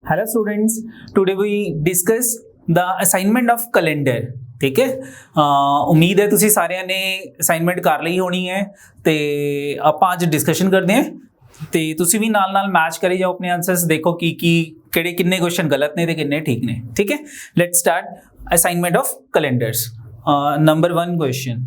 Hello students, today we discuss the assignment of calendar. ठीक है, उम्मीद है ਤੁਸੀਂ ਸਾਰਿਆਂ ਨੇ ਅਸਾਈਨਮੈਂਟ ਕਰ ਲਈ ਹੋਣੀ ਹੈ ਤੇ ਆਪਾਂ ਅੱਜ ਡਿਸਕਸ਼ਨ ਕਰਦੇ ਹਾਂ ਤੇ ਤੁਸੀਂ ਵੀ ਨਾਲ ਮੈਚ ਕਰੀ ਜਾਓ ਆਪਣੇ ਆਨਸਰਸ, ਦੇਖੋ ਕੀ ਕਿਹੜੇ ਕਿੰਨੇ ਕੁਐਸਚਨ ਗਲਤ ਨੇ ਤੇ ਕਿੰਨੇ ਠੀਕ ਨੇ। ਠੀਕ ਹੈ, let's start assignment of calendars. Number 1 question,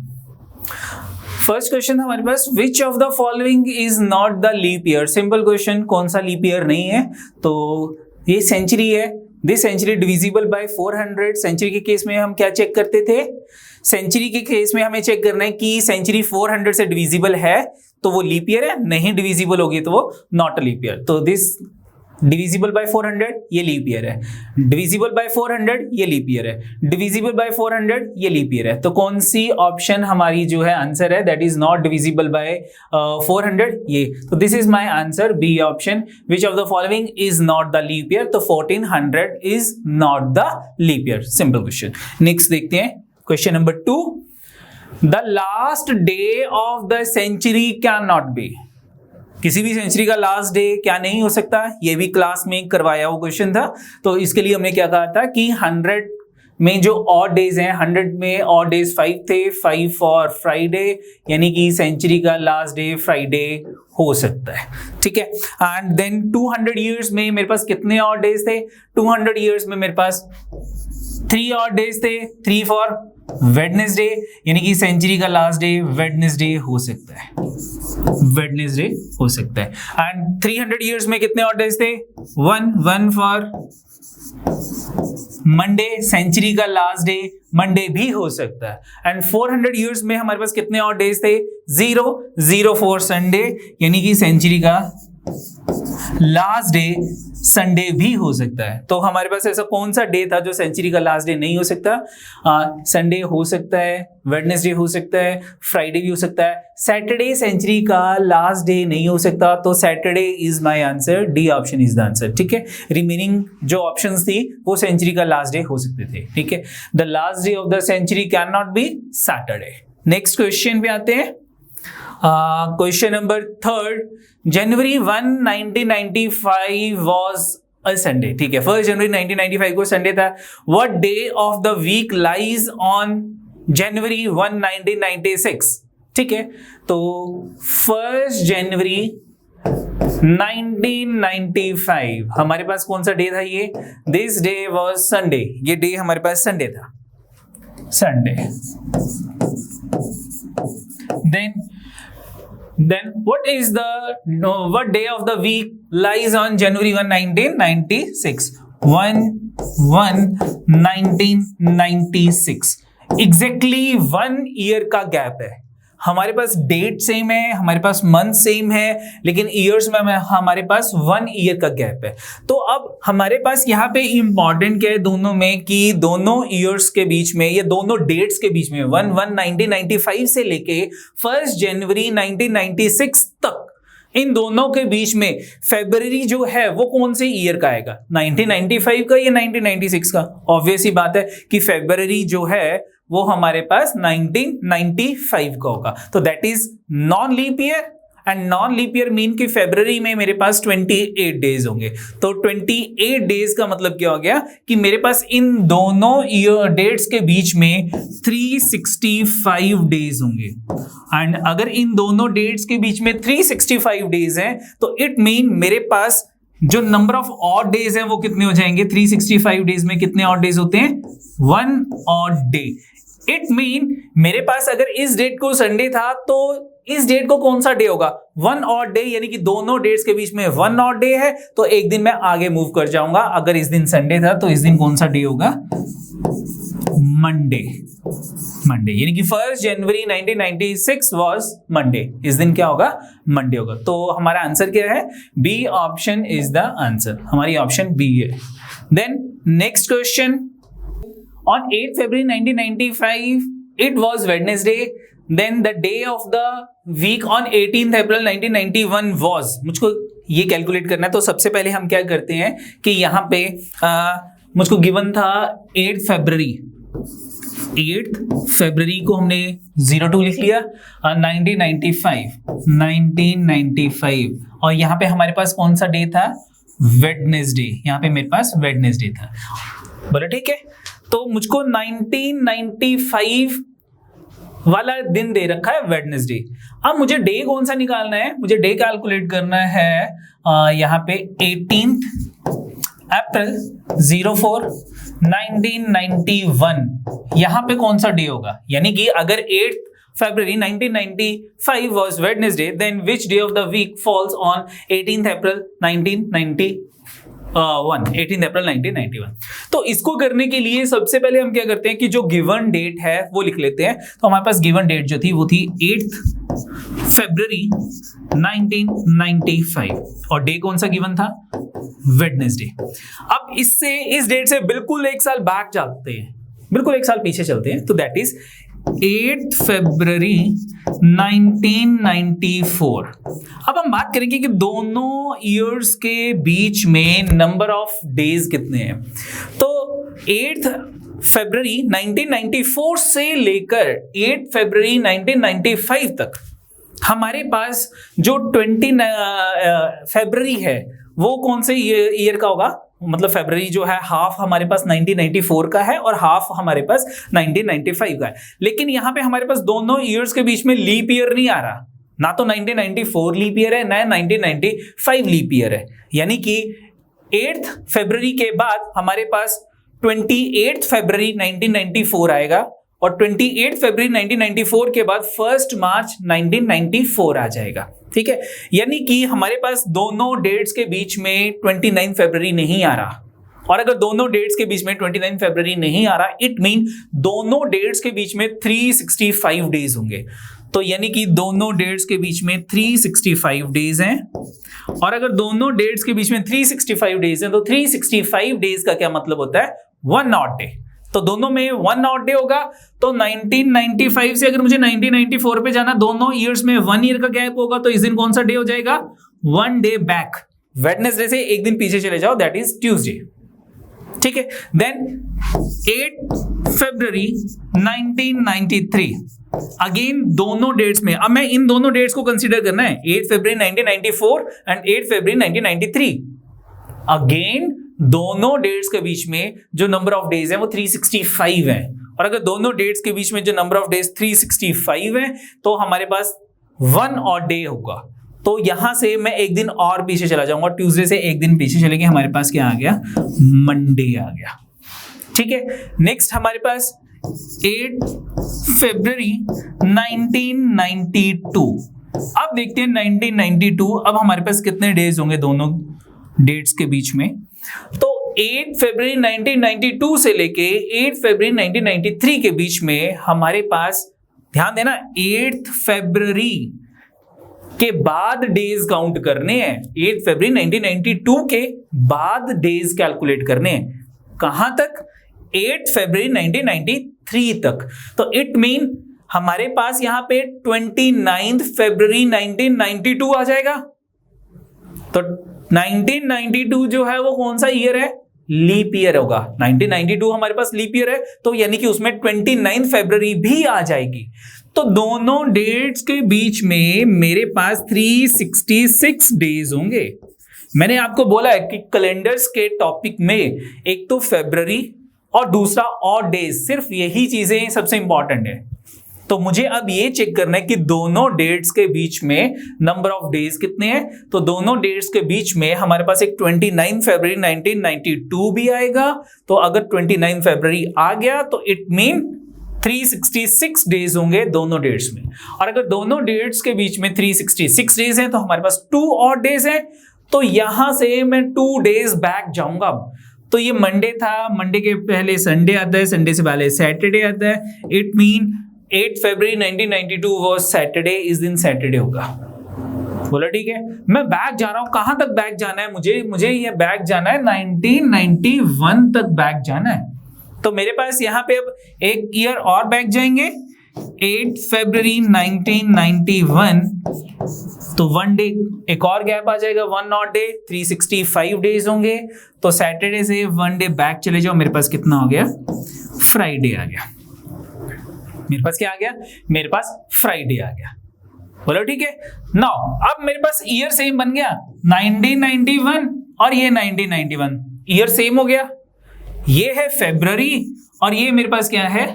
first question हमारे पास, which of the following is not the leap year. Simple question, कौन सा लीप ईयर नहीं है? तो ये सेंचुरी है। This century divisible by 400। Century के केस में हम क्या चेक करते थे? सेंचुरी के केस में हमें चेक करना है कि सेंचुरी 400 से डिविजिबल है तो वो लीप ईयर है, नहीं डिविजिबल होगी तो वो नॉट अ लीप ईयर। तो दिस डिविजिबल बाय 400 ये लीप ईयर है, डिविजिबल बाय 400 ये लीप ईयर है, डिविजिबल बाय 400 ये लीप ईयर है। तो कौन सी ऑप्शन हमारी जो है आंसर है, that is not divisible by 400 ये। तो this is my answer, B option. Which of the following is not the leap year? तो 1400 is not the leap year. Simple question. Next देखते हैं question number 2, the last day of the century can not be. किसी भी century का last day क्या नहीं हो सकता? ये भी क्लास में करवाया हुआ क्वेश्चन था। तो इसके लिए हमने क्या कहा था कि 100 में जो ऑड डेज हैं, 100 में ऑड डेज 5 थे, 5 फॉर फ्राइडे, यानी कि सेंचुरी का लास्ट डे फ्राइडे हो सकता है। ठीक है, एंड देन 200 ईयर्स में मेरे पास कितने ऑड डेज थे? 200 ईयर्स में मेरे पास 3 ऑड डेज थे, 3 फॉर वेडनेसडे, यानी कि सेंचुरी का लास्ट डे वेडनेसडे हो सकता है, वेडनेसडे हो सकता है। एंड 300 इयर्स में कितने ऑड डेज थे? 1 फॉर मंडे, सेंचुरी का लास्ट डे मंडे भी हो सकता है। एंड 400 इयर्स में हमारे पास कितने ऑड डेज थे? 0 फॉर संडे, यानी कि सेंचुरी का लास्ट डे संडे भी हो सकता है। तो हमारे पास ऐसा कौन सा डे था जो सेंचुरी का लास्ट डे नहीं हो सकता? संडे हो सकता है, वेडनेसडे हो सकता है, फ्राइडे भी हो सकता है, सैटरडे सेंचुरी का लास्ट डे नहीं हो सकता। तो Saturday is my answer, D option is the answer. ठीक है, रिमेनिंग जो ऑप्शंस थी वो सेंचुरी का लास्ट डे हो सकते थे। ठीक है, the last day of the century can not be Saturday. Next question पे आते हैं, question number 3, January 1 1995 was a Sunday. ठीक है, 1 जनवरी 1995 को संडे था। What day of the week lies on January 1 1996? ठीक है, तो 1 जनवरी 1995 हमारे पास कौन सा डे था? ये दिस डे वॉज संडे, ये डे हमारे पास संडे था, Sunday. Then what day of the week lies on January 1 1996? 1/1/1996, exactly 1 year का गैप है। हमारे पास डेट सेम है, हमारे पास मंथ सेम है, लेकिन ईयर्स में हमारे पास 1 ईयर का गैप है। तो अब हमारे पास यहाँ पे इंपॉर्टेंट क्या है दोनों में, कि दोनों ईयर्स के बीच में या दोनों डेट्स के बीच में 1/1/1995 से लेके 1 जनवरी 1996 तक, इन दोनों के बीच में फरवरी जो है वो कौन से ईयर का आएगा? 1995 का या 1996 का? ऑब्वियस ही बात है कि फरवरी जो है वो हमारे पास 1995 का होगा। तो that is non leap year, and non leap year mean कि फरवरी में मेरे पास 28 डेज होंगे। तो 28 डेज का मतलब क्या हो गया कि मेरे पास इन दोनों ईयर डेट्स के बीच में 365 डेज होंगे। एंड अगर इन दोनों डेट्स के बीच में 365 डेज हैं तो इट मीन मेरे पास जो नंबर ऑफ ऑड डेज है वो कितने हो जाएंगे? 365 डेज में कितने ऑड डेज होते हैं? 1 ऑड डे। इट मीन मेरे पास अगर इस डेट को संडे था तो इस डेट को कौन सा डे होगा? 1 ऑड डे, यानी कि दोनों डेट्स के बीच में 1 ऑड डे है, तो एक दिन मैं आगे मूव कर जाऊंगा। अगर इस दिन संडे था तो इस दिन कौन सा डे होगा? मंडे। मंडे, यानी कि 1 जनवरी 1996 वॉज मंडे। इस दिन क्या होगा? मंडे होगा। तो हमारा आंसर क्या है? B option is the answer, हमारी ऑप्शन बी है। Then next question, on 8 February 1995 it was Wednesday, then the day of the week on 18th April 1991 was, मुझको ये कैलकुलेट करना है। तो सबसे पहले हम क्या करते हैं कि यहाँ पे मुझको गिवन था 8 फरवरी, 8 फरवरी को हमने 02 लिख लिया, 1995 और यहाँ पे हमारे पास कौन सा डे था? वेडनेसडे, यहाँ पे मेरे पास वेडनेसडे था, बोला ठीक है। तो मुझको 1995 वाला दिन दे रखा है वेडनेसडे। अब मुझे डे कौन सा निकालना है, मुझे डे कैलकुलेट करना है यहाँ पे 18 अप्रैल 04 1991, यहाँ पे कौन सा डे होगा, यानी कि अगर 8 February 1995 was Wednesday, then which day of the week falls on 18th April 1991? तो इसको करने के लिए सबसे पहले हम क्या करते हैं कि जो गिवन डेट है वो लिख लेते हैं। तो हमारे पास गिवन डेट जो थी वो थी 8 February 1995 और डे कौन सा गिवन था, वेडनेसडे। अब इस डेट से बिल्कुल एक साल बैक जाते हैं, बिल्कुल एक साल पीछे चलते हैं, तो दैट इज 8 फरवरी 1994। अब हम बात करेंगे कि दोनों ईयर्स के बीच में नंबर ऑफ डेज कितने हैं। तो 8 फरवरी 1994 से लेकर 8 फरवरी 1995 तक हमारे पास जो 20 फरवरी है वो कौन से ईयर का होगा, मतलब फरवरी जो है हाफ हमारे पास 1994 का है और हाफ हमारे पास 1995 का है। लेकिन यहां पे हमारे पास दोनों ईयर्स के बीच में लीप ईयर नहीं आ रहा, ना तो 1994 लीप ईयर है ना 1995 लीप ईयर है, यानी कि 8 फरवरी के बाद हमारे पास 28 फरवरी 1994 आएगा और 28 फरवरी 1994 के बाद 1 मार्च 1994 आ जाएगा, ठीक है। यानी कि हमारे पास दोनों डेट्स के बीच में 29 फरवरी नहीं आ रहा, और अगर दोनों डेट्स के बीच में 29 फरवरी नहीं आ रहा, इट मीन दोनों डेट्स के बीच में 365 डेज होंगे। तो यानी कि दोनों डेट्स के बीच में 365 डेज हैं, और अगर दोनों डेट्स के बीच में 365 डेज हैं तो 365 डेज का क्या मतलब होता है, 1 ऑड डे। तो दोनों में 1 ऑड डे होगा। तो 1995 से अगर मुझे 1994 पे जाना, दोनों ईयर्स में 1 ईयर का गैप होगा, तो इस दिन कौन सा डे हो जाएगा, 1 डे बैक। वेडनेसडे से एक दिन पीछे चले जाओ, दैट इज ट्यूसडे, ठीक है। देन 8 फरवरी 1993, अगेन दोनों डेट्स में, अब मैं इन दोनों डेट्स को कंसीडर करना है, 8 फरवरी 1994 एंड 8 फरवरी 1993। अगेन दोनों डेट्स के बीच में जो नंबर ऑफ डेज है वो 365 है, और अगर दोनों डेट्स के बीच में जो नंबर ऑफ डेज 365 है तो हमारे पास 1 ऑड डे होगा। तो यहां से मैं एक दिन और पीछे चला जाऊंगा, ट्यूसडे से एक दिन पीछे चलेंगे, हमारे पास क्या आ गया, मंडे आ गया, ठीक है। नेक्स्ट हमारे पास 8 फरवरी 1992। अब देखते हैं 1992, अब हमारे पास कितने डेज होंगे दोनों डेट्स के बीच में। तो 8 फरवरी 1992 से लेके 8 फरवरी 1993 के बीच में हमारे पास, ध्यान देना, 8 फरवरी के बाद डेज काउंट करने हैं, 8 फरवरी 1992 के बाद डेज कैलकुलेट करने हैं, कहां तक, 8 फरवरी 1993 तक। तो इट मीन हमारे पास यहां पे 29 फरवरी 1992 आ जाएगा। तो 1992 जो है वो कौन सा ईयर है, लीप ईयर होगा। 1992 हमारे पास लीप ईयर है, तो यानी कि उसमें 29 फरवरी भी आ जाएगी। तो दोनों डेट्स के बीच में मेरे पास 366 डेज होंगे। मैंने आपको बोला है कि कैलेंडर्स के टॉपिक में एक तो फरवरी और दूसरा ऑड डेज, सिर्फ यही चीजें सबसे इंपॉर्टेंट है। तो मुझे अब ये चेक करना है कि दोनों डेट्स के बीच में नंबर ऑफ डेज कितने हैं। तो दोनों डेट्स के बीच में हमारे पास एक 29 फरवरी 1992 भी आएगा। तो अगर 29 फरवरी आ गया तो इट मीन 366 डेज होंगे दोनों डेट्स में, और अगर दोनों डेट्स के बीच में 366 डेज हैं तो हमारे पास 2 ऑड डेज हैं। तो यहां से मैं 2 डेज बैक जाऊंगा। तो ये मंडे था, मंडे के पहले संडे आता है, संडे से पहले सैटरडे आता है, it mean 8 February 1992 was Saturday, इस दिन सैटरडे होगा। बोला ठीक है। मैं बैक जा रहा हूं, कहां तक बैक जाना है मुझे ये बैक जाना है 1991 तक बैक जाना है। तो मेरे पास यहां पे अब एक ईयर और बैक जाएंगे, 8 फरवरी 1991, तो 1 डे एक और गैप आ जाएगा, 1 ऑड डे, 365 डेज होंगे। तो सैटरडे से 1 डे बैक चले जाओ, मेरे पास कितना हो गया, फ्राइडे आ गया। मेरे पास क्या आ गया, मेरे पास फ्राइडे आ गया। बोलो ठीक है। नाउ अब मेरे पास ईयर सेम बन गया 1991 और ये 1991, ईयर सेम हो गया। ये है फेब्रुवरी और ये मेरे पास क्या है,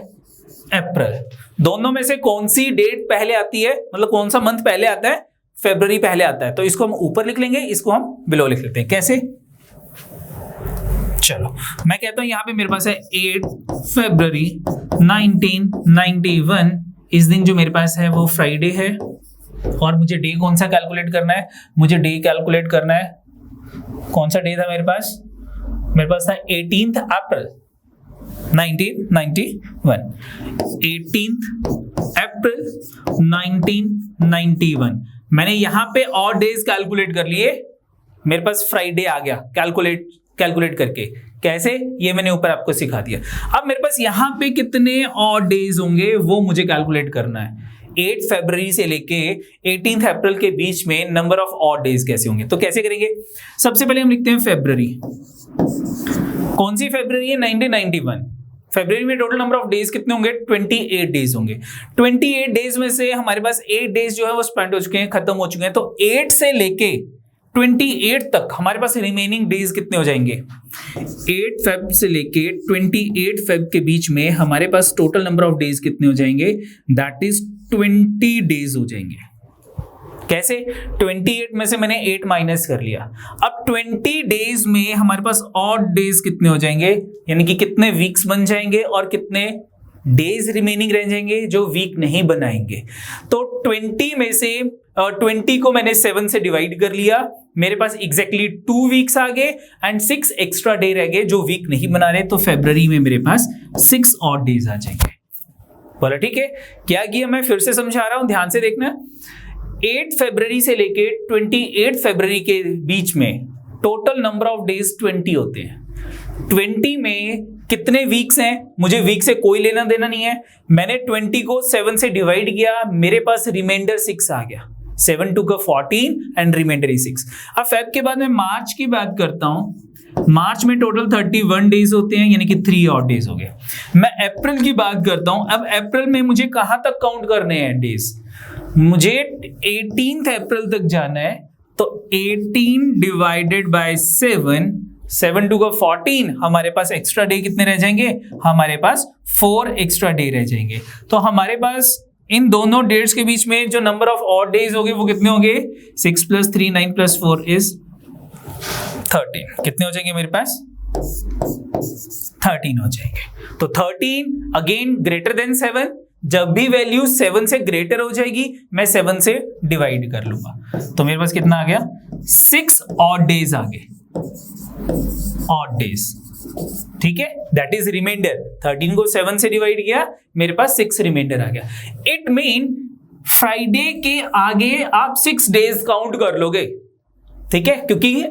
अप्रैल। दोनों में से कौन सी डेट पहले आती है, मतलब कौन सा मंथ पहले आता है, फेब्रुवरी पहले आता है। तो इसको हम ऊपर लिख लेंगे, इसको हम बिलो लिख लेते हैं। कैसे, चलो मैं कहता हूं यहां पे मेरे पास है 8 फरवरी 1991। इस दिन जो मेरे पास है वो फ्राइडे है और मुझे डे कौन सा कैलकुलेट करना है, मुझे डे कैलकुलेट करना है। कौन सा डे था मेरे पास था 18 अप्रैल 1991, 18 अप्रैल 1991। मैंने यहां पे और डेज कैलकुलेट कर लिए, मेरे पास फ्राइडे आ गया कैलकुलेट करके। कैसे, ये मैंने ऊपर आपको सिखा दिया। अब मेरे पास यहां पे कितने और डेज होंगे वो मुझे कैलकुलेट करना है। 8 फरवरी से लेके 18 अप्रैल के बीच में नंबर ऑफ ऑड डेज कैसे होंगे, तो कैसे करेंगे। सबसे पहले हम लिखते हैं फरवरी। कौन सी फरवरी है, 1991। फरवरी में टोटल नंबर ऑफ डेज कितने होंगे, 28 डेज होंगे। 28 डेज में से हमारे पास 8 डेज जो है वो स्पेंड हो चुके हैं, खत्म हो चुके हैं। तो 8 से लेके 28 तक हमारे पास रिमेनिंग डेज कितने हो जाएंगे। 8 फेब से लेके 28 फेब के बीच में हमारे पास टोटल नंबर ऑफ डेज कितने हो जाएंगे, दैट इज 20 डेज हो जाएंगे। कैसे, 28 में से मैंने 8 माइनस कर लिया। अब 20 डेज में हमारे पास ऑड डेज कितने हो जाएंगे, यानी कि कितने वीक्स बन जाएंगे और कितने डेज रिमेनिंग रह जाएंगे जो वीक नहीं बनाएंगे। तो 20 में से 20 को मैंने 7 से डिवाइड कर लिया, मेरे पास एग्जैक्टली 2 वीक्स आ गए एंड 6 एक्स्ट्रा डे रह गए जो वीक नहीं बना रहे। तो फरवरी में मेरे पास 6 ऑड डेज आ जाएंगे। बोला ठीक है, क्या किया मैं फिर से समझा रहा हूं, ध्यान से देखना। 8 फरवरी से लेके 28 फरवरी के बीच में टोटल नंबर ऑफ डेज 20 होते हैं। 20 में कितने वीक्स हैं, मुझे वीक से कोई लेना देना नहीं है। मैंने 20 को 7 से डिवाइड किया, मेरे पास रिमाइंडर 6 आ गया। 7 टू का 14 एंड रिमाइंडर ही 6। अब फेब के बाद मैं मार्च की बात करता हूं। मार्च में टोटल 31 डेज होते हैं, यानी कि 3 और डेज हो गए। मैं अप्रैल की बात करता हूं। अब अप्रैल में मुझे कहां तक काउंट करने हैं डेज, मुझे 18 अप्रैल तक जाना है। तो 18 डिवाइडेड बाय 7 टू का 14, हमारे पास एक्स्ट्रा डे कितने रह जाएंगे, हमारे पास 4 एक्स्ट्रा डे रह जाएंगे। तो हमारे पास इन दोनों डेट्स के बीच में जो नंबर ऑफ ऑड डेज होंगे वो कितने होंगे, 6 + 3 9 + 4 इज 13। कितने हो जाएंगे मेरे पास, 13 हो जाएंगे। तो 13 अगेन ग्रेटर देन 7, जब भी वैल्यू 7 से ग्रेटर हो जाएगी मैं 7 से डिवाइड कर लूंगा। तो मेरे पास कितना आ गया, 6 ऑड डेज आ गए, ऑड डेज। ठीक है, दैट इज रिमाइंडर। 13 को 7 से डिवाइड किया, मेरे पास 6 रिमाइंडर आ गया। इट मीन फ्राइडे के आगे आप 6 डेज काउंट कर लोगे। ठीक है, क्योंकि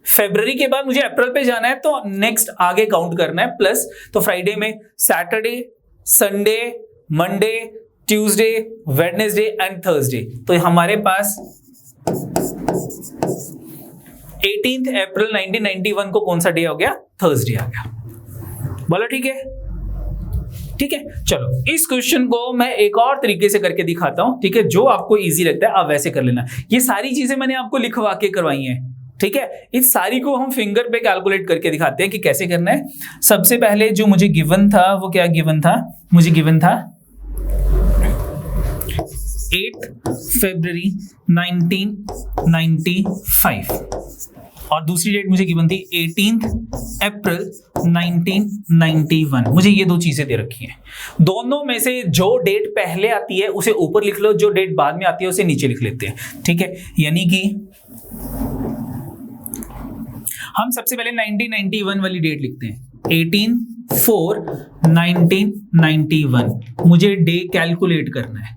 फरवरी के बाद मुझे अप्रैल पे जाना है तो नेक्स्ट आगे काउंट करना है प्लस। तो फ्राइडे में Saturday, Sunday, Monday, Tuesday, Wednesday and Thursday. तो हमारे पास 18 अप्रैल 1991 को कौन सा डे हो गया, थर्सडे आ गया। बोलो ठीक है, ठीक है। चलो इस क्वेश्चन को मैं एक और तरीके से करके दिखाता हूं। ठीक है, जो आपको इजी लगता है आप वैसे कर लेना। ये सारी चीजें मैंने आपको लिखवा के करवाई हैं। ठीक है, इस सारी को हम फिंगर पे कैलकुलेट करके दिखाते हैं कि कैसे करना है। सबसे पहले जो मुझे गिवन था वो क्या गिवन था, मुझे गिवन था 8 फरवरी 1995 और दूसरी डेट मुझे गिवन थी 18 अप्रैल 1991। मुझे ये दो चीजें दे रखी हैं। दोनों में से जो डेट पहले आती है उसे ऊपर लिख लो, जो डेट बाद में आती है उसे नीचे लिख लेते हैं। ठीक है, यानी कि हम सबसे पहले 1991 वाली डेट लिखते हैं, 18/4/1991। मुझे डे कैलकुलेट करना है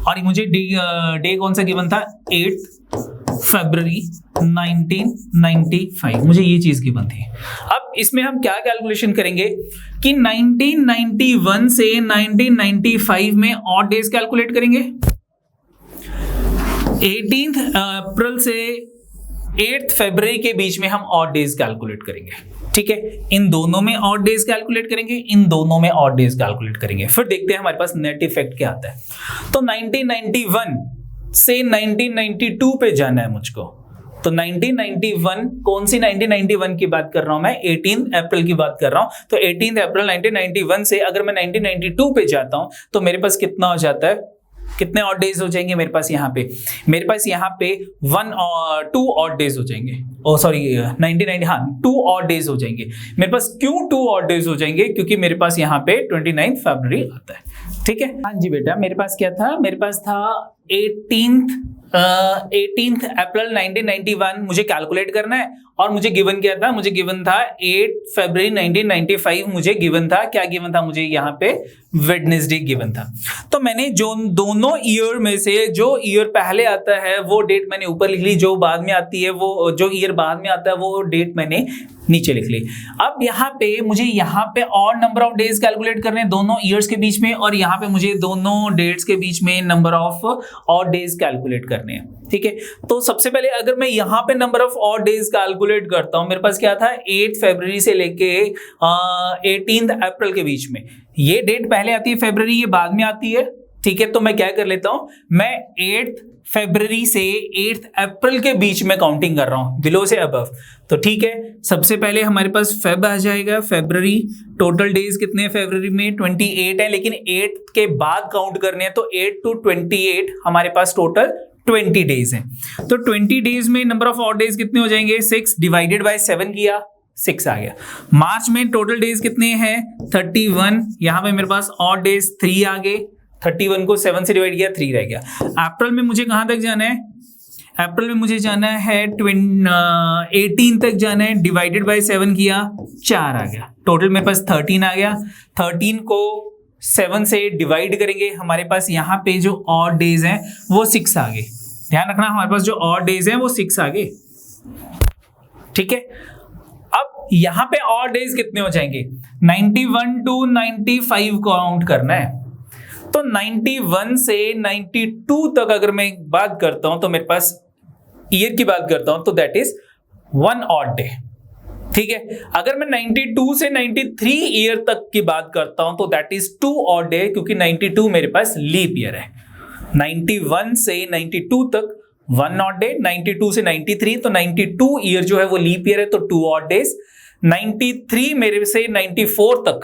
और मुझे डे कौन सा गिवन था, 8 फरवरी 1995। मुझे ये चीज गिवन थी। अब इसमें हम क्या कैलकुलेशन करेंगे कि 1991 से 1995 में ऑड डेज कैलकुलेट करेंगे। 18 अप्रैल से 8 फरवरी के बीच में हम ऑड डेज कैलकुलेट करेंगे। ठीक है, इन दोनों में ऑड डेज कैलकुलेट करेंगे, इन दोनों में ऑड डेज कैलकुलेट करेंगे। फिर देखते हैं हमारे पास नेट इफेक्ट क्या आता है। तो 1991 से 1992 पे जाना है मुझको। तो 1991, कौन सी 1991 की बात कर रहा हूं मैं? 18 अप्रैल की बात कर रहा हूं। तो 18 अप्रैल 1991 से अगर मैं 1992 पे जाता हूं तो मेरे पास कितना हो जाता है, कितने ऑड डेज हो जाएंगे मेरे पास यहाँ पे? मेरे पास यहाँ पे 2 ऑड डेज हो जाएंगे। ओ सॉरी 1990, हाँ 2 ऑड डेज हो जाएंगे मेरे पास। क्यों 2 ऑड डेज हो जाएंगे? क्योंकि मेरे पास यहाँ पे 29 फरवरी आता है। ठीक है, हाँ जी बेटा, मेरे पास क्या था? मेरे पास था 18 अप्रैल 1991 मुझे कैलकुलेट करना है, और मुझे गिवन क्या था? मुझे गिवन था 8 फरवरी 1995। मुझे गिवन था, क्या गिवन था मुझे? यहाँ पे वेडनेसडे गिवन था। तो मैंने जो दोनों ईयर में से जो ईयर पहले आता है वो डेट मैंने ऊपर लिख ली, जो बाद में आती है वो, जो ईयर बाद में आता है वो डेट मैंने नीचे लिख ली। अब यहाँ पे मुझे यहाँ पे और नंबर ऑफ डेज कैलकुलेट करने हैं दोनों ईयर्स के बीच में, और यहाँ पे मुझे दोनों डेट्स के बीच में नंबर ऑफ और डेज कैलकुलेट करने हैं। ठीक है, तो सबसे पहले अगर मैं यहाँ पे नंबर ऑफ और डेज कैलकुलेट करता हूँ, मेरे पास क्या था? 8 फरवरी से लेके 18 अप्रैल के बीच में। ये डेट पहले आती है फरवरी, ये बाद में आती है। ठीक है, तो मैं क्या कर लेता हूं, मैं 8 फरवरी से 8 अप्रैल के बीच में काउंटिंग कर रहा हूं, बिलो से अबव। तो ठीक है, सबसे पहले हमारे पास फेब आ जाएगा, फरवरी। टोटल डेज कितने हैं फरवरी में? 28 है, लेकिन 8 के बाद काउंट करने हैं, तो 8 to 28 हमारे पास टोटल 20 डेज हैं। तो 20 डेज में नंबर ऑफ ऑड डेज कितने हो जाएंगे? 6 डिवाइडेड बाय 7 किया, 6 आ गया। मार्च में टोटल डेज कितने हैं? 31। यहां पे मेरे पास ऑड डेज 3 आ गए, 31 को 7 से डिवाइड किया, 3 रह गया। अप्रैल में मुझे कहां तक जाना है? अप्रैल में मुझे जाना है 18 तक जाना है, डिवाइडेड बाय 7 किया, 4 आ गया। टोटल मेरे पास 13 आ गया। 13 को 7 से डिवाइड करेंगे, हमारे पास यहाँ पे जो ऑड डेज हैं वो 6 आ गए। ध्यान रखना, हमारे पास जो ऑड डेज हैं वो 6 आ गए। ठीक है, अब यहाँ पे ऑड डेज कितने हो जाएंगे? 91 to 95 काउंट करना है। तो 91 से 92 तक अगर मैं बात करता हूं, तो मेरे पास ईयर की बात करता हूं, तो दैट इज 1 ऑड डे। ठीक है, अगर मैं 92 से 93 ईयर तक की बात करता हूं, तो दैट इज 2 ऑड डे, क्योंकि 92 मेरे पास लीप ईयर है। 91 से 92 तक 1 ऑड डे, 92 से 93, तो 92 ईयर जो है वो लीप ईयर है, तो 2 ऑड डेज। 93 मेरे से 94 तक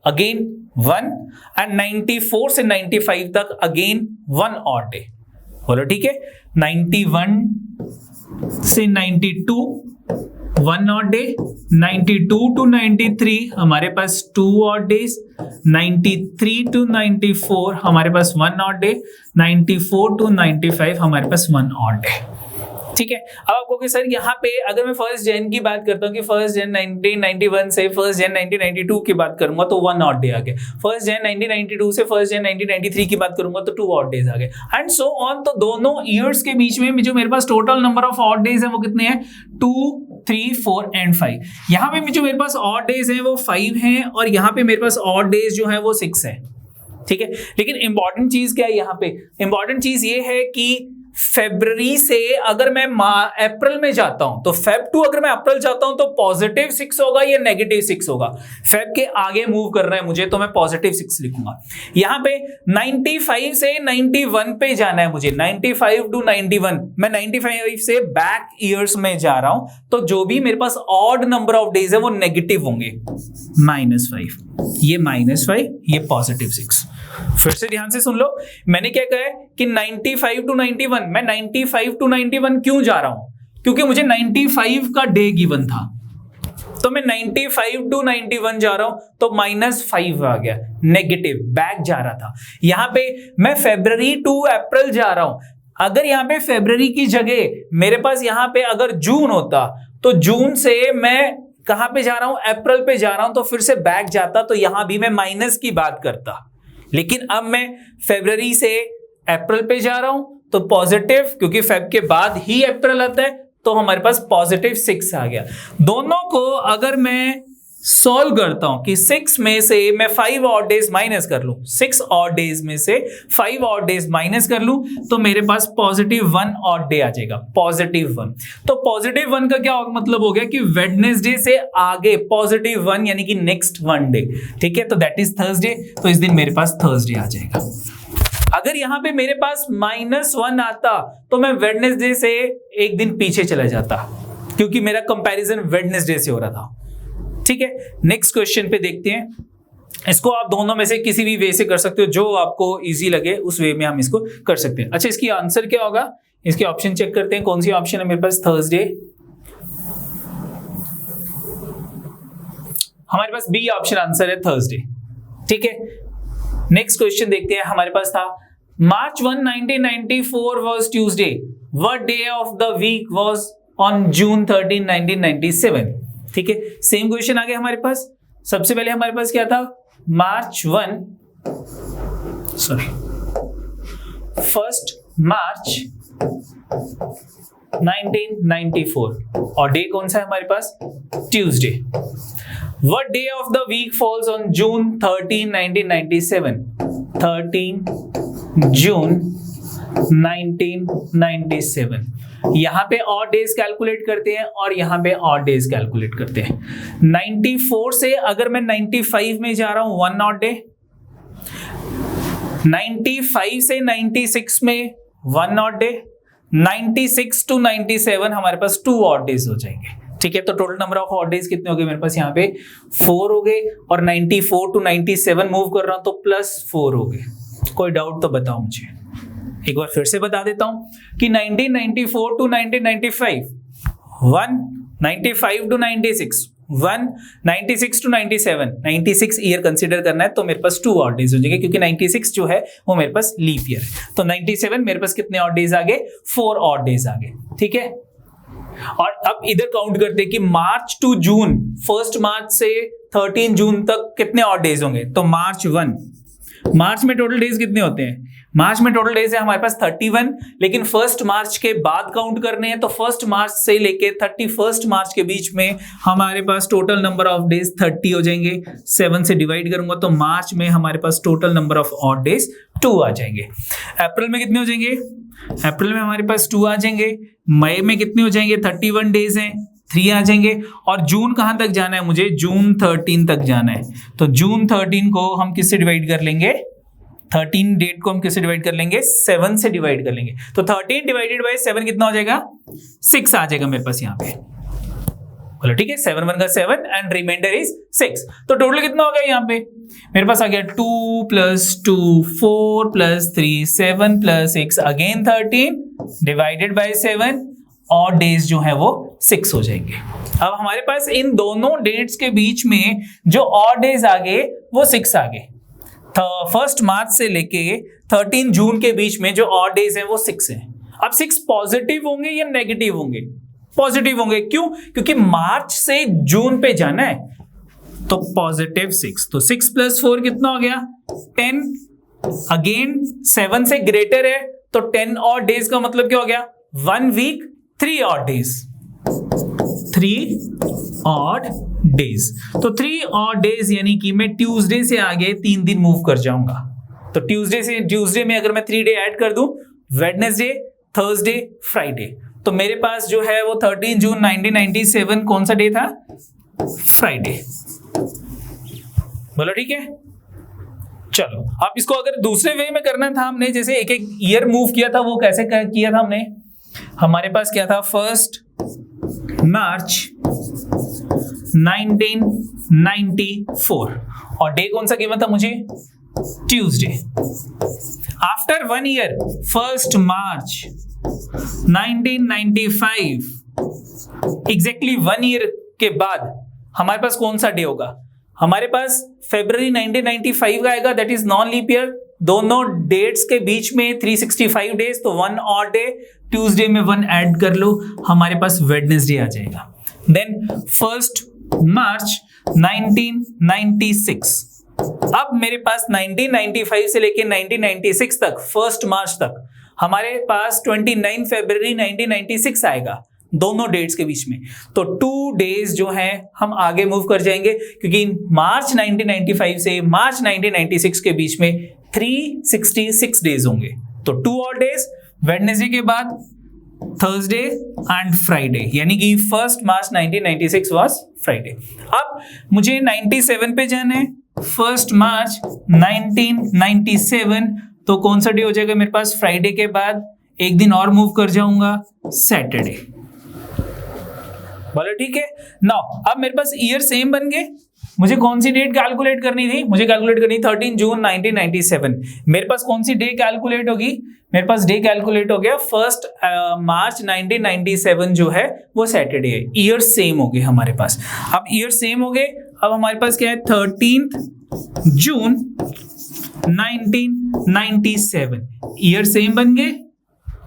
अगेन 1, एंड 94 से 95 तक अगेन 1 ऑड डे। बोलो ठीक है, 91 से 92 1 ऑड डे, 92 to 93 हमारे पास 2 ऑड डेज, 93 to 94 हमारे पास 1 ऑड डे, 94 to 95 हमारे पास 1 ऑड डे। ठीक है, अब आपको कि सर यहाँ पे अगर मैं 1 जन की बात करता हूँ कि 1 जन 1991 से 1 जन 1992 की बात करूंगा तो 1 ऑड डे आ गए। 1 जन 1992 से 1 जन 1993 की बात करूंगा तो 2 ऑड डेज आ गए, एंड सो ऑन। तो दोनों ईयर्स के बीच में जो मेरे पास total number of odd days है वो कितने हैं? 2, 3, 4 एंड 5। यहाँ पे जो मेरे पास ऑड डेज है वो 5 हैं, और यहाँ पे मेरे पास ऑड डेज जो है वो 6 है। ठीक है, लेकिन इंपॉर्टेंट चीज क्या है यहाँ पे? इंपॉर्टेंट चीज ये है कि फरवरी से अगर मैं अप्रैल में जाता हूं, तो फेब टू अगर मैं अप्रैल जाता हूं तो पॉजिटिव 6 होगा या नेगेटिव 6 होगा? फेब के आगे मूव करना है मुझे, तो मैं पॉजिटिव 6 लिखूंगा। यहां पे 95 से 91 पे जाना है मुझे, 95 to 91। मैं 95 से बैक ईयर्स में जा रहा हूं, तो जो भी मेरे पास ऑड नंबर ऑफ डेज है वो नेगेटिव होंगे, -5, ये -5, ये पॉजिटिव 6। फिर से ध्यान से सुन लो, मैंने क्या कहा है कि 95 to 91, मैं 95 to 91 क्यों जा रहा हूं? क्योंकि मुझे 95 का डे गिवन था, तो मैं 95 to 91 जा रहा हूं, तो -5 आ गया, नेगेटिव, बैक जा रहा था। यहां पे मैं फरवरी टू अप्रैल जा रहा हूं, अगर यहां पे फरवरी की जगह मेरे पास यहां पे अगर जून होता, तो जून से मैं कहां पे जा रहा हूं? अप्रैल पे जा रहा हूं, तो फिर से बैक जाता, तो यहां भी मैं माइनस की बात करता। लेकिन अब मैं फरवरी से अप्रैल पे जा रहा हूं, तो पॉजिटिव, क्योंकि फेब के बाद ही अप्रैल आता है, तो हमारे पास पॉजिटिव 6 आ गया। दोनों को अगर मैं सॉल्व करता हूं कि 6 में से मैं 5 ऑड डेज माइनस कर लूं, 6 ऑड डेज में से 5 ऑड डेज माइनस कर लूं, तो मेरे पास +1 ऑड डे आ जाएगा, +1। तो +1 का क्या मतलब हो गया कि वेडनेसडे से आगे +1 यानी कि नेक्स्ट 1 डे। ठीक है, तो दैट इज थर्सडे, तो इस दिन मेरे पास थर्सडे आ जाएगा। अगर यहां पे मेरे पास -1 आता तो मैं वेडनेसडे से एक दिन पीछे चला जाता, क्योंकि मेरा कंपैरिजन वेडनेसडे से हो रहा था। ठीक है, नेक्स्ट क्वेश्चन पे देखते हैं। इसको आप दोनों में से किसी भी वे से कर सकते हो, जो आपको इजी लगे उस वे में हम इसको कर सकते हैं। अच्छा, इसकी आंसर क्या होगा, इसके ऑप्शन चेक करते हैं। कौन सी ऑप्शन है मेरे पास? थर्सडे, हमारे पास बी ऑप्शन आंसर है थर्सडे। ठीक है, नेक्स्ट क्वेश्चन देखते हैं। हमारे पास था March 1, 1994 was Tuesday. What day of the week was on June 13, 1997? ठीक है, सेम क्वेश्चन आ गया हमारे पास। सबसे पहले हमारे पास क्या था? March 1 1994 और डे कौन सा है हमारे पास? Tuesday. What day of the week falls on June 13, 1997? 13 जून 1997। यहां पे ऑड डेज कैलकुलेट करते हैं और यहां पे ऑड डेज कैलकुलेट करते हैं। 94 से अगर मैं 95 में जा रहा हूं 1 ऑड डे, 95 से 96 में 1 ऑड डे, 96 टू 97 हमारे पास 2 ऑड डेज हो जाएंगे। ठीक है, तो total number of odd days कितने हो गए मेरे पास? यहाँ पे 4 हो गए, और 94 टू 97 मूव कर रहा हूं तो +4 हो गए। कोई डाउट तो बताओ मुझे। एक बार फिर से बता देता हूं कि 1994 to 1995 1, 95 to 96 1, 96 to 97, 96 year consider करना है तो मेरे पास 2 ऑड डेज हो जाएंगे, क्योंकि 96 जो है वो मेरे पास लीप ईयर है। तो 97 मेरे पास कितने ऑड डेज आ गए? 4 ऑड डेज आ गए। ठीक है, और अब इधर काउंट करते हैं कि मार्च टू जून, 1 मार्च से 13 जून तक कितने ऑड डेज होंगे। तो मार्च 1, मार्च में टोटल डेज कितने होते हैं? मार्च में टोटल डेज है हमारे पास 31, लेकिन 1 मार्च के बाद काउंट करने हैं, तो 1 मार्च से लेके 31 मार्च के बीच में हमारे पास टोटल नंबर ऑफ डेज 30 हो जाएंगे। 7 से डिवाइड करूंगा तो मार्च में हमारे पास total number of odd days 2 आ जाएंगे। अप्रैल में कितने हो जाएंगे? अप्रैल में हमारे पास 2 आ जाएंगे। मई में कितने हो जाएंगे? 31 डेज हैं, 3 आ जाएंगे। और जून कहां तक जाना है मुझे? जून 13 तक जाना है। तो जून 13 को हम किससे डिवाइड कर लेंगे? 13 डेट को हम किससे डिवाइड कर लेंगे? 7 से डिवाइड कर लेंगे। तो 13 डिवाइडेड बाय 7 कितना हो जाएगा? 6 आ जाएगा मेरे पास यहाँ पे। बोलो ठीक है, 7 1 का 7 एंड रिमाइंडर इज 6। तो टोटल कितना हो गया यहाँ पे? मेरे पास आ गया 2 + 2 4 + 3 7 + 6 अगेन 13 डिवाइडेड बाय 7, और डेज जो है वो 6 हो जाएंगे। अब हमारे पास इन दोनों डेट्स के बीच में जो ऑड डेज आ गए वो 6 आ गए। 1 मार्च से लेके 13 जून के बीच में जो ऑड डेज हैं वो 6 हैं। अब 6 पॉजिटिव होंगे या नेगेटिव होंगे? पॉजिटिव होंगे। क्यों? क्योंकि मार्च से जून पे जाना है, तो +6। तो 6 + 4 कितना हो गया? 10। अगेन 7 से ग्रेटर है तो 10 ऑड डेज का मतलब क्या हो गया? 1 week 3 odd days, 3 odd days. तो 3 ऑड डेज यानी कि मैं ट्यूसडे से आगे 3 दिन मूव कर जाऊंगा। तो ट्यूसडे में अगर मैं 3 डे ऐड कर दूं, वेडनेसडे, थर्सडे, फ्राइडे, तो मेरे पास जो है वो 13 जून 1997 कौन सा डे था? फ्राइडे। बोलो ठीक है। चलो, अब इसको अगर दूसरे वे में करना था हमने, जैसे एक एक ईयर मूव किया था, वो कैसे किया था हमने? हमारे पास क्या था? 1 मार्च 1994 और डे कौन सा गिवन था मुझे? ट्यूसडे। आफ्टर 1 ईयर 1 मार्च 1995, एग्जैक्टली 1 ईयर के बाद हमारे पास कौन सा डे होगा? हमारे पास फरवरी 1995 का आएगा, that is non leap year. दोनों डेट्स के बीच में 365 डेज, तो 1 ऑड डे, ट्यूसडे में 1 ऐड कर लो, हमारे पास वेडनेसडे आ जाएगा। देन 1 मार्च 1996। अब मेरे पास 1995 से लेके 1996 तक, 1 मार्च तक हमारे पास 29 फरवरी 1996 आएगा, दोनों डेट्स के बीच में। तो 2 डेज जो हैं हम आगे मूव कर जाएंगे, क्योंकि मार्च 1995 से मार्च 1996 के बीच में 366 डेज होंगे। तो 2 और डेज, वेडनेसडे के बाद थर्सडे एंड फ्राइडे, यानी कि 1 मार्च 1996 वाज फ्राइडे। अब मुझे 97 पे जाना है। 1 मार्च 1997 तो कौन सा डे हो जाएगा मेरे पास? फ्राइडे के बाद एक दिन और मूव कर जाऊंगा, सैटरडे। बोलो ठीक है। नाउ अब मेरे पास ईयर सेम बन गए। मुझे कौन सी डेट कैलकुलेट करनी थी? मुझे कैलकुलेट करनी 13 जून 1997। मेरे पास कौन सी डे कैलकुलेट होगी? मेरे पास डे कैलकुलेट हो गया 1 मार्च 1997 जो है वो सैटरडे है। ईयर सेम हो गए हमारे पास। अब ईयर सेम हो गए, अब हमारे पास क्या है? 13 जून 1997 ईयर सेम बन गए।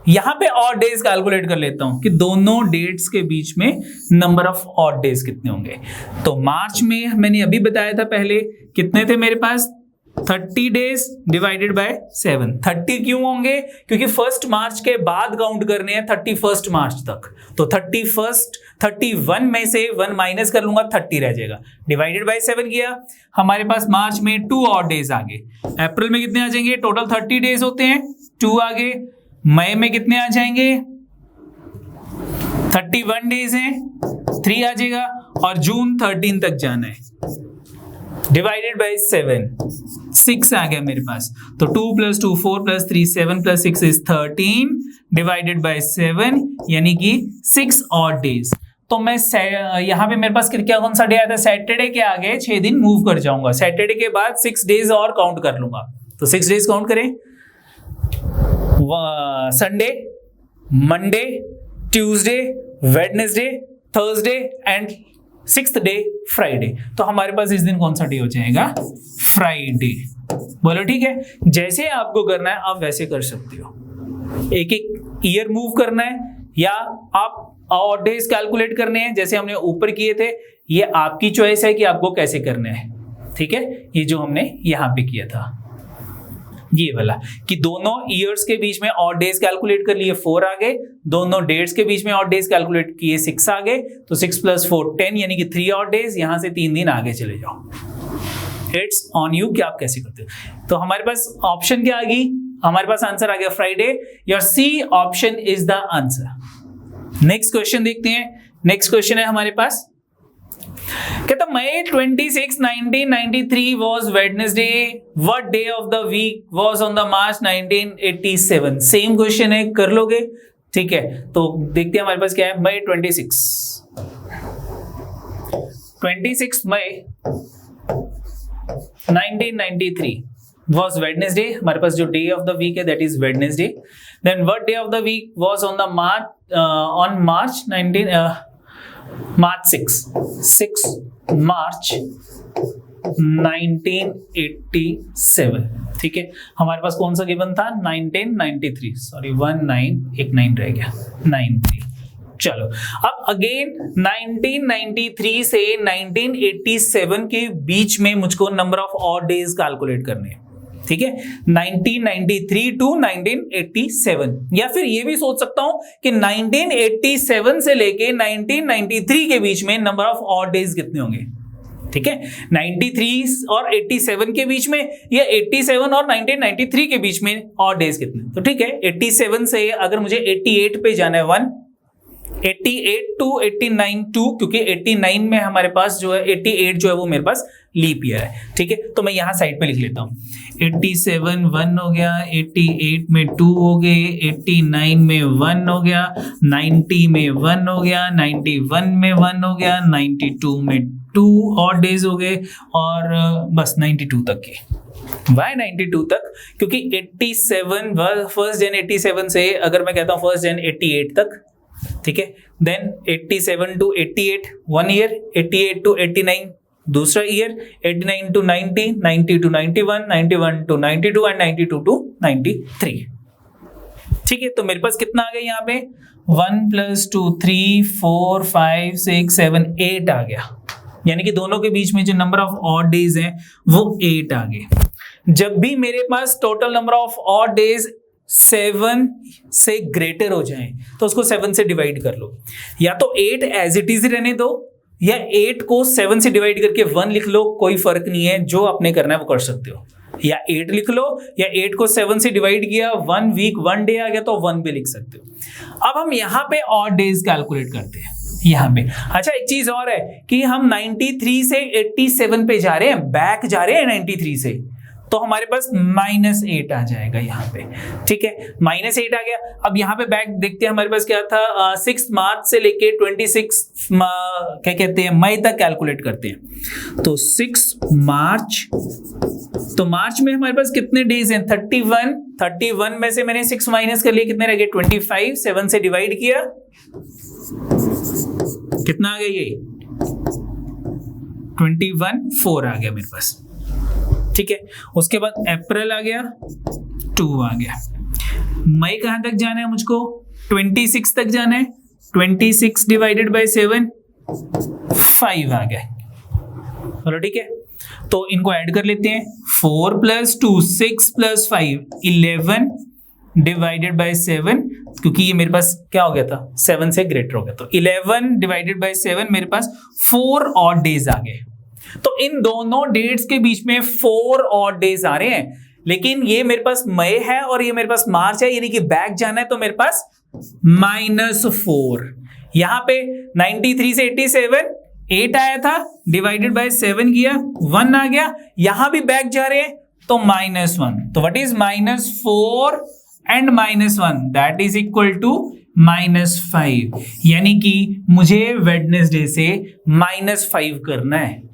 यहां पे ऑड डेज कैलकुलेट कर लेता हूं कि दोनों डेट्स के बीच में नंबर ऑफ ऑड डेज कितने होंगे। तो मार्च में मैंने अभी बताया था पहले कितने थे मेरे पास? 30 डेज डिवाइडेड बाय 7। 30 क्यों होंगे? क्योंकि 1 मार्च के बाद काउंट करने हैं 31 मार्च तक। तो 31 में से 1 माइनस कर लूंगा, 30 रह जाएगा। डिवाइडेड बाय 7 किया, हमारे पास मार्च में 2 ऑड डेज आ गए। अप्रैल में कितने आ जाएंगे? टोटल 30 डेज होते हैं, 2 आ गए। मई में कितने आ जाएंगे? 31 डेज हैं, 3 आ जाएगा। और जून 13 तक जाना है, डिवाइडेड बाय 7, 6 आ गया मेरे पास। तो 2 + 2 4 + 3 7 + 6 इज 13 डिवाइडेड बाय 7, यानी कि 6 ऑड डेज। तो मैं यहाँ पे मेरे पास क्या कौन सा डे आता है? सैटरडे के आगे 6 दिन मूव कर जाऊंगा। सैटरडे के बाद 6 डेज और काउंट कर लूंगा। तो 6 डेज काउंट करें, Sunday, Monday, Tuesday, Wednesday, Thursday and 6th day Friday. तो हमारे पास इस दिन कौन सा डे हो जाएगा? फ्राइडे। बोलो ठीक है। जैसे आपको करना है आप वैसे कर सकते हो। एक एक ईयर मूव करना है या आप ऑड डेज कैलकुलेट करने हैं जैसे हमने ऊपर किए थे, ये आपकी चॉइस है कि आपको कैसे करना है। ठीक है, ये जो हमने यहां पे किया था ये वाला कि दोनों ईयर्स के बीच में ऑड डेज कैलकुलेट कर लिए, 4 आ गए। दोनों डेट्स के बीच में ऑड डेज कैलकुलेट किए, 6 आ गए। तो 6 + 4 10, यानी कि 3 ऑड डेज। यहां से 3 दिन आगे चले जाओ। इट्स ऑन यू कि आप कैसे करते हो। तो हमारे पास ऑप्शन क्या आ गई? हमारे पास आंसर आ गया Friday. Your C option is the answer. Next question देखते हैं। नेक्स्ट क्वेश्चन है हमारे पास, कहता May 26, 1993 was Wednesday. What day of the week was on the March 1987? Same question है, कर लोगे? ठीक है, तो देखते हैं हमारे पास क्या है। मई 26 मई 1993 was Wednesday. हमारे पास जो डे ऑफ द वीक है that is Wednesday. Then what day of the week was on the March 1987। ठीक है, हमारे पास कौन सा गिवन था? 1993, सॉरी 19 रह गया, 93। चलो अब अगेन 1993 से 1987 के बीच में मुझको number of odd days calculate करने हैं। ठीक है, 1993 to 1987, या फिर ये भी सोच सकता हूं कि 1987 से लेके 1993 के बीच में नंबर ऑफ ऑड डेज कितने होंगे। ठीक है, 93 और 87 के बीच में या 87 और 1993 के बीच में ऑड डेज कितने। तो ठीक है, 87 से अगर मुझे 88 पे जाना है 1, 88 to 89 2, क्योंकि 89 में हमारे पास जो है 88 जो है वो मेरे पास लीप ईयर है। ठीक है, तो मैं यहां साइड पे लिख लेता हूं। 87 1 हो गया, 88 में 2 हो गए, 89 में 1 हो गया, 90 में 1 हो गया, 91 में 1 हो गया, 92 में 2 ऑड डेज हो गए, और बस 92 तक के। वाई 92 तक? क्योंकि 87 1 जन 87 से अगर मैं कहता हूं 1 जन 88 तक, ठीक है, देन 87 to 88 1 ईयर, 88 to 89 दूसरा year, 89 to 90, 90 to 91, 91 to 92 and 92 to 93। ठीक है, तो मेरे पास कितना आ गया यहाँ पे? 1 + 2 3 4 5 6 7 8 आ गया, यानी कि दोनों के बीच में जो नंबर ऑफ ऑड डेज हैं वो 8 आ गए। जब भी मेरे पास total number of odd days 7 से ग्रेटर हो जाए तो उसको 7 से डिवाइड कर लो, या तो 8 एज इट इज रहने दो, या 8 को 7 से डिवाइड करके 1 लिख लो, कोई फर्क नहीं है, जो आपने करना है वो कर सकते हो। या 8 लिख लो, या 8 को 7 से डिवाइड किया, 1 वीक 1 डे आ गया तो 1 भी लिख सकते हो। अब हम यहाँ पे ऑड डेज कैलकुलेट करते हैं यहाँ पे। अच्छा, एक चीज और है कि हम 93 से 87 पे जा रहे हैं, बैक जा रहे हैं 93 से, तो हमारे पास -8 आ जाएगा यहाँ पे, ठीक है, -8 आ गया। अब यहाँ पे बैक देखते हैं हमारे पास क्या था, 6 मार्च से लेके 26 क्या कहते हैं मई तक कैलकुलेट करते हैं। तो 6 मार्च, तो मार्च में हमारे पास कितने डेज हैं, 31 में से मैंने 6 माइनस कर लिए, कितने रह गए 25, 7 से डिवाइड किया, कितना आ गया ये 21, 4 आ गया मेरे पास, ठीक है। उसके बाद अप्रैल आ गया, 2 आ गया। मई कहां तक जाना है मुझको, 26 तक जाना है, 26 डिवाइडेड बाय 7, 5 आ गया, चलो ठीक है। तो इनको ऐड कर लेते हैं, 4 + 2 6 + 5 11 डिवाइडेड बाय 7, क्योंकि ये मेरे पास क्या हो गया था 7 से ग्रेटर हो गया, तो 11 डिवाइडेड बाय 7 मेरे पास 4 ऑड डेज आ गए। तो इन दोनों डेट्स के बीच में 4 ऑड डेज आ रहे हैं, लेकिन ये मेरे पास मई है और ये मेरे पास मार्च है, यानी कि बैक जाना है, तो मेरे पास -4। यहां पे 93 से 87 8 आया था, डिवाइडेड बाय 7 किया, 1 आ गया। यहां भी बैक जा रहे हैं तो -1, तो what is -4 and -1, that is equal to -5, यानी कि मुझे वेडनेसडे से -5 करना है।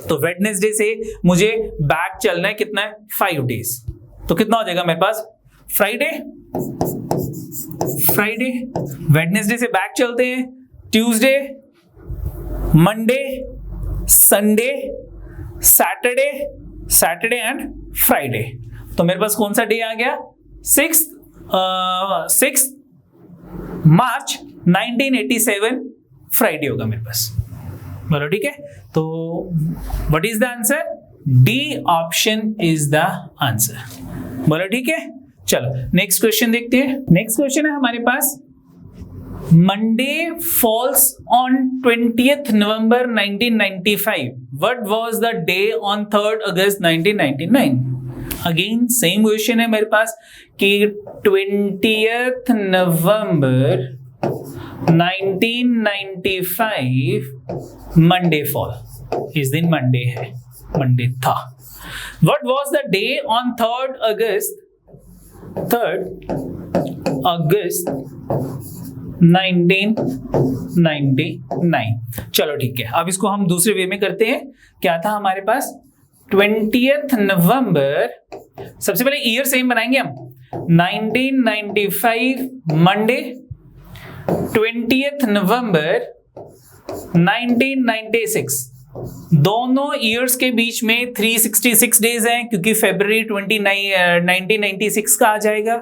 तो वेडनेसडे से मुझे बैक चलना है, कितना है 5 डेज, तो कितना हो जाएगा मेरे पास फ्राइडे, वेडनेसडे से बैक चलते हैं, Tuesday, Monday, Sunday, Saturday and Friday. तो मेरे पास कौन सा डे आ गया, 6 मार्च 1987 फ्राइडे होगा मेरे पास, बोलो ठीक है। तो what is the answer, D option is the answer, बोलो ठीक है। चलो नेक्स्ट क्वेश्चन देखते हैं। नेक्स्ट क्वेश्चन है हमारे पास, Monday falls on 20th November 1995, what was the day on 3rd August 1999। Again same question है मेरे पास कि 20th November 1995 मंडे फॉल, इस दिन मंडे है, मंडे था। What was the day on 3rd August 1999। चलो ठीक है, अब इसको हम दूसरे वे में करते हैं। क्या था हमारे पास 20th November, सबसे पहले ईयर सेम बनाएंगे हम, 1995 मंडे, 20th November 1996, दोनों ईयर्स के बीच में 366 डेज हैं, क्योंकि फरवरी 1996 का आ जाएगा।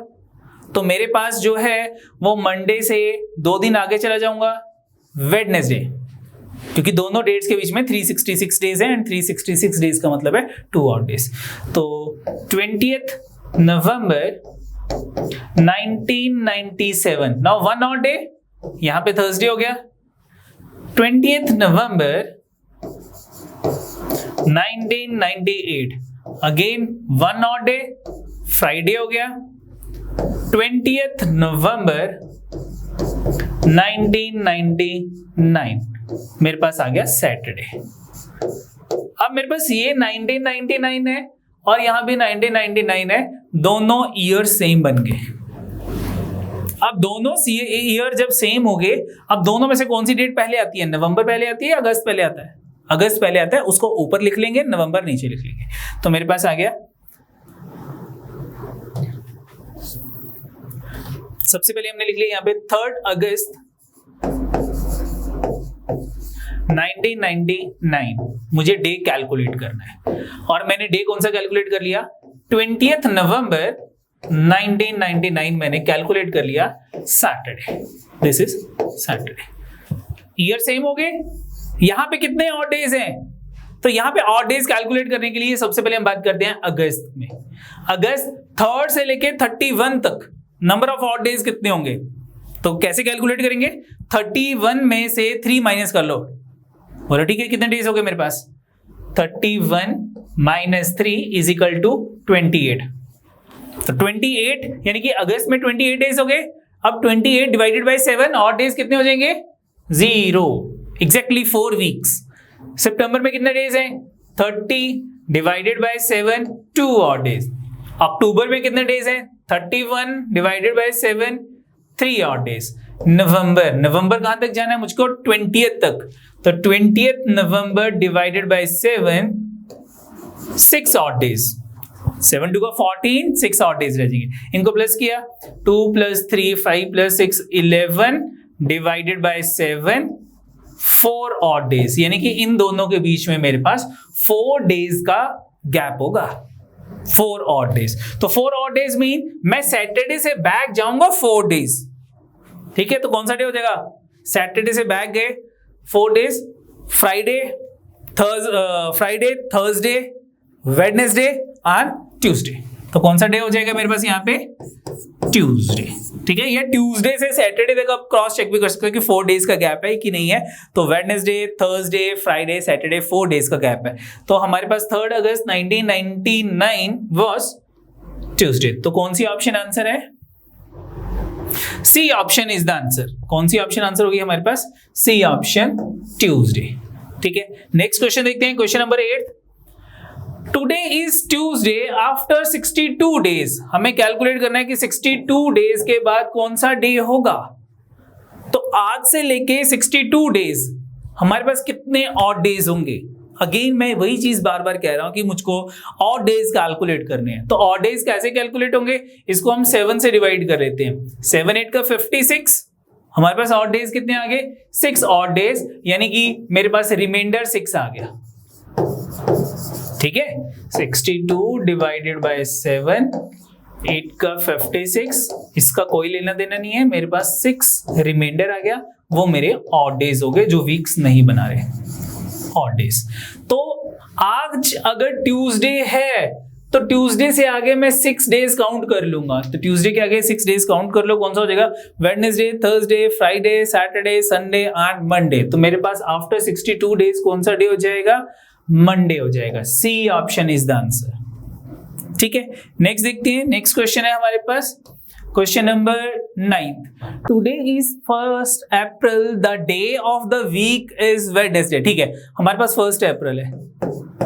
तो मेरे पास जो है वो मंडे से 2 दिन आगे चला जाऊंगा, वेडनेसडे, क्योंकि दोनों डेट्स के बीच में 366 डेज हैं, एंड 366 डेज का मतलब है 2 ऑड डेज। तो 20th November 1997, now 1 odd day, यहां पे थर्सडे हो गया। 20th November 1998, again 1 odd day, Friday हो गया। 20th November 1999 मेरे पास आ गया सैटरडे। अब मेरे पास ये 1999 है और यहां भी 1999 है, दोनों ईयर सेम बन गए। अब दोनों ईयर जब सेम हो गए, अब दोनों में से कौन सी डेट पहले आती है, नवंबर पहले आती है, अगस्त पहले आता है, अगस्त पहले आता है, उसको ऊपर लिख लेंगे, नवंबर नीचे लिख लेंगे। तो मेरे पास आ गया, सबसे पहले हमने लिख लिया यहाँ पे 3rd अगस्त 1999, मुझे डे कैलकुलेट करना है, और मैंने डे कौन सा कैलकुलेट कर लिया, 20th November 1999 मैंने कैलकुलेट कर लिया Saturday, this is Saturday. Year same हो गए। यहां पे कितने ऑड डेज हैं, तो यहां पे ऑड डेज कैलकुलेट करने के लिए सबसे पहले हम बात करते हैं अगस्त में। अगस्त 3rd से लेके 31 तक नंबर ऑफ ऑड डेज कितने होंगे, तो कैसे कैलकुलेट करेंगे, 31 में से 3 माइनस कर लो, बोलो ठीक है, कितने डेज हो गए मेरे पास, 31 - 3 इज इक्वल टू 28। तो 28 यानी कि अगस्त में 28 डेज हो गए। अब 28 डिवाइडेड बाय 7 ऑड डेज कितने हो जाएंगे, 0, एग्जैक्टली 4 वीक्स। सितंबर में कितने डेज हैं, 30, डिवाइडेड बाय 7 2 ऑड डेज। अक्टूबर में कितने डेज हैं? 31 डिवाइडेड बाय 7 3 ऑड डेज। नवंबर कहां तक जाना है मुझको? 20th तक, तो 20th November divided by 7 6 odd days. 7 2 का 14, 6 ऑड डेज रह जाएंगे। इनको प्लस किया, 2 + 3 5 + 6 11 डिवाइडेड बाय 7 4 ऑड डेज, यानी कि इन दोनों के बीच में मेरे पास 4 डेज का गैप होगा, 4 ऑड डेज। तो 4 ऑड डेज मीन मैं सैटरडे से बैक जाऊंगा 4 डेज, ठीक है। तो कौन सा डे हो जाएगा? सैटरडे से बैक गए 4 डेज, फ्राइडे, थर्सडे, वेडनेसडे और ट्यूसडे। तो कौन सा डे हो जाएगा मेरे पास यहाँ पे? ट्यूसडे, ठीक है। या ट्यूसडे से सैटरडे तक आप क्रॉस चेक भी कर सकते हो कि 4 डेज का गैप है कि नहीं है। तो Wednesday, Thursday, Friday, Saturday 4 days का गैप है। तो हमारे पास 3 अगस्त 1999 वाज ट्यूसडे। तो कौन सी ऑप्शन आंसर है? C option is the answer. कौन सी ऑप्शन आंसर होगी हमारे पास? सी ऑप्शन, ट्यूसडे, ठीक है। नेक्स्ट क्वेश्चन देखते हैं, question number 8। Today is Tuesday after 62 days. हमें कैलकुलेट करना है कि 62 डेज के बाद कौन सा डे होगा। तो आज से लेके 62 डेज हमारे पास कितने ऑड डेज होंगे? अगेन मैं वही चीज बार बार कह रहा हूं कि मुझको ऑड डेज कैलकुलेट करने हैं। तो ऑड डेज कैसे कैलकुलेट होंगे? इसको हम 7 से डिवाइड कर लेते हैं। 7 8 का 56, हमारे पास ऑड डेज कितने आ गए? 6 ऑड डेज, यानी कि मेरे पास रिमाइंडर 6 आ गया, ठीक है। 62 डिवाइडेड बाय 7, 8 का 56, इसका कोई लेना देना नहीं है, मेरे पास 6 रिमाइंडर आ गया, वो मेरे ऑड डेज हो गए जो वीक्स नहीं बना रहे, ऑड डेज। तो आज अगर ट्यूसडे है तो ट्यूसडे से आगे मैं 6 डेज काउंट कर लूंगा। तो ट्यूसडे के आगे 6 डेज काउंट कर लो, कौन सा हो जाएगा? Wednesday, Thursday, Friday, Saturday, Sunday and Monday. तो मेरे पास आफ्टर 62 डेज कौन सा डे हो जाएगा? मंडे हो जाएगा। C option is the answer, ठीक है। नेक्स्ट देखते हैं, नेक्स्ट क्वेश्चन है हमारे पास, question number 9। Today is 1st April, the day of the week is Wednesday, ठीक है। हमारे पास 1st अप्रैल है,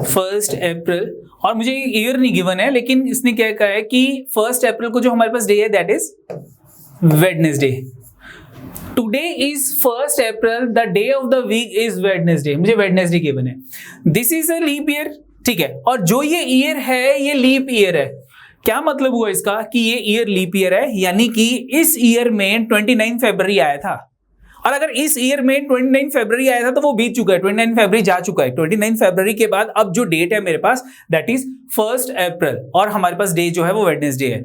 1st अप्रैल, और मुझे ईयर नहीं गिवन है, लेकिन इसने क्या कहा है कि 1st अप्रैल को जो हमारे पास डे है that is Wednesday. Today is 1st April, the day of the week is Wednesday, मुझे वेडनेसडे गिवन है। This is a leap year, ठीक है। और जो ये ईयर है ये लीप ईयर है। क्या मतलब हुआ इसका कि ये ईयर लीप ईयर है, यानी कि इस ईयर में 29 फरवरी आया था, और अगर इस ईयर में 29 फरवरी आया था तो वो बीत चुका है, 29 फरवरी जा चुका है। 29 फरवरी के बाद अब जो डेट है मेरे पास दैट इज 1st अप्रैल, और हमारे पास डे जो है वो वेडनेसडे है।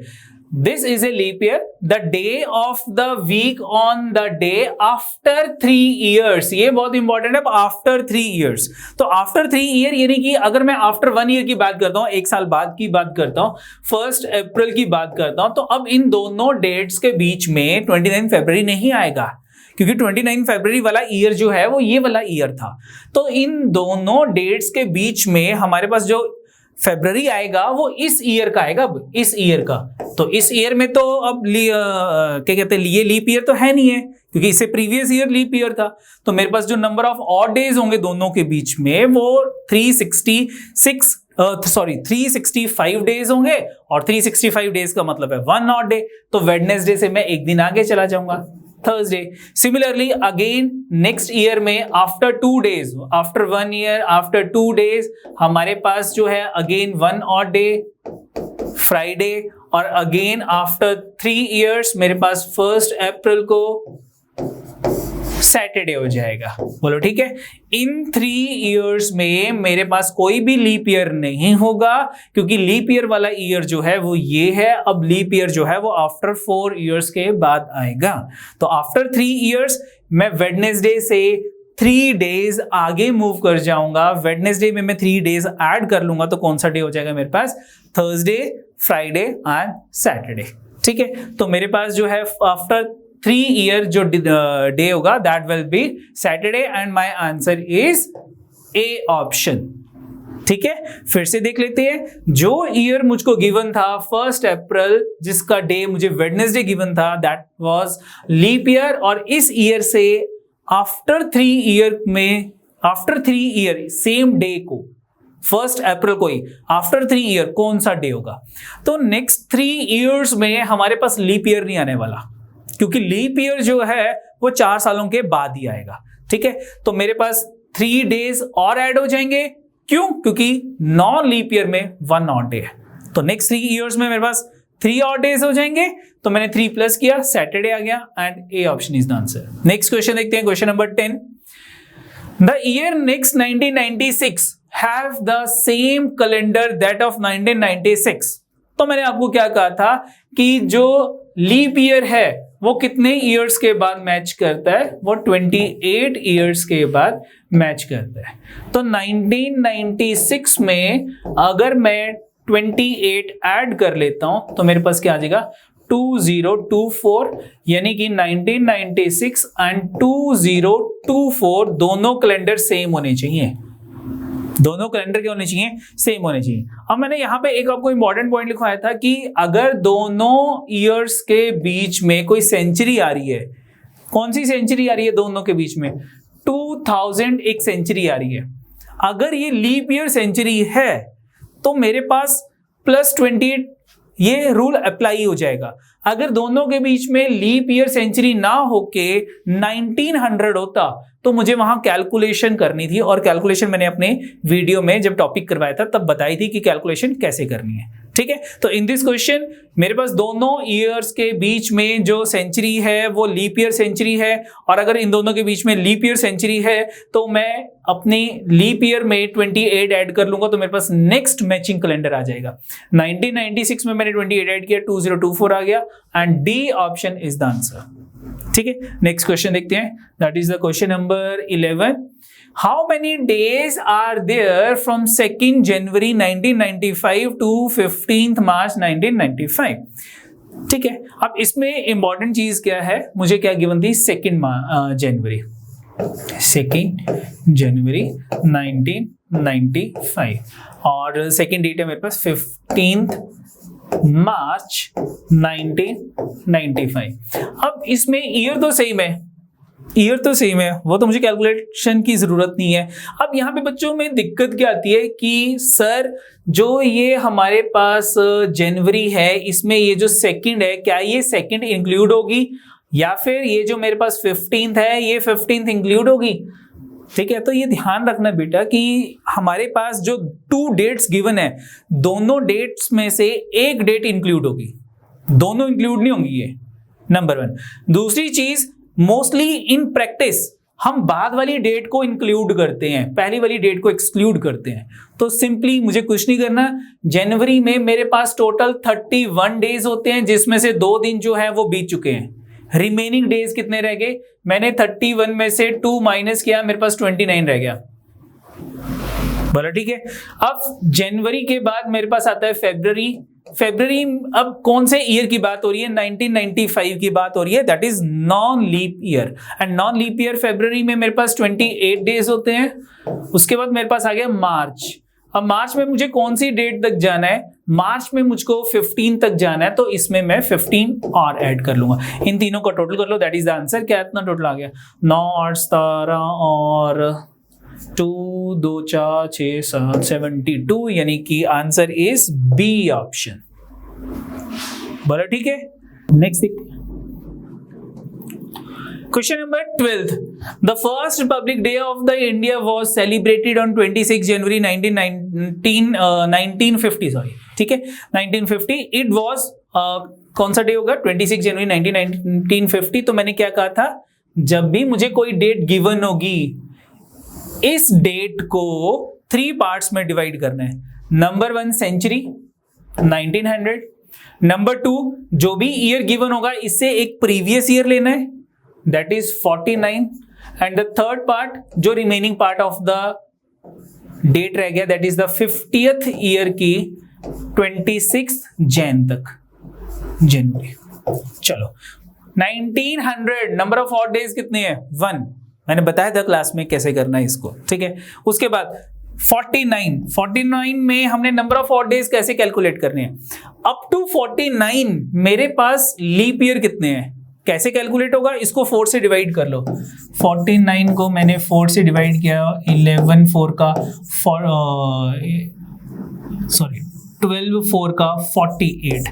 This is a leap year, the day of the week on the day after 3 years. ये बहुत इंपॉर्टेंट है, आफ्टर 3 ईयर्स। तो आफ्टर 3 ईयर यानी कि अगर मैं आफ्टर 1 ईयर की बात करता हूं, 1 साल बाद की बात करता हूं, 1st अप्रैल की बात करता हूं, तो अब इन दोनों डेट्स के बीच में 29 फरवरी नहीं आएगा, क्योंकि 29 फरवरी वाला ईयर जो है वो ये वाला ईयर था। तो इन दोनों डेट्स के बीच में हमारे पास जो फरवरी आएगा वो इस ईयर का आएगा, अब इस ईयर का। तो इस ईयर में तो अब क्या कहते हैं, ये लीप ईयर तो है नहीं है, क्योंकि इससे प्रीवियस ईयर लीप ईयर था। तो मेरे पास जो नंबर ऑफ ऑड डेज होंगे दोनों के बीच में वो 365 डेज होंगे, और 365 डेज का मतलब है 1 ऑड डे। तो वेडनेसडे से मैं एक दिन आगे चला जाऊंगा, Thursday. Similarly again next year में after 2 days, after 1 year, after 2 days हमारे पास जो है अगेन 1 ऑड डे, फ्राइडे, और अगेन आफ्टर 3 ईयर्स मेरे पास 1st अप्रैल को सैटरडे हो जाएगा। बोलो ठीक है। इन 3 ईयर्स में मेरे पास कोई भी लीप ईयर नहीं होगा, क्योंकि लीप ईयर वाला ईयर जो है वो ये है। अब लीप ईयर जो है वो आफ्टर 4 ईयर्स के बाद आएगा। तो आफ्टर 3 ईयर्स मैं वेडनेसडे से 3 डेज आगे मूव कर जाऊंगा। वेडनेसडे में मैं 3 डेज ऐड कर लूंगा, तो कौन सा डे हो जाएगा मेरे पास? Thursday, Friday and Saturday. ठीक है, तो मेरे पास जो है आफ्टर 3 ईयर जो डे होगा that will be Saturday, and my answer is A option. ठीक है, फिर से देख लेते हैं। जो ईयर मुझको गिवन था 1st अप्रैल, जिसका डे मुझे वेडनेसडे गिवन था, दैट वाज लीप ईयर। और इस ईयर से आफ्टर 3 ईयर में, आफ्टर 3 ईयर सेम डे को 1 अप्रैल को ही, आफ्टर 3 ईयर कौन सा डे होगा? तो नेक्स्ट 3 ईयर्स में हमारे पास लीप ईयर नहीं आने वाला, क्योंकि लीप ईयर जो है वो 4 सालों के बाद ही आएगा। ठीक है, तो मेरे पास 3 डेज और ऐड हो जाएंगे। क्यों? क्योंकि नॉन लीप ईयर में 1 और डे है, तो नेक्स्ट 3 ईयर्स में मेरे पास 3 और डेज हो जाएंगे। तो मैंने 3 प्लस किया, सैटरडे आ गया, and A option is the answer. Next question देखते हैं, question number 10। The year next 1996 have the same calendar that of 1996। तो मैंने आपको क्या कहा था कि जो लीप ईयर है वो कितने ईयर्स के बाद मैच करता है? वो 28 ईयर्स के बाद मैच करता है। तो 1996 में अगर मैं 28 ऐड कर लेता हूं तो मेरे पास क्या आ जाएगा? 2024, यानी कि 1996 एंड 2024 दोनों कैलेंडर सेम होने चाहिए, दोनों कैलेंडर के होने चाहिए, सेम होने चाहिए। अब मैंने यहाँ पे एक आपको इंपॉर्टेंट पॉइंट लिखवाया था कि अगर दोनों ईयर्स के बीच में कोई सेंचुरी आ रही है, कौन सी सेंचुरी आ रही है दोनों के बीच में? 2000 एक सेंचुरी आ रही है। अगर ये लीप ईयर सेंचुरी है तो मेरे पास +28 ये रूल अप्लाई हो जाएगा। अगर दोनों के बीच में लीप ईयर सेंचुरी ना होके 1900 होता तो मुझे वहां कैलकुलेशन करनी थी, और कैलकुलेशन मैंने अपने वीडियो में जब टॉपिक करवाया था तब बताई थी कि कैलकुलेशन कैसे करनी है। ठीक है, तो इन दिस क्वेश्चन मेरे पास दोनों ईयर्स के बीच में जो सेंचुरी है वो लीप ईयर सेंचुरी है, और अगर इन दोनों के बीच में लीप ईयर सेंचुरी है तो मैं अपने लीप ईयर में 28 ऐड कर लूंगा तो मेरे पास नेक्स्ट मैचिंग कैलेंडर आ जाएगा। 1996 में मैंने 28 ऐड किया, 2024 आ गया, and D option is the answer. ठीक है, नेक्स्ट क्वेश्चन देखते हैं, that is the question number 11। How many days are there from 2nd January 1995 to 15th March 1995? ठीक है, अब इसमें इंपॉर्टेंट चीज क्या है, मुझे क्या गिवन थी? 2nd जनवरी 1995, और सेकेंड डेट है मेरे पास 15th मार्च 1995। अब इसमें ईयर तो सेम है, ईयर तो सेम है, वो तो मुझे कैलकुलेशन की जरूरत नहीं है। अब यहाँ पे बच्चों में दिक्कत क्या आती है कि सर जो ये हमारे पास जनवरी है इसमें ये जो सेकंड है, क्या ये सेकंड इंक्लूड होगी, या फिर ये जो मेरे पास 15th है ये 15th इंक्लूड होगी? ठीक है, तो ये ध्यान रखना बेटा कि हमारे पास जो 2 डेट्स गिवन है, दोनों डेट्स में से एक डेट इंक्लूड होगी, दोनों इंक्लूड नहीं होंगी, ये नंबर 1। दूसरी चीज, मोस्टली इन प्रैक्टिस हम बाद वाली डेट को इंक्लूड करते हैं, पहली वाली डेट को एक्सक्लूड करते हैं। तो सिंपली मुझे कुछ नहीं करना, जनवरी में मेरे पास टोटल 31 डेज होते हैं, जिसमें से 2 दिन जो है वो बीत चुके हैं। रिमेनिंग डेज कितने रह गए? मैंने 31 में से 2 माइनस किया, मेरे पास 29 रह गया। बोला ठीक है। अब जनवरी के बाद मेरे पास आता है फरवरी। फरवरी अब कौन से ईयर की बात हो रही है? 1995 की बात हो रही है, that is non leap year. And non leap year फरवरी में मेरे पास 28 डेज होते हैं। उसके बाद मेरे पास आ गया मार्च। अब मार्च में मुझे कौन सी डेट तक जाना है? मार्च में मुझको 15 तक जाना है, तो इसमें मैं 15 और ऐड कर लूंगा। इन तीनों का टोटल कर लो, दैट इज द आंसर। क्या इतना टोटल आ गया? 9 8 17 और 2 2 4 6 7 72, यानी कि आंसर इज बी ऑप्शन। बोलो ठीक है। नेक्स्ट देखते हैं question number 12। The first Republic Day of the India was celebrated on 26 January 1950, sorry ठीक है 1950। It was कौन सा डे होगा? 26 जनवरी 1950। तो मैंने क्या कहा था, जब भी मुझे कोई डेट गिवन होगी इस डेट को 3 पार्ट्स में डिवाइड करना है। नंबर 1 सेंचुरी 1900, नंबर 2 जो भी ईयर गिवन होगा इससे एक प्रीवियस ईयर लेना है, that is 49, and the third part जो remaining part of the date रह गया that is the 50th year की 26 जैन तक, जनवरी। चलो 1900 नंबर ऑफ ऑड डेज कितने हैं? 1। मैंने बताया था क्लास में कैसे करना है इसको, ठीक है। उसके बाद 49 में हमने नंबर ऑफ ऑड डेज कैसे कैलकुलेट करने हैं? अप टू 49 मेरे पास लीप ईयर कितने हैं? कैसे कैलकुलेट होगा, इसको 4 से डिवाइड कर लो। 49 को मैंने 4 से डिवाइड किया, 11 4 का 12 4 का 48,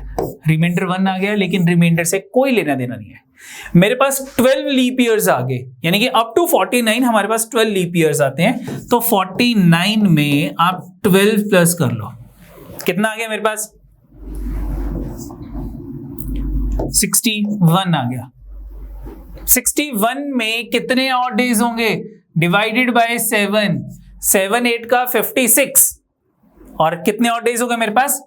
रिमाइंडर 1 आ गया, लेकिन रिमाइंडर से कोई लेना देना नहीं है। मेरे पास 12 लीप ईयर्स आ गए, यानी कि अप टू 49 हमारे पास 12 लीप ईयर्स आते हैं। तो 49 में आप 12 प्लस कर लो, कितना आ गया मेरे पास, 61 आ गया। 61 में कितने और डेज होंगे, डिवाइडेड बाय 7, 7 8 का 56, और कितने और डेज हो गए मेरे पास,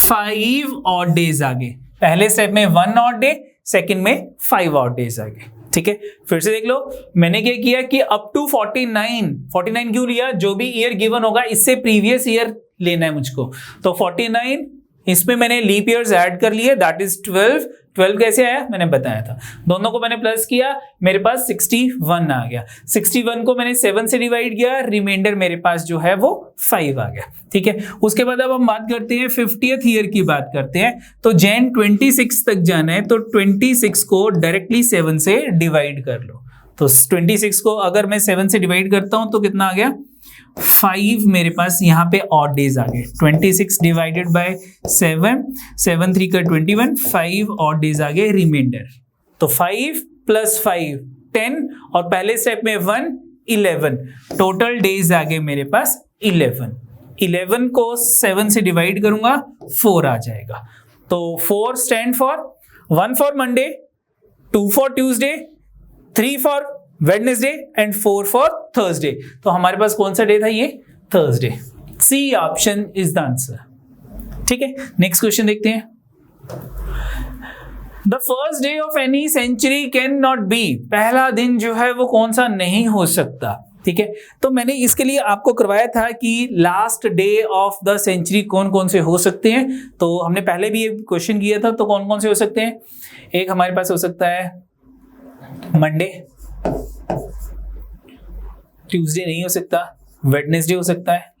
5 और डेज आ गए। पहले स्टेप में 1 और डे, सेकंड में 5 और डेज आ गए। ठीक है, फिर से देख लो, मैंने क्या किया कि अप टू 49 क्यों लिया, जो भी ईयर गिवन होगा इससे प्रीवियस ईयर लेना है मुझको। तो 49 इसमें मैंने लीप ईयर्स ऐड कर लिए, दैट इज 12 कैसे आया मैंने बताया था, दोनों को मैंने प्लस किया, मेरे पास 61 आ गया। 61 को मैंने 7 से डिवाइड किया, रिमाइंडर मेरे पास जो है वो 5 आ गया। ठीक है, उसके बाद अब हम बात करते हैं 50th ईयर की बात करते हैं। तो जैन 26 तक जाना है, तो 26 को डायरेक्टली 7 से डिवाइड कर लो। तो 26 को अगर मैं 7 से डिवाइड करता हूं तो कितना आ गया, 5 मेरे पास यहाँ पे ऑड डेज आ गए। 26 डिवाइडेड बाय 7, 7 3 का 21, 5 ऑड डेज आ गए रिमाइंडर। तो 5 प्लस 5 10, और पहले स्टेप में 1 11, टोटल डेज आ गए मेरे पास 11। 11 को 7 से डिवाइड करूंगा 4 आ जाएगा। तो 4 stand for 1 for Monday, 2 for Tuesday, 3 for Wednesday and 4 for Thursday. तो हमारे पास कौन सा डे था, ये Thursday. C option is the answer. ठीक है, नेक्स्ट क्वेश्चन देखते हैं। The first day of any century can not be, पहला दिन जो है वो कौन सा नहीं हो सकता। ठीक है, तो मैंने इसके लिए आपको करवाया था कि last day of the century कौन कौन से हो सकते हैं। तो हमने पहले भी एक क्वेश्चन किया था, तो कौन कौन से हो सकते हैं, एक हमारे पास हो सकता है मंडे, ट्यूसडे नहीं हो सकता, वेडनेसडे हो सकता है,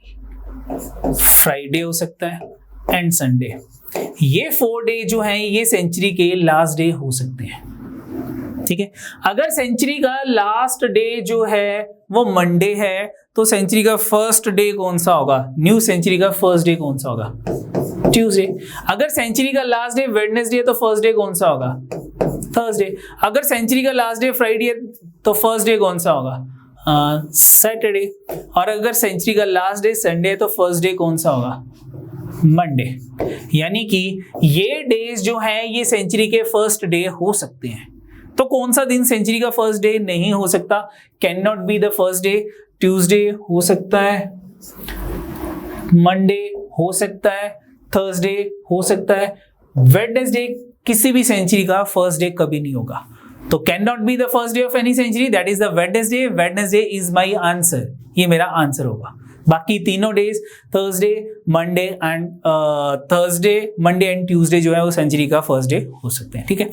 फ्राइडे हो सकता है एंड संडे। ये 4 डे जो हैं ये सेंचुरी के लास्ट डे हो सकते हैं। ठीक है, अगर सेंचुरी का लास्ट डे जो है वो मंडे है, तो सेंचुरी का फर्स्ट डे कौन सा होगा, न्यू सेंचुरी का फर्स्ट डे कौन सा होगा, ट्यूसडे। अगर सेंचुरी का लास्ट डे वेडनेसडे है तो फर्स्ट डे कौन सा होगा, थर्सडे। अगर सेंचुरी का लास्ट डे फ्राइडे है तो फर्स्ट डे कौन सा होगा, सैटरडे। और अगर सेंचुरी का लास्ट डे संडे है तो फर्स्ट डे कौन सा होगा, मंडे। यानी कि ये डेज जो हैं ये सेंचुरी के फर्स्ट डे हो सकते हैं। तो कौन सा दिन सेंचुरी का फर्स्ट डे नहीं हो सकता, can not be the first day, Tuesday हो सकता है, मंडे हो सकता है, थर्सडे हो सकता है, वेडनेसडे किसी भी सेंचुरी का फर्स्ट डे कभी नहीं होगा। तो can not be the first day of any century, that is the Wednesday. Wednesday is my answer, ये मेरा आंसर होगा। बाकी तीनों days Thursday Monday and Tuesday जो है वो सेंचुरी का फर्स्ट डे हो सकते हैं। ठीक है,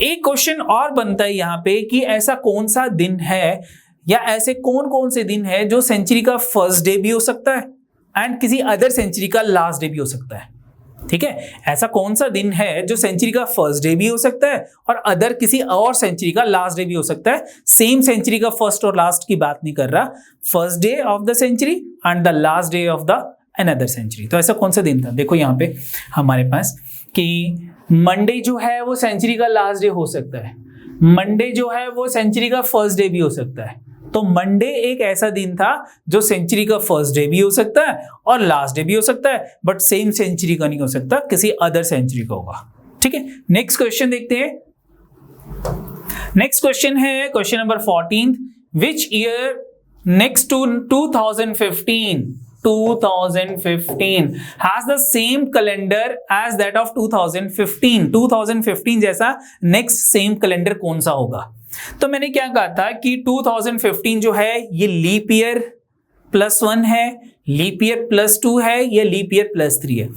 एक क्वेश्चन और बनता है यहाँ पे कि ऐसा कौन सा दिन है या ऐसे कौन कौन से दिन है जो सेंचुरी का फर्स्ट डे भी हो सकता है एंड किसी अदर सेंचुरी का लास्ट डे भी हो सकता है। ठीक है, ऐसा कौन सा दिन है जो सेंचुरी का फर्स्ट डे भी हो सकता है और अदर किसी और सेंचुरी का लास्ट डे भी हो सकता है। सेम सेंचुरी का फर्स्ट और लास्ट की बात नहीं कर रहा, first day of the century and the last day of the another century. तो ऐसा कौन सा दिन था, देखो यहाँ पे हमारे पास कि मंडे जो है वो सेंचुरी का लास्ट डे हो सकता है, मंडे जो है वो सेंचुरी का फर्स्ट डे भी हो सकता है। तो मंडे एक ऐसा दिन था जो सेंचुरी का फर्स्ट डे भी हो सकता है और लास्ट डे भी हो सकता है, बट सेम सेंचुरी का नहीं हो सकता, किसी अदर सेंचुरी का होगा। ठीक है, नेक्स्ट क्वेश्चन देखते हैं। नेक्स्ट क्वेश्चन है question number 14, which year next to 2015 has the same calendar as that of 2015। 2015 जैसा नेक्स्ट सेम कैलेंडर कौन सा होगा। तो मैंने क्या कहा था कि 2015 जो है ये लीप ईयर +1 है, लीप ईयर +2 है, या लीप ईयर +3 है।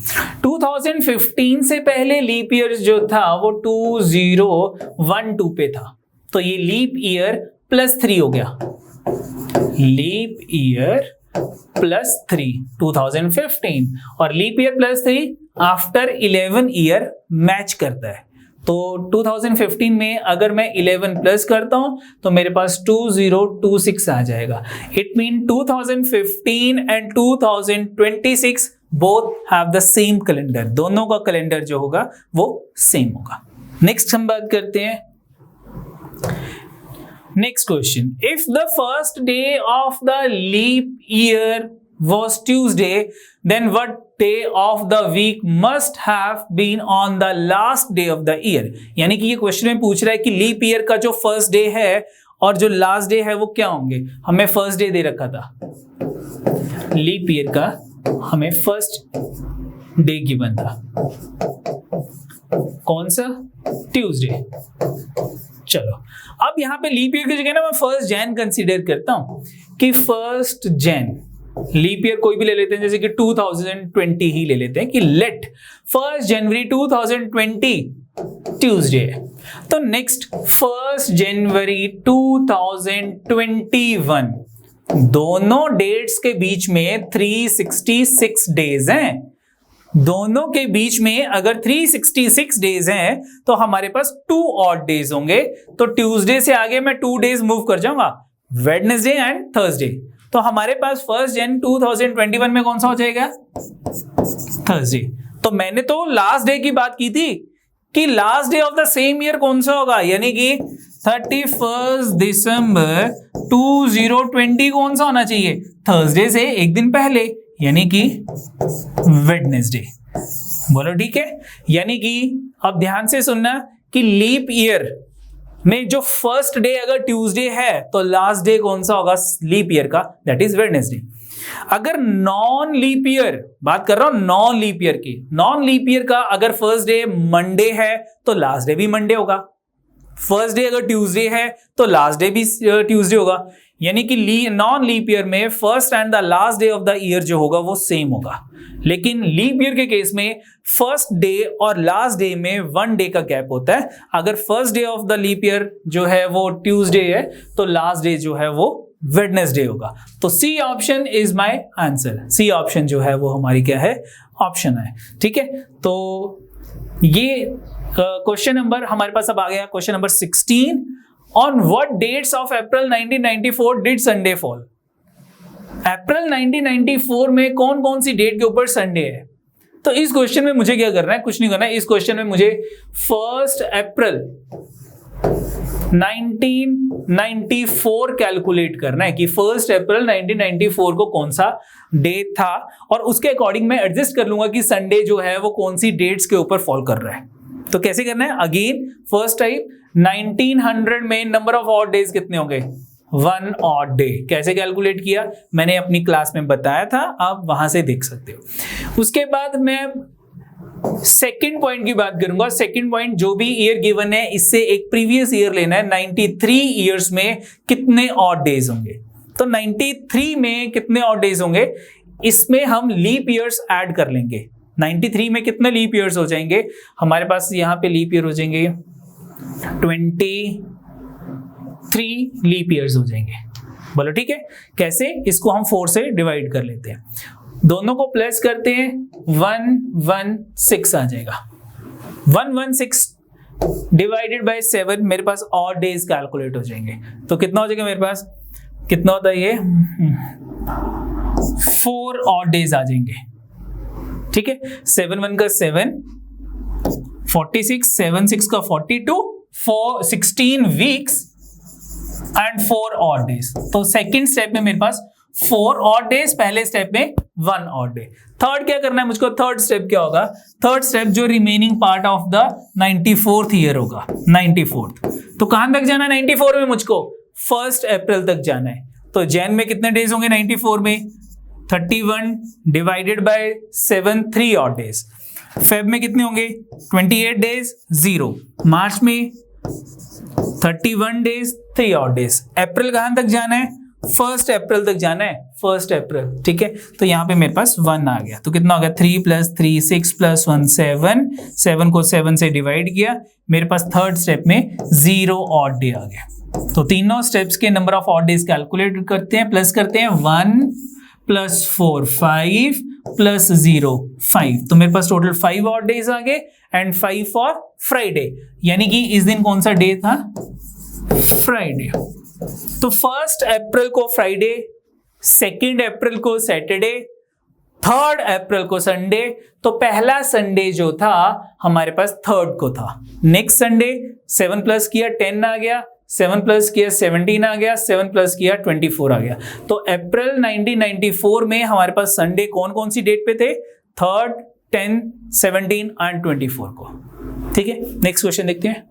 2015 से पहले लीप ईयर जो था वो 2012 पे था, तो ये लीप ईयर +3 हो गया, लीप ईयर +3 2015, और leap year +3 after 11 year match करता है। तो 2015 में अगर मैं 11 प्लस करता हूं तो मेरे पास 2026 आ जाएगा। It mean 2015 and 2026 both have the same calendar, दोनों का कैलेंडर जो होगा वो सेम होगा। नेक्स्ट हम बात करते हैं next question, if the first day of the leap year was Tuesday, then what day of the week must have been on the last day of the year? यानी कि ये क्वेश्चन में पूछ रहा है कि लीप ईयर का जो फर्स्ट डे है और जो लास्ट डे है वो क्या होंगे। हमें फर्स्ट डे दे रखा था, लीप ईयर का हमें फर्स्ट डे गिवन था, कौन सा, ट्यूसडे। चलो अब यहां पे लीप ईयर की जगह ना मैं फर्स्ट जैन कंसीडर करता हूं कि फर्स्ट जैन, लीप ईयर कोई भी ले लेते हैं, जैसे कि 2020 ही ले लेते हैं कि लेट 1 जनवरी 2020 ट्यूसडे है, तो नेक्स्ट 1 जनवरी 2021, दोनों डेट्स के बीच में 366 डेज हैं। दोनों के बीच में अगर 366 डेज हैं तो हमारे पास 2 ऑड डेज होंगे, तो ट्यूसडे से आगे मैं 2 डेज मूव कर जाऊंगा, वेडनेसडे एंड थर्सडे। तो हमारे पास 1 जन 2021 में कौन सा हो जाएगा, थर्सडे। तो मैंने तो लास्ट डे की बात की थी कि last day of the same year कौन सा होगा, यानी कि 31 दिसंबर 2020 कौन सा होना चाहिए, थर्सडे से एक दिन पहले, यानी कि वेडनेसडे। बोलो ठीक है। यानी कि अब ध्यान से सुनना कि लीप ईयर में जो फर्स्ट डे अगर ट्यूसडे है तो लास्ट डे कौन सा होगा लीप ईयर का, दैट इज वेडनेसडे। अगर नॉन लीप ईयर, बात कर रहा हूं नॉन लीप ईयर की, नॉन लीप ईयर का अगर फर्स्ट डे मंडे है तो लास्ट डे भी मंडे होगा, फर्स्ट डे अगर ट्यूसडे है तो लास्ट डे भी ट्यूसडे होगा। यानी कि नॉन लीप ईयर में first and the last day of the year जो होगा वो सेम होगा, लेकिन लीप ईयर के केस में फर्स्ट डे और लास्ट डे में 1 डे का गैप होता है। अगर first day of the leap year जो है वो ट्यूसडे है तो लास्ट डे जो है वो वेडनेसडे होगा। तो C option is my answer, C option जो है वो हमारी क्या है, ऑप्शन है। ठीक है, तो ये क्वेश्चन नंबर हमारे पास अब आ गया question number 16। On what dates of April 1994 did Sunday fall. अप्रैल 1994 में कौन कौन सी डेट के ऊपर संडे है। तो इस क्वेश्चन में मुझे क्या करना है, कुछ नहीं करना है। इस क्वेश्चन में मुझे 1 अप्रैल 1994 कैलकुलेट करना है कि 1 अप्रैल 1994 को कौन सा डे था, और उसके अकॉर्डिंग मैं एडजस्ट कर लूंगा कि संडे जो है वो कौन सी डेट्स के ऊपर फॉल कर रहा है। तो कैसे करना है, अगेन फर्स्ट टाइप 1900 में नंबर ऑफ ऑड डेज कितने होंगे, 1 ऑड डे। कैसे कैलकुलेट किया मैंने अपनी क्लास में बताया था, आप वहां से देख सकते हो। उसके बाद मैं सेकंड पॉइंट की बात करूंगा। सेकंड पॉइंट, जो भी ईयर गिवन है इससे एक प्रीवियस ईयर लेना है। 93 ईयर्स में कितने ऑड डेज होंगे, तो 93 में कितने ऑड डेज होंगे, इसमें हम लीप ईयर्स ऐड कर लेंगे। 93 में कितने लीप ईयर्स हो जाएंगे हमारे पास, यहाँ पे लीप ईयर हो जाएंगे 23 लीप ईयर्स हो जाएंगे। बोलो ठीक है, कैसे, इसको हम 4 से डिवाइड कर लेते हैं, दोनों को प्लस करते हैं 116 आ जाएगा। 116 डिवाइडेड बाय 7 मेरे पास ऑड डेज कैलकुलेट हो जाएंगे। तो कितना हो जाएगा मेरे पास, कितना होता है ये 4 ऑड डेज आ जाएंगे। ठीक है, 7 1 का 7 46, 7 6 का 42, 16 वीक्स एंड 4 ऑड डेज। तो सेकंड स्टेप में मेरे पास 4 ऑड डेज, पहले स्टेप में 1 ऑड डे। थर्ड क्या करना है मुझको, थर्ड स्टेप क्या होगा, थर्ड स्टेप जो remaining part of the 94th year होगा, 94th। तो कहां तक जाना है 94 में, मुझको 1 अप्रैल तक जाना है। तो जैन में कितने डेज होंगे 94 में, 31 divided by 7, 3 odd days. Feb में कितने होंगे 28 डेज, 0। मार्च में 31 डेज, 3 ऑड डेज। अप्रैल कहां तक जाना है, 1 अप्रैल तक जाना है, 1 अप्रैल। ठीक है, तो यहां पे मेरे पास 1 आ गया, तो कितना हो गया 3 + 3 6 + 1 7, 7 को 7 से डिवाइड किया, मेरे पास थर्ड स्टेप में 0 ऑड डे आ गया। तो तीनों स्टेप्स के number of odd days calculate करते हैं, प्लस करते हैं 1 + 4 5 प्लस 0 5, तो मेरे पास टोटल 5 और डेज आ गए एंड 5 फॉर फ्राइडे, यानी कि इस दिन कौन सा डे था? फ्राइडे। तो 1 अप्रैल को फ्राइडे, 2 अप्रैल को सैटरडे, 3 अप्रैल को संडे। तो पहला संडे जो था हमारे पास 3 को था। नेक्स्ट संडे 7 प्लस किया 10 आ गया, 7 प्लस किया 17 आ गया, 7 प्लस किया 24 आ गया। तो अप्रैल 1994 में हमारे पास संडे कौन कौन सी डेट पे थे? 3, 10, 17 एंड 24 को। ठीक है, नेक्स्ट क्वेश्चन देखते हैं।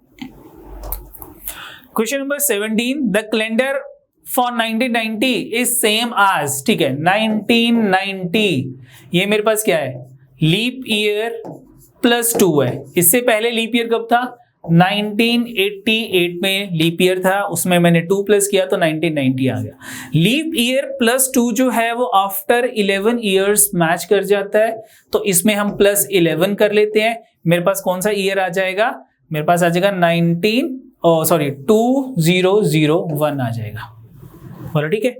Question number 17, the calendar for 1990 is same आज, ठीक है, 1990 ये मेरे पास क्या है? लीप ईयर प्लस 2 है। इससे पहले लीप ईयर कब था? 1988 में लीप ईयर था, उसमें मैंने 2 प्लस किया तो 1990 आ गया। लीप ईयर प्लस 2 जो है वो आफ्टर 11 ईयर्स मैच कर जाता है, तो इसमें हम प्लस 11 कर लेते हैं। मेरे पास कौन सा ईयर आ जाएगा? मेरे पास आ जाएगा 2001 आ जाएगा। बोलो ठीक है।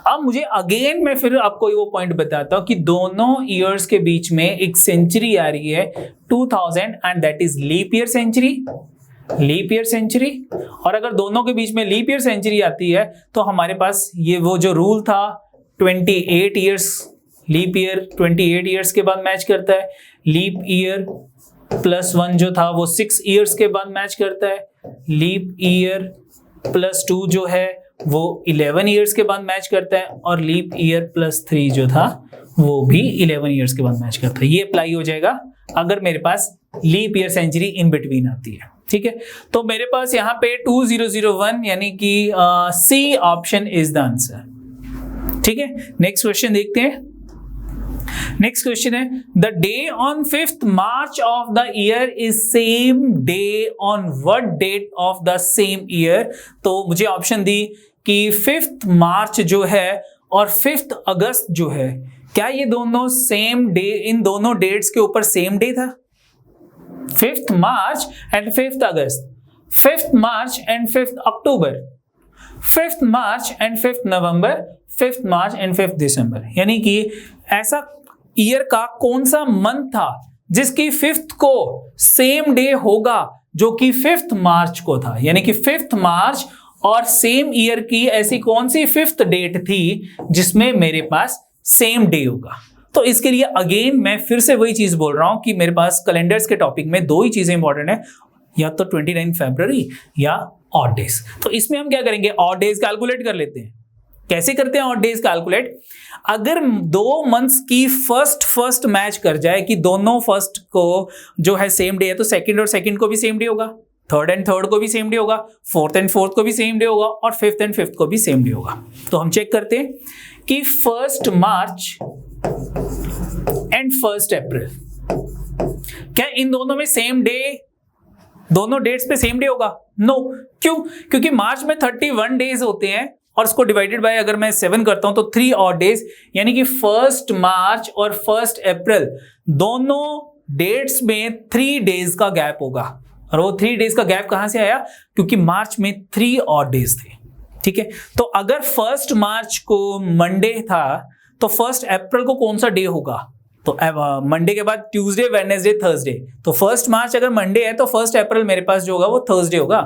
अब मुझे अगेन मैं फिर आपको वो पॉइंट बताता हूं कि दोनों ईयर्स के बीच में एक सेंचुरी आ रही है 2000 and that is leap year century, leap year century. और अगर दोनों के बीच में लीप ईयर सेंचुरी आती है तो हमारे पास ये वो जो रूल था 28 ईयर्स, लीप ईयर 28 ईयर्स के बाद मैच करता है, लीप ईयर प्लस 1 जो था वो 6 ईयर्स के बाद मैच करता है, लीप ईयर प्लस 2 जो है वो 11 ईयर्स के बाद मैच करता है, और लीप ईयर प्लस 3 जो था वो भी 11 ईयर्स के बाद मैच करता है। ये अप्लाई हो जाएगा अगर मेरे पास leap year century in between आती है। ठीक है, तो मेरे पास यहाँ पे 2001 यानी कि C option is the answer. ठीक है, नेक्स्ट क्वेश्चन देखते हैं। नेक्स्ट क्वेश्चन है, the day on 5th March of the year is same day on what date of the same year. तो मुझे ऑप्शन दी कि 5th March जो है और 5th अगस्त जो है, क्या ये दोनों सेम डे, इन दोनों डेट्स के ऊपर सेम डे था? 5th March and 5th August, 5th March and 5th October, 5th March and 5th November, 5th March and 5th दिसंबर। यानी कि ऐसा ईयर का कौन सा मंथ था जिसकी 5th को सेम डे होगा जो कि 5th मार्च को था? यानी कि 5th मार्च और सेम ईयर की ऐसी कौन सी 5th डेट थी जिसमें मेरे पास सेम डे होगा? तो इसके लिए अगेन मैं फिर से वही चीज बोल रहा हूं कि मेरे पास कैलेंडर्स के टॉपिक में दो ही चीजें इंपॉर्टेंट है, या तो 29 फरवरी या ऑड डेज। तो इसमें हम क्या करेंगे? ऑड डेज कैलकुलेट कर लेते हैं। कैसे करते हैं ऑड डेज कैलकुलेट? अगर दो मंथ्स की फर्स्ट मैच कर जाए कि दोनों फर्स्ट को जो है सेम डे है, तो सेकंड और सेकंड को भी सेम डे होगा, थर्ड एंड थर्ड को भी सेम डे होगा, फोर्थ एंड फोर्थ को भी सेम डे होगा, और फिफ्थ एंड फिफ्थ को भी सेम डे होगा। तो हम चेक करते हैं कि 1 मार्च एंड 1 अप्रैल, क्या इन दोनों में सेम डे, दोनों डेट्स पे सेम डे होगा? नो। क्यों? क्योंकि मार्च में 31 डेज होते हैं और उसको डिवाइडेड बाय अगर मैं 7 करता हूं तो 3 और डेज, यानी कि 1 मार्च और 1 अप्रैल दोनों डेट्स में 3 डेज का गैप होगा। और वो 3 डेज का गैप कहां से आया? क्योंकि मार्च में 3 और डेज थे। ठीक है, तो अगर 1 मार्च को मंडे था तो 1 अप्रैल को कौन सा डे होगा? तो मंडे के बाद ट्यूसडे, वेडनेसडे, थर्सडे। तो 1 मार्च अगर मंडे है तो 1 अप्रैल मेरे पास जो होगा वो थर्सडे होगा।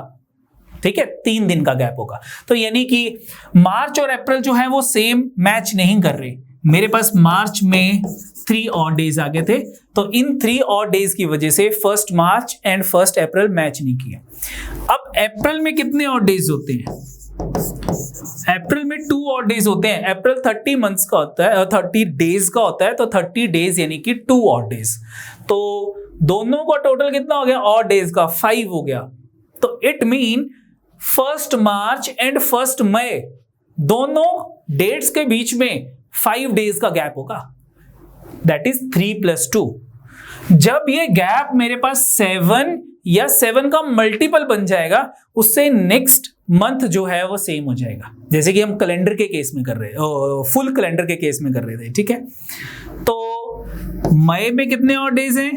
ठीक है, 3 दिन का गैप होगा। तो यानी कि मार्च और अप्रैल जो है वो सेम मैच नहीं कर रहे। मेरे पास मार्च में 3 और डेज आ गए थे, तो इन 3 और डेज की वजह से 1 मार्च एंड 1 अप्रैल मैच नहीं किए। अब अप्रैल में कितने और डेज होते हैं? अप्रैल में 2 और डेज होते हैं। अप्रैल 30 मंथ्स का होता है, 30 डेज का होता है, तो 30 डेज यानी कि 2 और डेज। तो दोनों का टोटल कितना हो गया? और डेज का 5 हो गया। तो इट मीन 1 मार्च एंड 1 मई दोनों डेट्स के बीच में 5 डेज का गैप होगा, दैट इज 3 + 2। जब ये गैप मेरे पास 7 या 7 का मल्टीपल बन जाएगा, उससे नेक्स्ट मंथ जो है वो सेम हो जाएगा, जैसे कि हम कैलेंडर के केस में कर रहे हैं, फुल कैलेंडर के केस में कर रहे थे। ठीक है, तो मई में कितने और डेज हैं?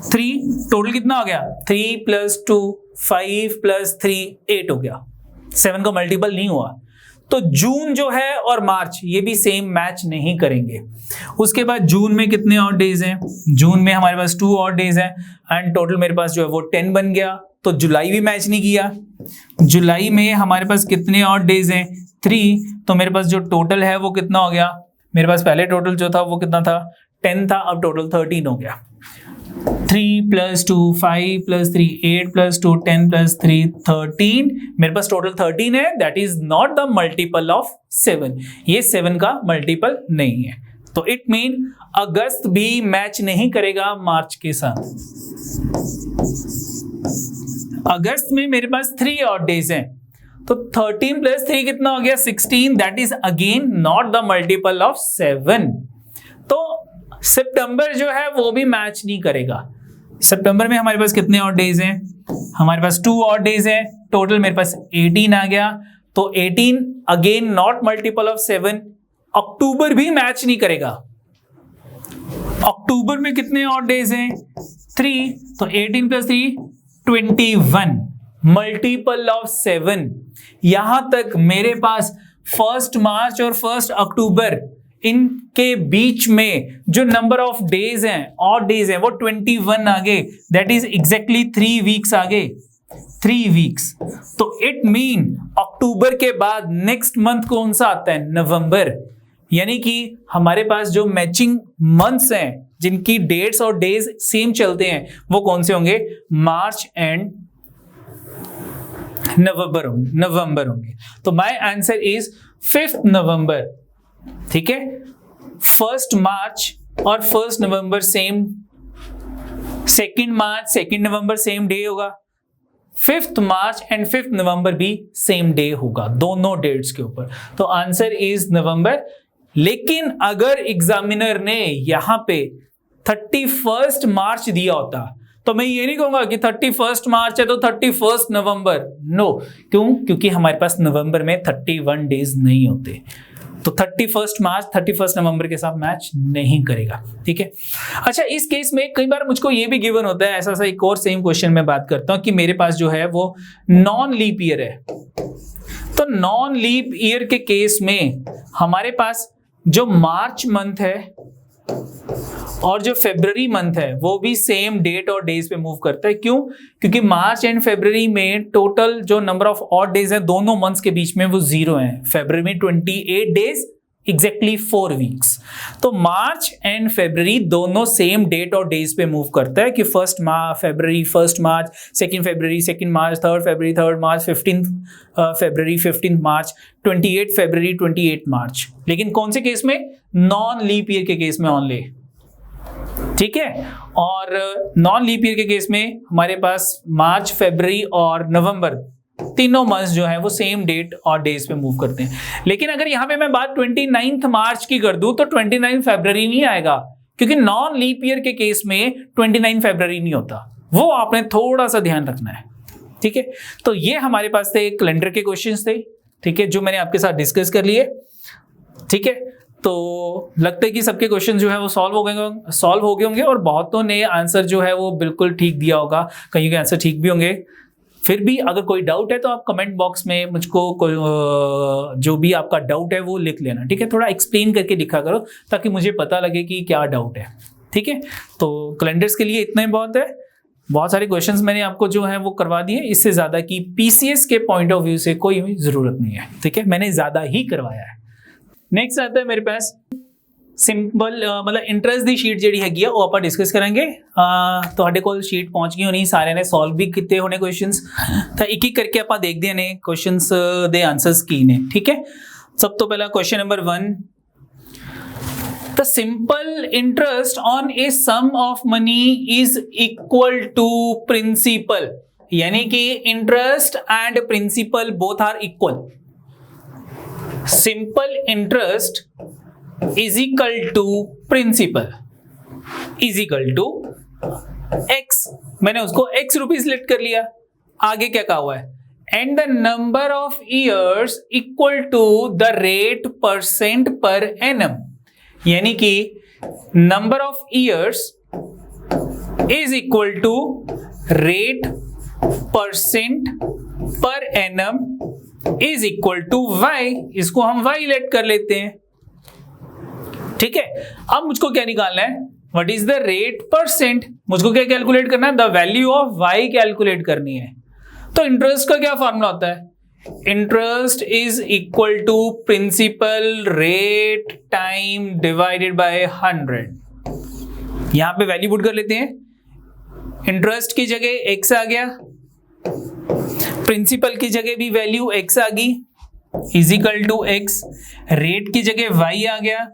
3। टोटल कितना हो गया? 3 + 2 5 + 3 8 हो गया। 7 का मल्टीपल नहीं हुआ, तो जून जो है और मार्च ये भी सेम मैच नहीं करेंगे। उसके बाद जून में कितने ऑड डेज हैं, जून में हमारे पास 2 ऑड डेज हैं एंड टोटल मेरे पास जो है वो 10 बन गया। तो जुलाई भी मैच नहीं किया, जुलाई में हमारे पास कितने ऑड डेज हैं 3, तो मेरे पास जो टोटल है वो कितना हो गया, मेरे पास पहले टोटल जो था वो कितना था 10 था, अब टोटल 13 हो गया। 3 + 2 5 + 3 8 + 2 10 + 3 13, मेरे पास टोटल 13 है। That is not the multiple of 7, ये 7 का मल्टीपल नहीं है। तो इट मीन अगस्त भी मैच नहीं करेगा मार्च के साथ। अगस्त में मेरे पास 3 ऑड डेज हैं, तो 13 + 3 कितना हो गया 16, that is again not the multiple of 7। तो सितंबर जो है वो भी मैच नहीं करेगा। सितंबर में हमारे पास कितने ऑड डेज हैं, हमारे पास 2 ऑड डेज हैं, टोटल मेरे पास 18 आ गया। तो 18 अगेन नॉट मल्टीपल ऑफ 7। अक्टूबर भी मैच नहीं करेगा। अक्टूबर में कितने ऑड डेज हैं 3, तो 18 + 3 21, मल्टीपल ऑफ 7। यहां तक मेरे पास 1 मार्च और 1 अक्टूबर इनके बीच में जो नंबर ऑफ डेज हैं ऑड डेज हैं वो 21 आ गए। दैट इज एग्जैक्टली 3 वीक्स आ गए, 3 वीक्स। तो इट मीन अक्टूबर के बाद नेक्स्ट मंथ कौन सा आता है, नवंबर। यानी कि हमारे पास जो मैचिंग मंथ्स हैं जिनकी डेट्स और डेज सेम चलते हैं वो कौन से होंगे, मार्च एंड नवंबर होंगे। तो माय आंसर इज 5 नवंबर। ठीक है, 1 मार्च और 1 नवंबर सेम, 2 मार्च 2 नवंबर सेम डे होगा, 5 मार्च एंड 5 नवंबर भी सेम डे होगा दोनों डेट्स के ऊपर। तो आंसर इज नवंबर। लेकिन अगर एग्जामिनर ने यहां पे 31 मार्च दिया होता तो मैं ये नहीं कहूंगा कि 31 मार्च है तो 31 नवंबर, नो। क्यों, क्योंकि हमारे पास नवंबर में 31 डेज नहीं होते, तो 31 मार्च 31 नवंबर के साथ मैच नहीं करेगा। ठीक है, अच्छा इस केस में कई बार मुझको ये भी गिवन होता है, ऐसा एक और सेम क्वेश्चन में बात करता हूं कि मेरे पास जो है वो नॉन लीप ईयर है। तो नॉन लीप ईयर के केस में हमारे पास जो मार्च मंथ है और जो फरवरी मंथ है वो भी सेम डेट और डेज पे मूव करता है। क्यों, क्योंकि मार्च एंड फरवरी में टोटल जो नंबर ऑफ ऑड डेज है दोनों मंथ्स के बीच में वो 0 है। फरवरी में 28 डेज, एग्जैक्टली 4 वीक्स। तो मार्च एंड फरवरी दोनों सेम डेट और डेज पे मूव करता है कि 1 फरवरी 1 मार्च, 2 फरवरी 2 मार्च, 3 फरवरी 3 मार्च, 15 फरवरी 15 मार्च, 28 फरवरी 28 मार्च। लेकिन कौन से केस में, नॉन लीप ईयर के केस में ओनली। ठीक है, और नॉन लीप ईयर के केस में हमारे पास मार्च, फरवरी और नवंबर तीनों मंथ्स जो है वो सेम डेट और डेज पे मूव करते हैं। लेकिन अगर यहां पे मैं बात 29 मार्च की कर दूं तो 29 फरवरी नहीं आएगा, क्योंकि नॉन लीप ईयर के केस में 29 फरवरी नहीं होता। वो आपने थोड़ा सा ध्यान रखना है। ठीक है, तो ये हमारे पास थे कैलेंडर के क्वेश्चंस थे। ठीक है, जो मैंने आपके साथ डिस्कस कर लिए। ठीक है, तो लगता है कि सबके क्वेश्चन जो है वो सॉल्व हो गए होंगे और बहुतों ने आंसर जो है वो बिल्कुल ठीक दिया होगा, कहीं के आंसर ठीक भी होंगे। फिर भी अगर कोई डाउट है तो आप कमेंट बॉक्स में मुझको जो भी आपका डाउट है वो लिख लेना। ठीक है, थोड़ा एक्सप्लेन करके लिखा करो ताकि मुझे पता लगे कि क्या डाउट है। ठीक है, तो कैलेंडर्स के लिए इतना ही बहुत है। बहुत सारे क्वेश्चंस मैंने आपको जो है वो करवा दिए, इससे ज्यादा की पीसीएस के पॉइंट ऑफ व्यू से कोई जरूरत नहीं है। ठीक है, मैंने ज्यादा ही करवाया है। नेक्स्ट आता है मेरे पास सिंपल मतलब इंटरेस्ट दी शीट जी हैगी वो आप डिस्कस करेंगे। ਤੁਹਾਡੇ ਕੋਲ शीट पहुंच गई होनी, सारे ने सॉल्व भी किए होने क्वेश्चंस, तो एक एक करके आप देखते हैं क्वेश्चंस दे आंसर्स की ने। ठीक है, सब तो पहला question number 1, the simple interest on a sum of money is equal to principal. यानी कि interest and principal both are equal. Simple interest is equal to principal is equal to x। मैंने उसको x रुपीज सिलेक्ट कर लिया। आगे क्या कहा हुआ है, and the number of years equal to the rate percent per annum. यानी कि number of years is equal to rate percent per annum is equal to Y, इसको हम वाई लेट कर लेते हैं, ठीक है। अब मुझको क्या निकालना है, what is the rate percent, मुझको क्या कैलकुलेट करना है, the value of Y calculate करनी है। तो इंटरेस्ट का क्या फॉर्मूला होता है, interest is equal to principal rate time divided by 100। यहां पे वैल्यू पुट कर लेते हैं, इंटरेस्ट की जगह x आ गया, प्रिंसिपल की जगह भी वैल्यू x आ गई, इजिकल टू x, रेट की जगह y आ गया,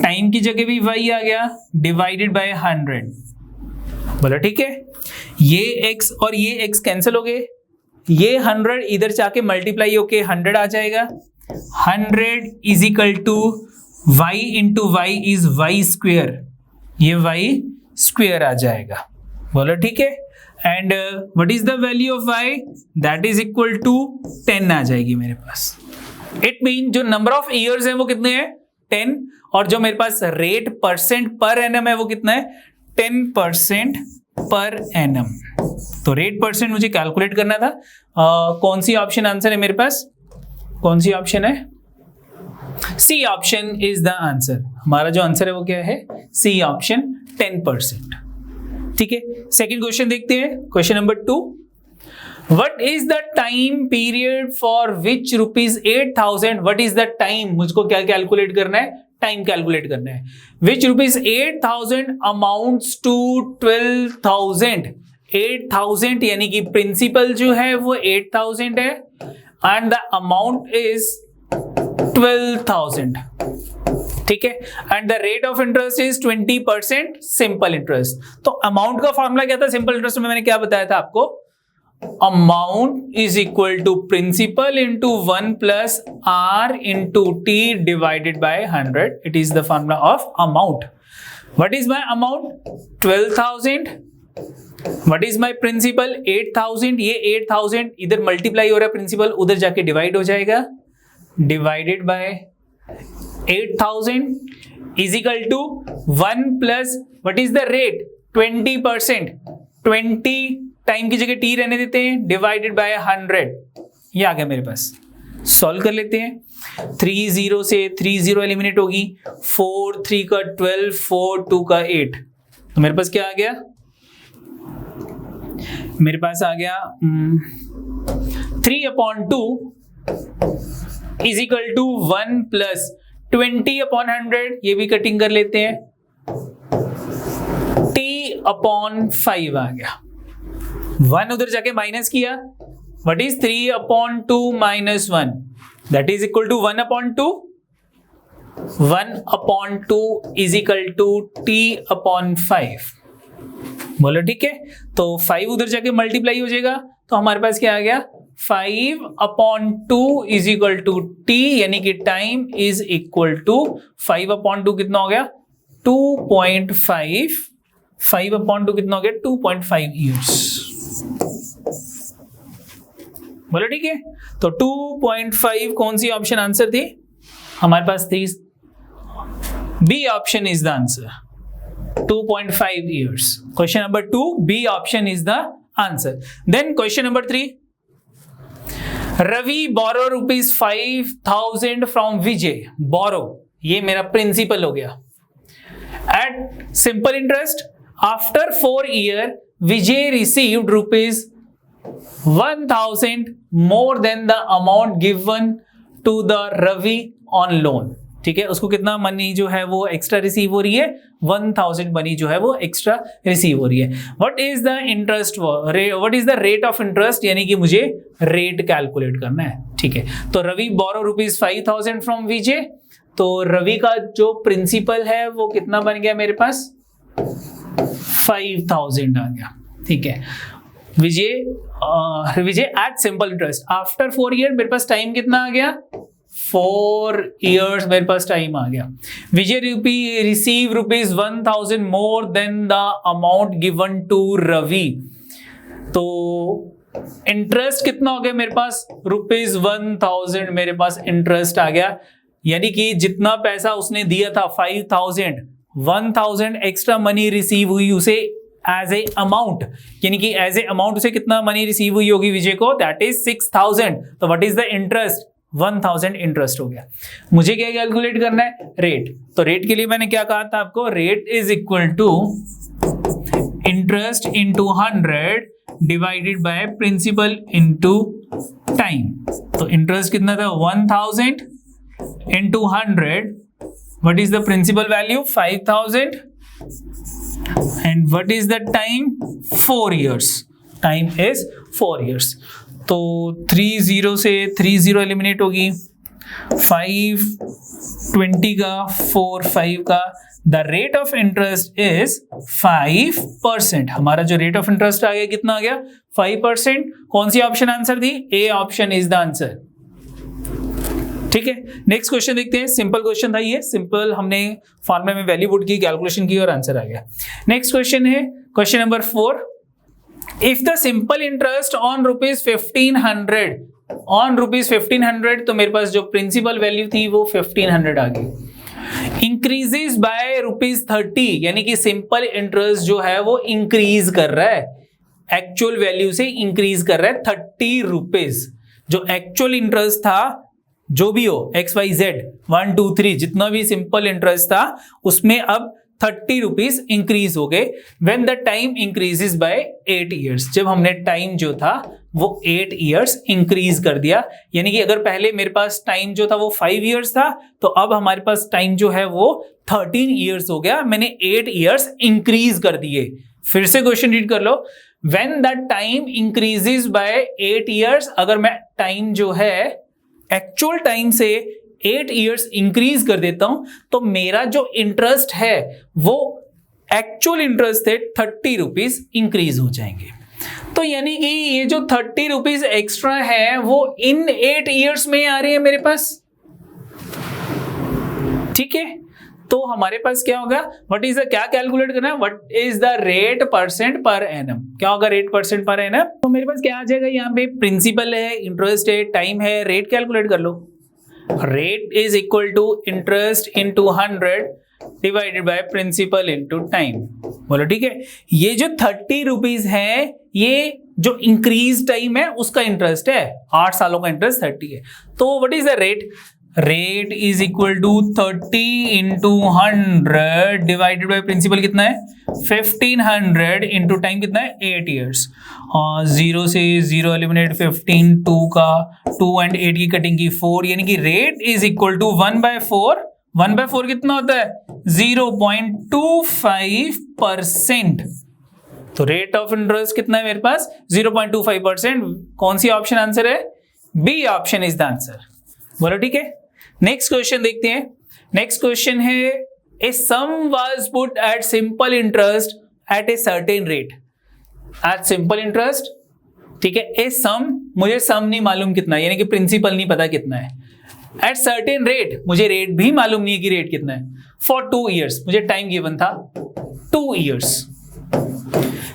टाइम की जगह भी y आ गया, डिवाइडेड बाय 100। बोला ठीक है, ये x और ये x कैंसिल हो गए, ये 100 इधर जाके मल्टीप्लाई होके 100 आ जाएगा, 100 equal to y into Y is y square, ये y स्क्वेयर आ जाएगा। बोलो ठीक है, and what is the value of y, that is equal to 10 आ जाएगी मेरे पास। इट मीन जो नंबर ऑफ ईयर्स है वो कितने हैं, 10, और जो मेरे पास रेट परसेंट पर एनम है वो कितना है, 10% पर एनम। तो रेट परसेंट मुझे कैलकुलेट करना था। कौन सी ऑप्शन आंसर है मेरे पास, कौन सी ऑप्शन है, C option is the answer. हमारा जो आंसर है वो क्या है, सी ऑप्शन 10%, ठीक है। सेकंड क्वेश्चन देखते हैं, question number 2, what is the time period for which ₹8,000, what is the time, मुझको क्या कैलकुलेट करना है, टाइम कैलकुलेट करना है, विच ₹8,000 अमाउंट्स टू 12,000, 8,000 यानी कि प्रिंसिपल जो है वो 8,000 है एंड द अमाउंट इज 12,000, ठीक है, and the rate of interest is 20% simple interest. तो अमाउंट का फॉर्मूला क्या था, सिंपल इंटरेस्ट में मैंने क्या बताया था आपको, amount is equal to principal into 1 plus r into t divided by 100, it is the formula of amount. What is my amount, 12,000, what is my principal, 8,000, ये 8,000 इधर मल्टीप्लाई हो रहा है, प्रिंसिपल उधर जाके डिवाइड हो जाएगा, divided by 8,000 is equal to 1 plus what is the rate, 20%, 20 time की जगह टी रहने देते हैं, डिवाइडेड बाय 100, ये आ गया मेरे पास। सॉल्व कर लेते हैं, 3 0 से 3 0 एलिमिनेट होगी, 4 3 का 12, 4 2 का 8, तो मेरे पास क्या आ गया, मेरे पास आ गया 3/2 इज इक्वल टू 1 प्लस 20/100, ये भी कटिंग कर लेते हैं, t/5 आ गया, 1 उधर जाके माइनस किया, what is 3/2 minus 1, that is equal to 1/2, 1/2 is equal to t/5। बोलो ठीक है, तो 5 उधर जाके मल्टीप्लाई हो जाएगा, तो हमारे पास क्या आ गया, 5/2 इज इक्वल टू t, यानी कि टाइम इज इक्वल टू 5/2 कितना हो गया, 2.5, 5/2 कितना हो गया, 2.5 ईयर्स। बोलो ठीक है, तो 2.5 कौन सी ऑप्शन आंसर थी हमारे पास थी, B option is the answer, 2.5 years. Question number 2, B option is the answer. Then question number 3, Ravi borrow ₹5,000 from Vijay. Borrow, ये मेरा प्रिंसिपल हो गया, at simple interest. After 4 years, Vijay received ₹1,000 more than the amount given to the Ravi on loan. ठीक है, उसको कितना money जो है वो एक्स्ट्रा रिसीव हो रही है, 1,000 मनी जो है वो एक्स्ट्रा रिसीव हो रही है। What is the interest, what is the rate of interest, यानी कि मुझे रेट कैलकुलेट करना है, ठीक है। तो रवि बोरो ₹5,000 फ्रॉम विजय, तो रवि का जो प्रिंसिपल है वो कितना बन गया मेरे पास, 5,000 आ गया, ठीक है। Vijay at simple interest after 4 year, मेरे पास टाइम कितना आ गया, 4 years मेरे पास टाइम आ गया। Vijay receive ₹1,000 more than the amount given to Ravi, तो इंटरेस्ट कितना हो गया मेरे पास, ₹1,000 मेरे पास इंटरेस्ट आ गया, यानी कि जितना पैसा उसने दिया था 5,000, 1,000 एक्स्ट्रा मनी रिसीव हुई उसे एज ए अमाउंट, यानी कि एज ए अमाउंट उसे कितना मनी रिसीव हुई होगी विजय को, दैट इज 6000। तो what is the interest, 1000 interest हो गया। मुझे क्या कैलकुलेट करना है, रेट। तो रेट के लिए मैंने क्या कहा था आपको, rate is equal to interest into 100 divided by principal into time. तो इंटरेस्ट कितना था, 1000 into 100, what is the principal value, 5000, and what is the time, 4 years। Time is 4 years। तो 30 से 30 एलिमिनेट होगी, 5 20 का, 4 5 का, the rate of interest is 5%। हमारा जो रेट ऑफ इंटरेस्ट आ गया कितना आ गया, 5%। कौन सी ऑप्शन आंसर थी, A option is the answer. ठीक है, नेक्स्ट क्वेश्चन देखते हैं। सिंपल क्वेश्चन था ये, सिंपल हमने फॉर्मूला में वैल्यू पुट की, कैलकुलेशन की और आंसर आ गया। नेक्स्ट क्वेश्चन है question number 4। If the simple interest on rupees 1500, तो मेरे पास जो प्रिंसिपल वैल्यू थी वो 1500 आ गई, इंक्रीजेस बाय ₹30, यानी कि सिंपल इंटरेस्ट जो है वो इंक्रीज कर रहा है, एक्चुअल वैल्यू से इंक्रीज कर रहा है ₹30। जो एक्चुअल इंटरेस्ट था, जो भी हो XYZ 1 2 3 जितना भी सिंपल इंटरेस्ट था, उसमें अब ₹30 इंक्रीज हो गए। When the time increases by 8 years, जब हमने टाइम जो था वो 8 years इंक्रीज कर दिया, यानी कि अगर पहले मेरे पास टाइम जो था वो 5 years था, तो अब हमारे पास टाइम जो है वो 13 years हो गया, मैंने 8 years इंक्रीज कर दिए। फिर से क्वेश्चन रीड कर लो, when the time increases by 8 years, अगर मैं टाइम जो है एक्चुअल टाइम से 8 years इंक्रीज कर देता हूं, तो मेरा जो इंटरेस्ट है वो एक्चुअल इंटरेस्ट थे ₹30 इंक्रीज हो जाएंगे। तो यानी कि ये जो ₹30 एक्स्ट्रा है वो इन 8 years में आ रही है मेरे पास। ठीक है, तो हमारे पास क्या होगा, व्हाट इज द, क्या कैलकुलेट करना है, what is the rate % per annum. क्या होगा रेट % पर एनम, तो मेरे पास क्या आ जाएगा, यहाँ पे प्रिंसिपल है, इंटरेस्ट है, टाइम है, रेट कैलकुलेट कर लो। Rate is equal to interest into 100 divided by principal into time. बोलो ठीक है, ये जो ₹30 है, ये जो इंक्रीज टाइम है उसका इंटरेस्ट है, 8 सालों का इंटरेस्ट 30 है। तो what is the rate, rate is equal to 30 into 100 divided by principal कितना है 1500 इंटू टाइम कितना है 8 years। और 0 से 0 एलिमिनेट 15, 2 का 2 एंड 8 की कटिंग की 4, यानी कि रेट इज इक्वल टू 1/4। 1/4 कितना होता है 0.25%। तो रेट ऑफ इंटरेस्ट कितना है मेरे पास 0.25%। कौन सी ऑप्शन आंसर है, B option is the answer. बोलो ठीक है, नेक्स्ट क्वेश्चन देखते हैं। नेक्स्ट क्वेश्चन है, a sum was put at simple interest at a certain rate. At simple interest, ठीक है, ए सम, मुझे सम नहीं मालूम कितना है, यानी कि प्रिंसिपल नहीं पता कितना है। एट सर्टेन रेट, मुझे रेट भी मालूम नहीं है कि रेट कितना है। फॉर 2 years, मुझे टाइम गिवन था 2 years।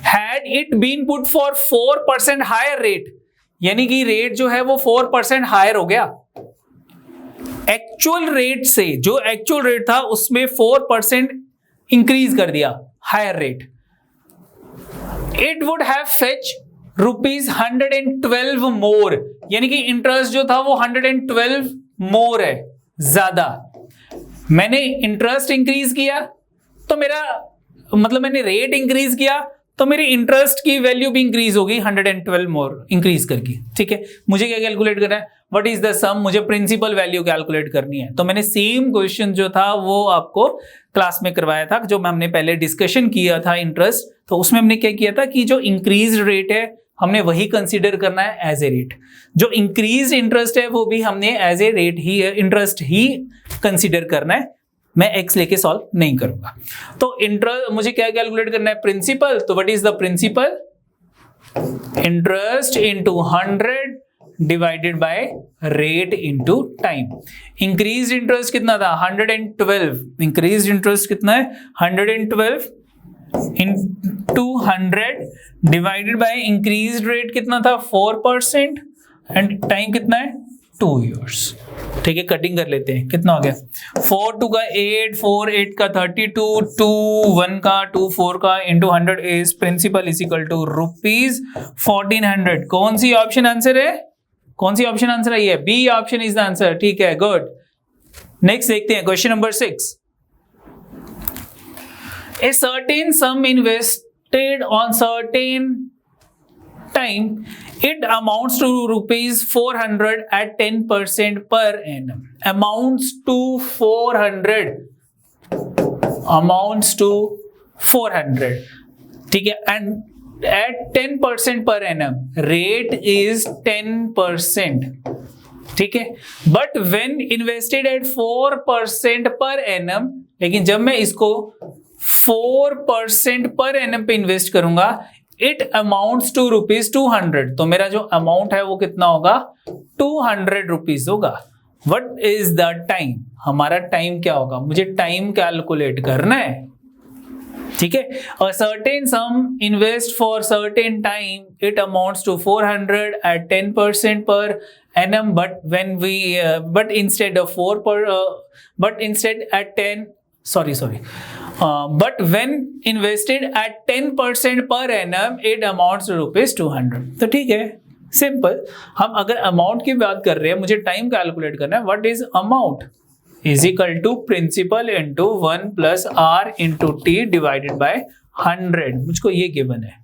Had it been put for 4% higher rate, यानी कि रेट जो है वो 4% हायर हो गया। एक्चुअल रेट से, जो एक्चुअल रेट था उसमें 4% इंक्रीज कर दिया, higher rate. It would have fetch ₹112 more, यानी कि इंटरेस्ट जो था वो 112 मोर है, ज्यादा। मैंने इंटरेस्ट इंक्रीज किया तो मेरा मतलब मैंने रेट इंक्रीज किया तो मेरी इंटरेस्ट की वैल्यू भी इंक्रीज होगी 112 मोर इंक्रीज करके। ठीक है, मुझे क्या कैलकुलेट करना है, व्हाट इज द सम, मुझे प्रिंसिपल वैल्यू कैलकुलेट करनी है। तो मैंने सेम क्वेश्चन जो था वो आपको क्लास में करवाया था, जो हमने पहले डिस्कशन किया था इंटरेस्ट, तो उसमें हमने क्या किया था कि जो इंक्रीज रेट है हमने वही कंसीडर करना है एज ए रेट, जो इंक्रीज इंटरेस्ट है वो भी हमने एज ए रेट ही, इंटरेस्ट ही कंसीडर करना है। मैं एक्स लेके सॉल्व नहीं करूंगा। तो इंटरेस्ट मुझे क्या कैलकुलेट करना है, प्रिंसिपल। तो what is the principal, interest into 100 divided by rate into time. Increase interest कितना था 112, इंक्रीज इंटरेस्ट कितना है 112 into 100 divided by increase rate कितना था 4% एंड टाइम कितना है 2 years। ठीक है, कटिंग कर लेते हैं, कितना हो गया 4 2 का 8, 4 8 का 32, 2 1 का 2 4 का into 100 is principal is equal to ₹1400। कौन सी ऑप्शन आंसर है, कौन सी ऑप्शन आंसर है, ये B option is the answer. ठीक है, गुड। नेक्स्ट देखते हैं question number 6। A certain sum invested on certain time, it amounts to ₹400 at 10% per annum. Amounts to 400. Amounts to 400. ठीक है, and at 10% per annum. Rate is 10%. ठीक है, but when invested at 4% per annum, लेकिन जब मैं इसको 4% per annum पे invest करूंगा, इट अमाउंट्स टू ₹200। तो मेरा जो अमाउंट है वो कितना होगा, ₹200 होगा। व्हाट इज द टाइम, हमारा टाइम क्या होगा, मुझे टाइम कैलकुलेट करना है। ठीक है, a certain sum invest for certain time, it amounts to 400 at 10% per annum, but when we but instead of 4 per but instead at 10 but when invested at 10% per annum, it amounts to ₹200। तो ठीक है, simple. हम अगर amount की बात कर रहे हैं, मुझे टाइम कैलकुलेट करना है, what is amount is equal to principal into 1 plus R into T divided by 100। मुझको ये गिवन है।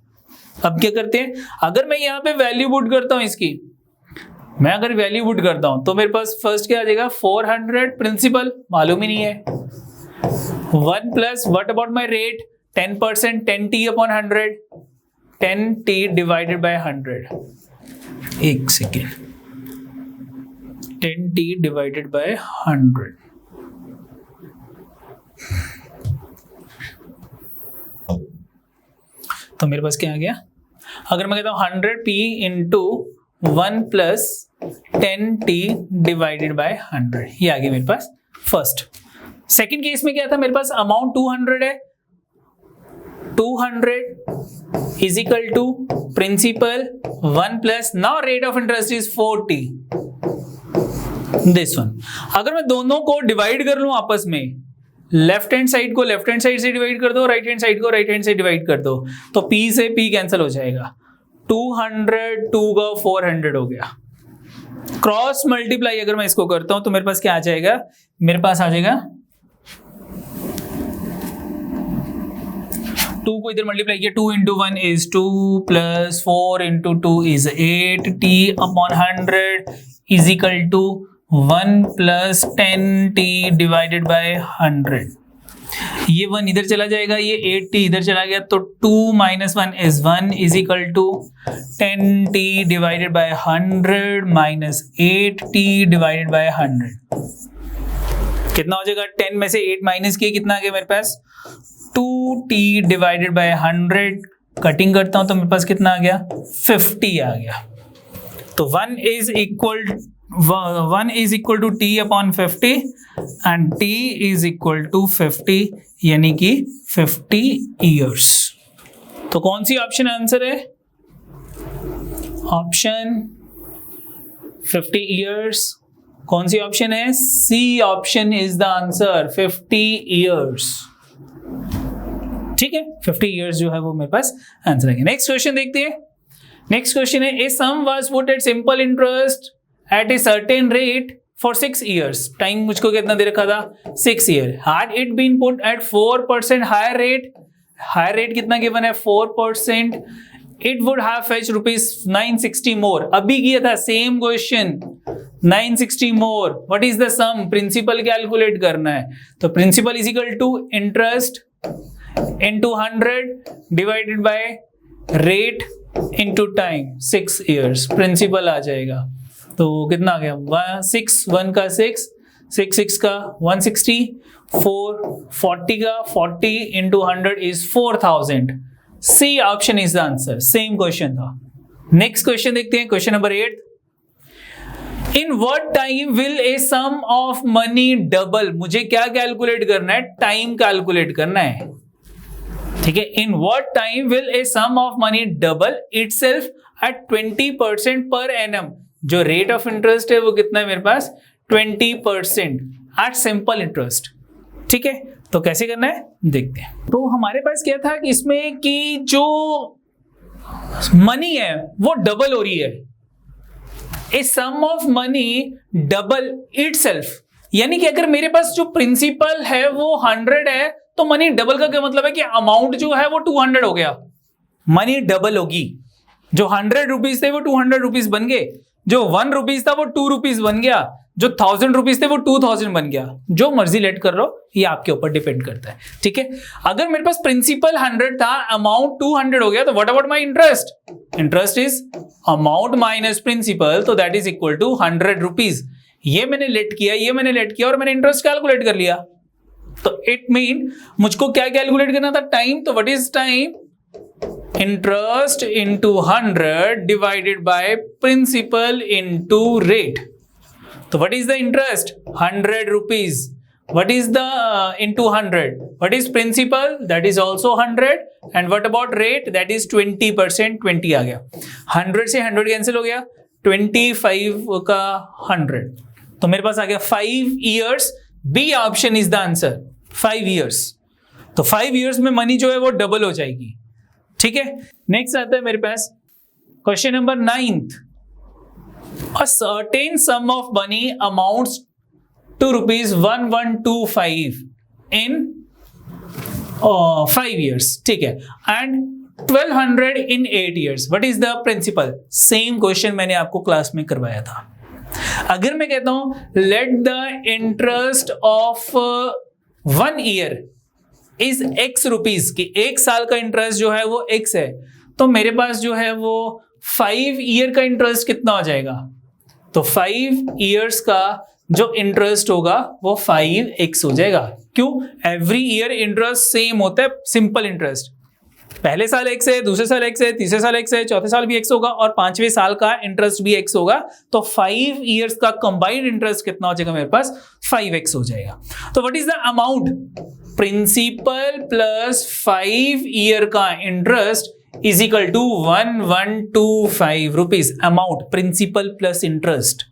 अब क्या करते हैं, अगर मैं यहाँ पे वैल्यू पुट करता हूँ इसकी, मैं अगर वैल्यू पुट करता हूँ तो मेरे पास फर्स्ट क्या आ जाएगा, 400 प्रिंसिपल मालूम ही नहीं है, 1 plus what about my rate 10%, 10t upon 100, 10t divided by 100। एक सेकेंड, 10t डिवाइडेड बाय 100। तो मेरे पास क्या आ गया, अगर मैं कहता हूं 100p into 1 plus 10t divided by 100, ये आ गया मेरे पास फर्स्ट। सेकंड केस में क्या था, मेरे पास अमाउंट 200 है, 200 is equal to principal 1 plus, now rate of interest is 4t, this one. अगर मैं दोनों को डिवाइड कर लूं आपस में, लेफ्ट हैंड साइड को लेफ्ट हैंड साइड से डिवाइड कर दो, राइट हैंड साइड को राइट हैंड से डिवाइड कर दो, तो p से p कैंसिल हो जाएगा, 200 2 का 400 हो गया। क्रॉस मल्टीप्लाई अगर मैं इसको करता हूं तो मेरे पास क्या आ जाएगा, मेरे पास आ जाएगा 2 को इधर मल्टीप्लाई किया, 2 into 1 is 2 plus 4 into 2 is 8, t upon 100 is equal to 1 plus 10t divided by 100। ये 1 इधर चला जाएगा, ये 8t इधर चला गया, तो 2 minus 1 is 1 is equal to 10t divided by 100 minus 8t divided by 100। कितना हो जाएगा, 10 में से 8 माइनस किए, कितना आ गया मेरे पास, 2t डिवाइडेड बाय 100। कटिंग करता हूं तो मेरे पास कितना आ गया, 50 आ गया। तो 1 is equal to t upon 50 and t is equal to 50, यानी कि 50 ईयर्स। तो कौन सी ऑप्शन आंसर है, ऑप्शन 50 ईयर्स। कौन सी ऑप्शन है, C option is the answer, 50 years. ठीक है, 50 ईयर्स जो है वो मेरे पास आंसर है। नेक्स्ट क्वेश्चन देखते हैं। नेक्स्ट क्वेश्चन है, a sum was put at simple interest at a certain rate for 6 years। Time मुझको कितना दे रखा था, 6 year। Had it been put at 4% higher rate, higher rate कितना गिवन है, 4%, it would have fetch ₹960 more. अभी किया था same question, 960 more. What is the sum, principal calculate करना है, तो principal is equal to interest into 100 divided by rate into time, 6 years principal आ जाएगा। तो कितना आ गया, 6 1 का 6, 6 6 का 160, 4 40 का 40 into 100 is 4000। C option is the answer, same question था। नेक्स्ट क्वेश्चन देखते हैं, question number 8। In what time will a sum of money double. मुझे क्या कैलकुलेट करना है, टाइम कैलकुलेट करना है। ठीक है, in what time will a sum of money double itself at 20% per annum. जो रेट ऑफ इंटरेस्ट है वो कितना है मेरे पास 20% एट सिंपल इंटरेस्ट। ठीक है, तो कैसे करना है देखते हैं। तो हमारे पास क्या था कि इसमें कि जो मनी है वो डबल हो रही है, a sum of money double itself, यानी कि अगर मेरे पास जो प्रिंसिपल है वो 100 है तो मनी डबल का क्या मतलब है कि अमाउंट जो है वो 200 हो गया, मनी डबल होगी। जो 100 रुपीज थे वो 200 रुपीज बन गए, जो 1 रुपीज था वो 2 रुपीज बन गया, जो 1000 रुपीज थे वो 2000 बन गया। जो मर्जी लेट कर लो, ये आपके ऊपर डिपेंड करता है। ठीक है, अगर मेरे पास प्रिंसिपल 100 था, अमाउंट 200 हो गया, तो what about my interest? Interest is amount minus principal, तो that is equal to 100 rupees. ये मैंने लेट किया, ये मैंने लेट किया और मैंने इंटरेस्ट कैलकुलेट कर लिया। तो इट मीन मुझको क्या कैलकुलेट करना था? टाइम। तो what is time? Interest into 100 divided by principal into rate. तो what is the interest? 100 rupees. What is the into 100? What is principal? That is also 100. And what about rate? That is 20%. 20 आ गया, 100 से 100 cancel हो गया, 25 का 100, तो मेरे पास आ गया 5 years। B option is the answer, 5 years। तो 5 years में मनी जो है वो डबल हो जाएगी। ठीक है, नेक्स्ट आता है मेरे पास question number 9th। A certain sum of money amounts to rupees 1125 in 5 years. ठीक है, and 1200 in 8 years. What is the principal? Same question मैंने आपको क्लास में करवाया था। अगर मैं कहता हूं let the interest of 1 year is x rupees, कि 1 साल का इंटरेस्ट जो है वो x है, तो मेरे पास जो है वो 5 ईयर का इंटरेस्ट कितना हो जाएगा? तो 5 इयर्स का जो इंटरेस्ट होगा वो 5x हो जाएगा। क्यों? एवरी ईयर इंटरेस्ट सेम होता है, सिंपल इंटरेस्ट। पहले साल x है, दूसरे साल x है, तीसरे साल x है, चौथे साल भी x होगा और 5वें साल का इंटरेस्ट भी x होगा। तो 5 इयर्स का कंबाइंड इंटरेस्ट कितना हो जाएगा मेरे पास? 5x हो जाएगा। तो what is the amount? Principal plus 5 year का interest is equal to 1125 rupees. Amount principal plus interest.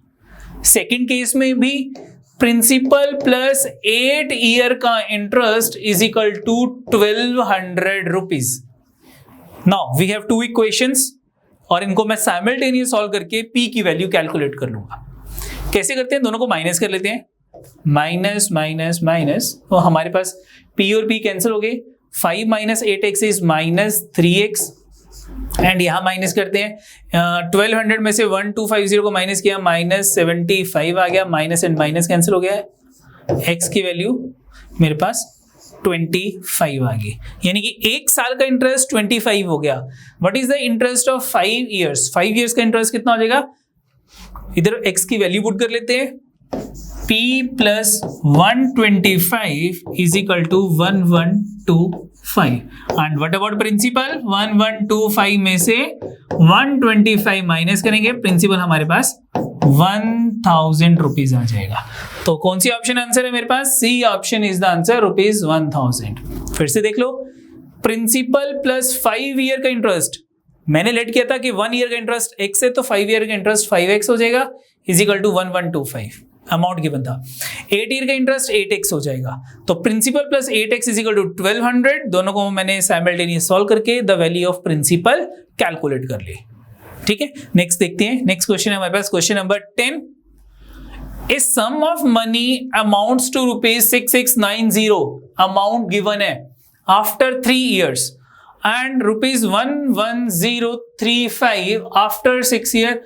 Second case में भी प्रिंसिपल प्लस 8 ईयर का interest is equal to 1200 rupees. Now we have 2 equations और इनको मैं साइमल्टेनियस सॉल्व करके p की value calculate कर लूंगा। कैसे करते हैं? दोनों को माइनस कर लेते हैं, माइनस माइनस माइनस, तो हमारे पास p और p कैंसिल हो गए। 5 minus 8x is minus 3x and यहां माइनस करते हैं। 1200 में से 1250 को माइनस किया, माइनस 75 आ गया, माइनस एंड माइनस कैंसिल हो गया, x की वैल्यू मेरे पास 25 आ गई, यानी कि 1 साल का इंटरेस्ट 25 हो गया। What is the interest of 5 years? 5 years का इंटरेस्ट कितना हो जाएगा? इधर x की वैल्यू पुट कर लेते हैं, p plus 125 is equal to 1125 and what about principal? 1125 में से 125 माइनस करेंगे, प्रिंसिपल हमारे पास 1000 रुपीज आ जाएगा। तो कौन सी ऑप्शन आंसर है मेरे पास? C option is the answer, rupees 1000। फिर से देख लो, प्रिंसिपल प्लस 5 ईयर का इंटरेस्ट, मैंने लेट किया था कि 1 ईयर का इंटरेस्ट x है, तो 5 ईयर का इंटरेस्ट 5x हो जाएगा, is equal to 1125 amount given था। 8 ईयर का इंटरेस्ट 8x हो जाएगा, तो principal plus 8x is equal to 1200। दोनों को मैंने साइमल्टेनियस सॉल्व करके the value of principal calculate कर ली। ठीक है, नेक्स्ट देखते हैं। नेक्स्ट क्वेश्चन है हमारे पास question number 10। A sum of money amounts to rupees 6690, amount given है after 3 years and rupees 11035 after 6 year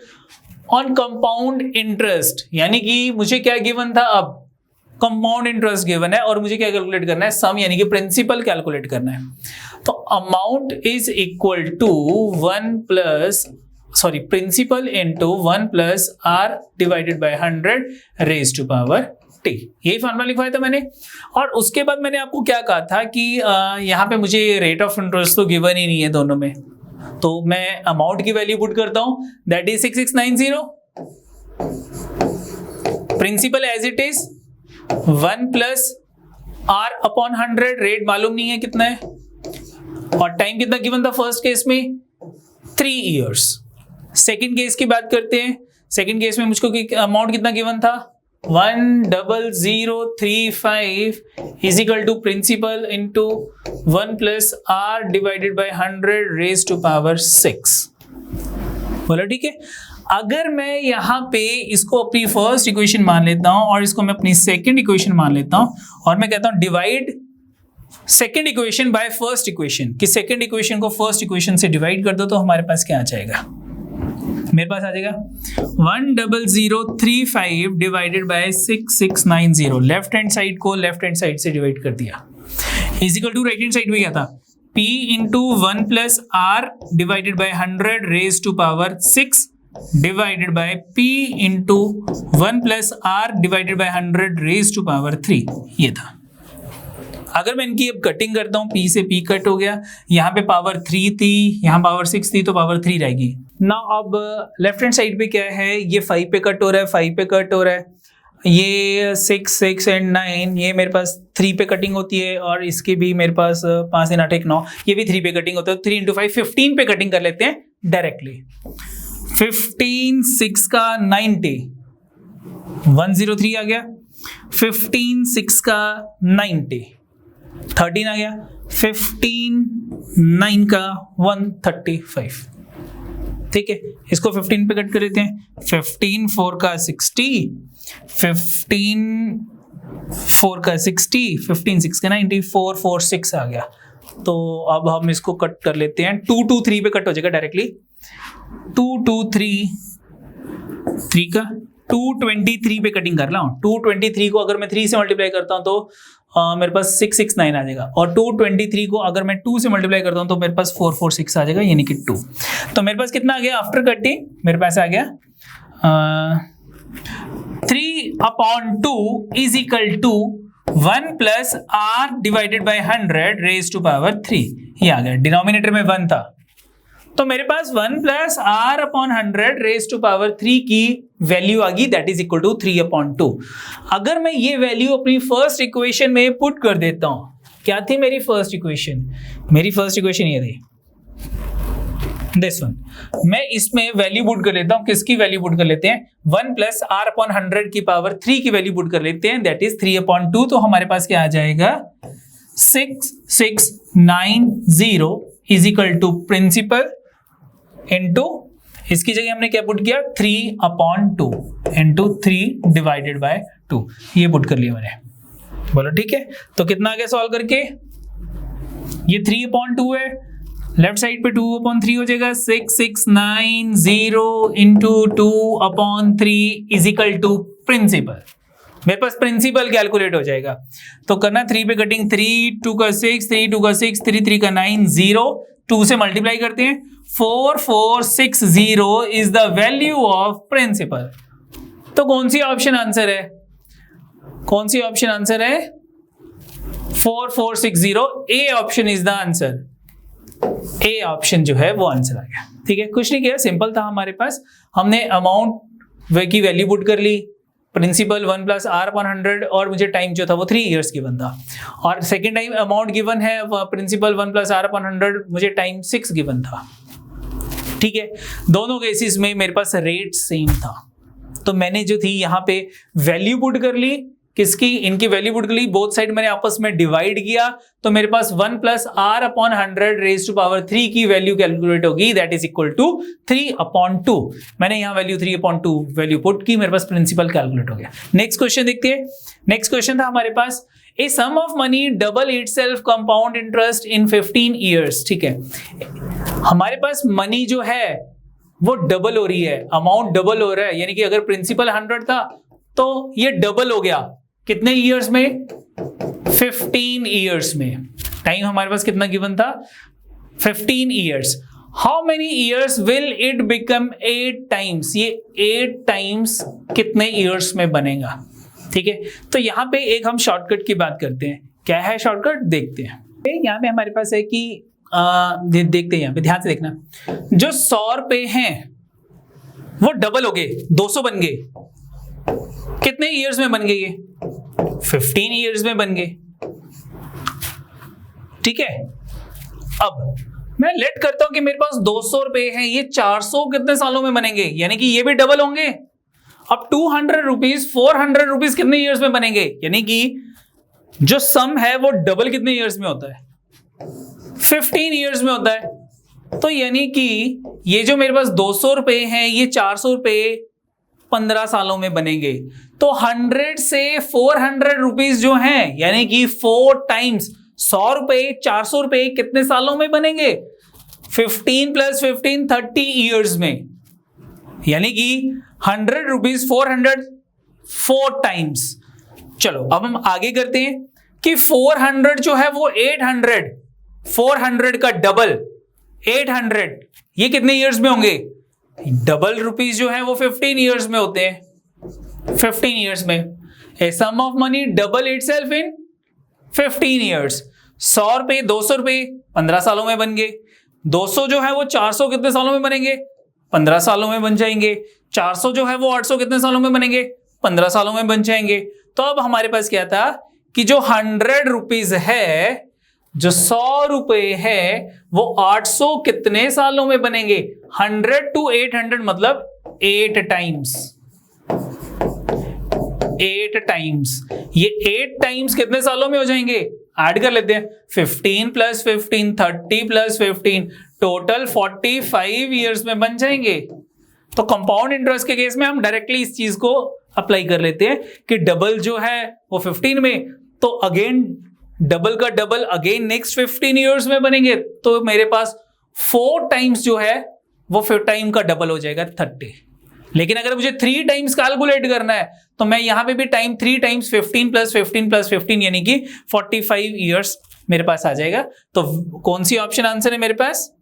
on compound interest, यानी कि मुझे क्या गिवन था? अब कंपाउंड इंटरेस्ट गिवन है और मुझे क्या कैलकुलेट करना है? सम, यानी कि प्रिंसिपल कैलकुलेट करना है। तो amount is equal to principal into 1 plus R divided by 100 raise to power T. यही फॉर्मूला लिखवाया था मैंने। और उसके बाद मैंने आपको क्या कहा था कि यहाँ पे मुझे रेट ऑफ इंटरेस्ट तो गिवन ही नहीं है दोनों में, तो मैं अमाउंट की वैल्यू पुट करता हूं, that is 6690, principal as it is 1 plus R upon 100, rate मालूम नहीं है कितना है, और टाइम कितना गिवन था फर्स्ट केस में? 3 इयर्स। सेकेंड केस की बात करते हैं। सेकंड केस में मुझको अमाउंट कितना गिवन था 10035 is equal to principal into 1 plus R divided by 100 raise to power 6। बोलो ठीक है। अगर मैं यहाँ पे इसको अपनी फर्स्ट इक्वेशन मान लेता हूं और इसको मैं अपनी सेकंड इक्वेशन मान लेता हूं और मैं कहता हूं divide second equation by first equation, कि सेकंड इक्वेशन को फर्स्ट इक्वेशन से डिवाइड कर दो तो हमारे पास क्या आ जाएगा, मेरे पास आ जाएगा 10035 divided by 6690। Left hand side को लेफ्ट हैंड साइड से डिवाइड कर दिया is equal to right hand side में क्या था p into 1 plus R divided by 100 raise to power 6 divided by p into 1 plus R divided by 100 raise to power 3, ये था। अगर मैं इनकी अब कटिंग करता हूं p से p कट हो गया, यहाँ पे पावर 3 थी, यहाँ पावर 6 थी, तो पावर 3 रहेगी ना। अब लेफ्ट हैंड साइड पे क्या है, ये 5 पे कट हो रहा है, 5 पे कट हो रहा है, ये 6 6 एंड 9, ये मेरे पास 3 पे कटिंग होती है, और इसकी भी मेरे पास 5 8 1 9, ये भी 3 पे कटिंग होता है। 3 इंटू 5 15 पे कटिंग कर लेते हैं डायरेक्टली। 15 6 का 90 103 आ गया, 15 6 का 90 13 आ गया, 15 9 का 135। ठीक है, इसको 15 पे कट कर देते हैं। 15 4 का 60, 15 4 का 60, 15 6 का 90, 4 4 6 आ गया। तो अब हम इसको कट कर लेते हैं, 2 2 3 पे कट हो जाएगा डायरेक्टली। 2 2 3 का 223 पे कटिंग कर रहा हूँ। 223 को अगर मैं 3 से मल्टीप्लाई करता हूँ तो मेरे पास 669 आ जाएगा, और 223 को अगर मैं 2 से मल्टीप्लाई करता हूँ तो मेरे पास 446 आ जाएगा, यानी कि 2। तो मेरे पास कितना आ गया आफ्टर कटिंग, मेरे पास आ गया 3/2 is equal to 1 plus R divided by 100 raise to power 3, ये आ गया। डिनोमिनेटर में 1 था, तो मेरे पास 1 plus R upon 100 raise to power 3 की वैल्यू आ गई, दैट इज इक्वल टू 3/2। अगर मैं ये वैल्यू अपनी फर्स्ट इक्वेशन में पुट कर देता हूं, क्या थी मेरी फर्स्ट इक्वेशन? मेरी फर्स्ट इक्वेशन ये थी, दिस वन। मैं इसमें वैल्यू पुट कर लेता हूं, किसकी वैल्यू पुट कर लेते हैं? 1 प्लस आर अपॉन 100 की पावर 3 की वैल्यू पुट कर लेते हैं, दैट इज 3/2। तो हमारे पास क्या आ जाएगा 6690 is equal to principal into, इसकी जगह हमने क्या पुट किया 3/2 इंटू 3 डिवाइडेड बाय 2, ये पुट कर लिया मैंने। बोलो ठीक है। तो कितना आ गया सॉल्व करके, ये 3/2 है, लेफ्ट साइड पे 2/3 हो जाएगा। 6690 into 2/3 is equal to principal. मेरे पास प्रिंसिपल कैलकुलेट हो जाएगा, तो करना 3 पे कटिंग, 3 2 का 6, 3 2 का 6, 3 3 का 9, 0 2 से मल्टीप्लाई करते हैं, 4460 is the value of principal. तो कौन सी ऑप्शन आंसर है? कौन सी ऑप्शन आंसर है? 4460, A option is the answer. A option जो है वो आंसर आ गया। ठीक है, कुछ नहीं किया, सिंपल था हमारे पास। हमने अमाउंट की वैल्यू पुट कर ली, प्रिंसिपल 1 प्लस आर अपॉन 100, और मुझे टाइम जो था वो 3 इयर्स गिवन था, और सेकेंड टाइम अमाउंट गिवन है प्रिंसिपल 1 प्लस आर अपॉन 100, मुझे टाइम 6 गिवन था। ठीक है, दोनों केसेस में मेरे पास रेट सेम था, तो मैंने जो थी यहाँ पे वैल्यू पुट कर ली, किसकी? इनकी वैल्यू पुट कर ली, बोथ साइड मैंने आपस में डिवाइड किया, तो मेरे पास 1 plus R upon 100 raise to power 3 की वैल्यू कैलकुलेट होगी, दैट इज इक्वल टू 3/2। मैंने यहाँ वैल्यू 3/2 वैल्यू पुट की, मेरे पास प्रिंसिपल कैलकुलेट हो गया। नेक्स्ट क्वेश्चन देखते हैं। नेक्स्ट क्वेश्चन था हमारे पास, a sum of money double itself compound interest in 15 years. ठीक है, हमारे पास मनी जो है वो डबल हो रही है, अमाउंट डबल हो रहा है, यानी कि अगर प्रिंसिपल 100 था तो ये डबल हो गया। कितने ईयर्स में? 15 ईयर्स में। टाइम हमारे पास कितना गिवन था? 15 years. How many years will it become 8 times? ये 8 टाइम्स कितने ईयर्स में बनेगा? ठीक है, तो यहाँ पे एक हम शॉर्टकट की बात करते हैं। क्या है शॉर्टकट? देखते हैं। यहाँ पे हमारे पास है कि देखते हैं, यहाँ पे ध्यान से देखना, जो 100 रुपए हैं वो डबल हो गए, 200 बन गए। कितने ईयर्स में बन गए? ये 15 ईयर्स में बन गए। ठीक है, अब मैं लेट करता हूं कि मेरे पास 200 रुपए है, ये 400 कितने सालों में बनेंगे, यानी कि ये भी डबल होंगे। अब 200 रुपीज 400 रुपीज कितने ईयर्स में बनेंगे, यानी कि जो सम है वो डबल कितने ईयर्स में होता है, 15 ईयर्स में होता है। तो यानी कि ये जो मेरे पास 200 रुपए हैं, ये 400 रुपए 15 सालों में बनेंगे। तो 100 से 400 रुपीज जो हैं, यानी कि 4 टाइम्स 100 रुपए 400 रुपए कितने सालों में बनेंगे, 15 + 15 30 ईयर्स में, यानी कि 100 रुपीज 400 4 टाइम्स। चलो अब हम आगे करते हैं कि 400 जो है वो 800, 400 का डबल 800, ये कितने ईयर्स में होंगे, डबल रुपीज जो है वो 15 ईयर्स में होते हैं, 15 ईयर्स में। A sum of money double itself in 15 years. 100 रुपए 200 रुपए 15 सालों में बन गए, 200 जो है वो 400 कितने सालों में बनेंगे, 15 सालों में बन जाएंगे, 400 जो है वो 800 कितने सालों में बनेंगे, 15 सालों में बन जाएंगे। तो अब हमारे पास क्या था कि जो 100 रुपीज है, जो 100 रुपए है वो 800 कितने सालों में बनेंगे, 100 to 800 मतलब 8 टाइम्स, 8 टाइम्स। ये 8 टाइम्स कितने सालों में हो जाएंगे, ऐड कर लेते हैं, 15 + 15 30 + 15 टोटल 45 ईयर्स में बन जाएंगे। तो कंपाउंड इंटरेस्ट के केस में हम डायरेक्टली इस चीज को अप्लाई कर लेते हैं कि डबल जो है वो 15 में, तो अगेन डबल का डबल अगेन नेक्स्ट 15 ईयर्स में बनेंगे। तो मेरे पास 4 टाइम्स जो है वो 5 टाइम का डबल हो जाएगा 30। लेकिन अगर मुझे 3 टाइम्स कैलकुलेट करना है तो मैं यहां पे भी टाइम 3 टाइम्स 15 + 15 + 15 यानी कि 45 ईयर्स मेरे पास आ जाएगा। तो कौन सी ऑप्शन आंसर है मेरे पास,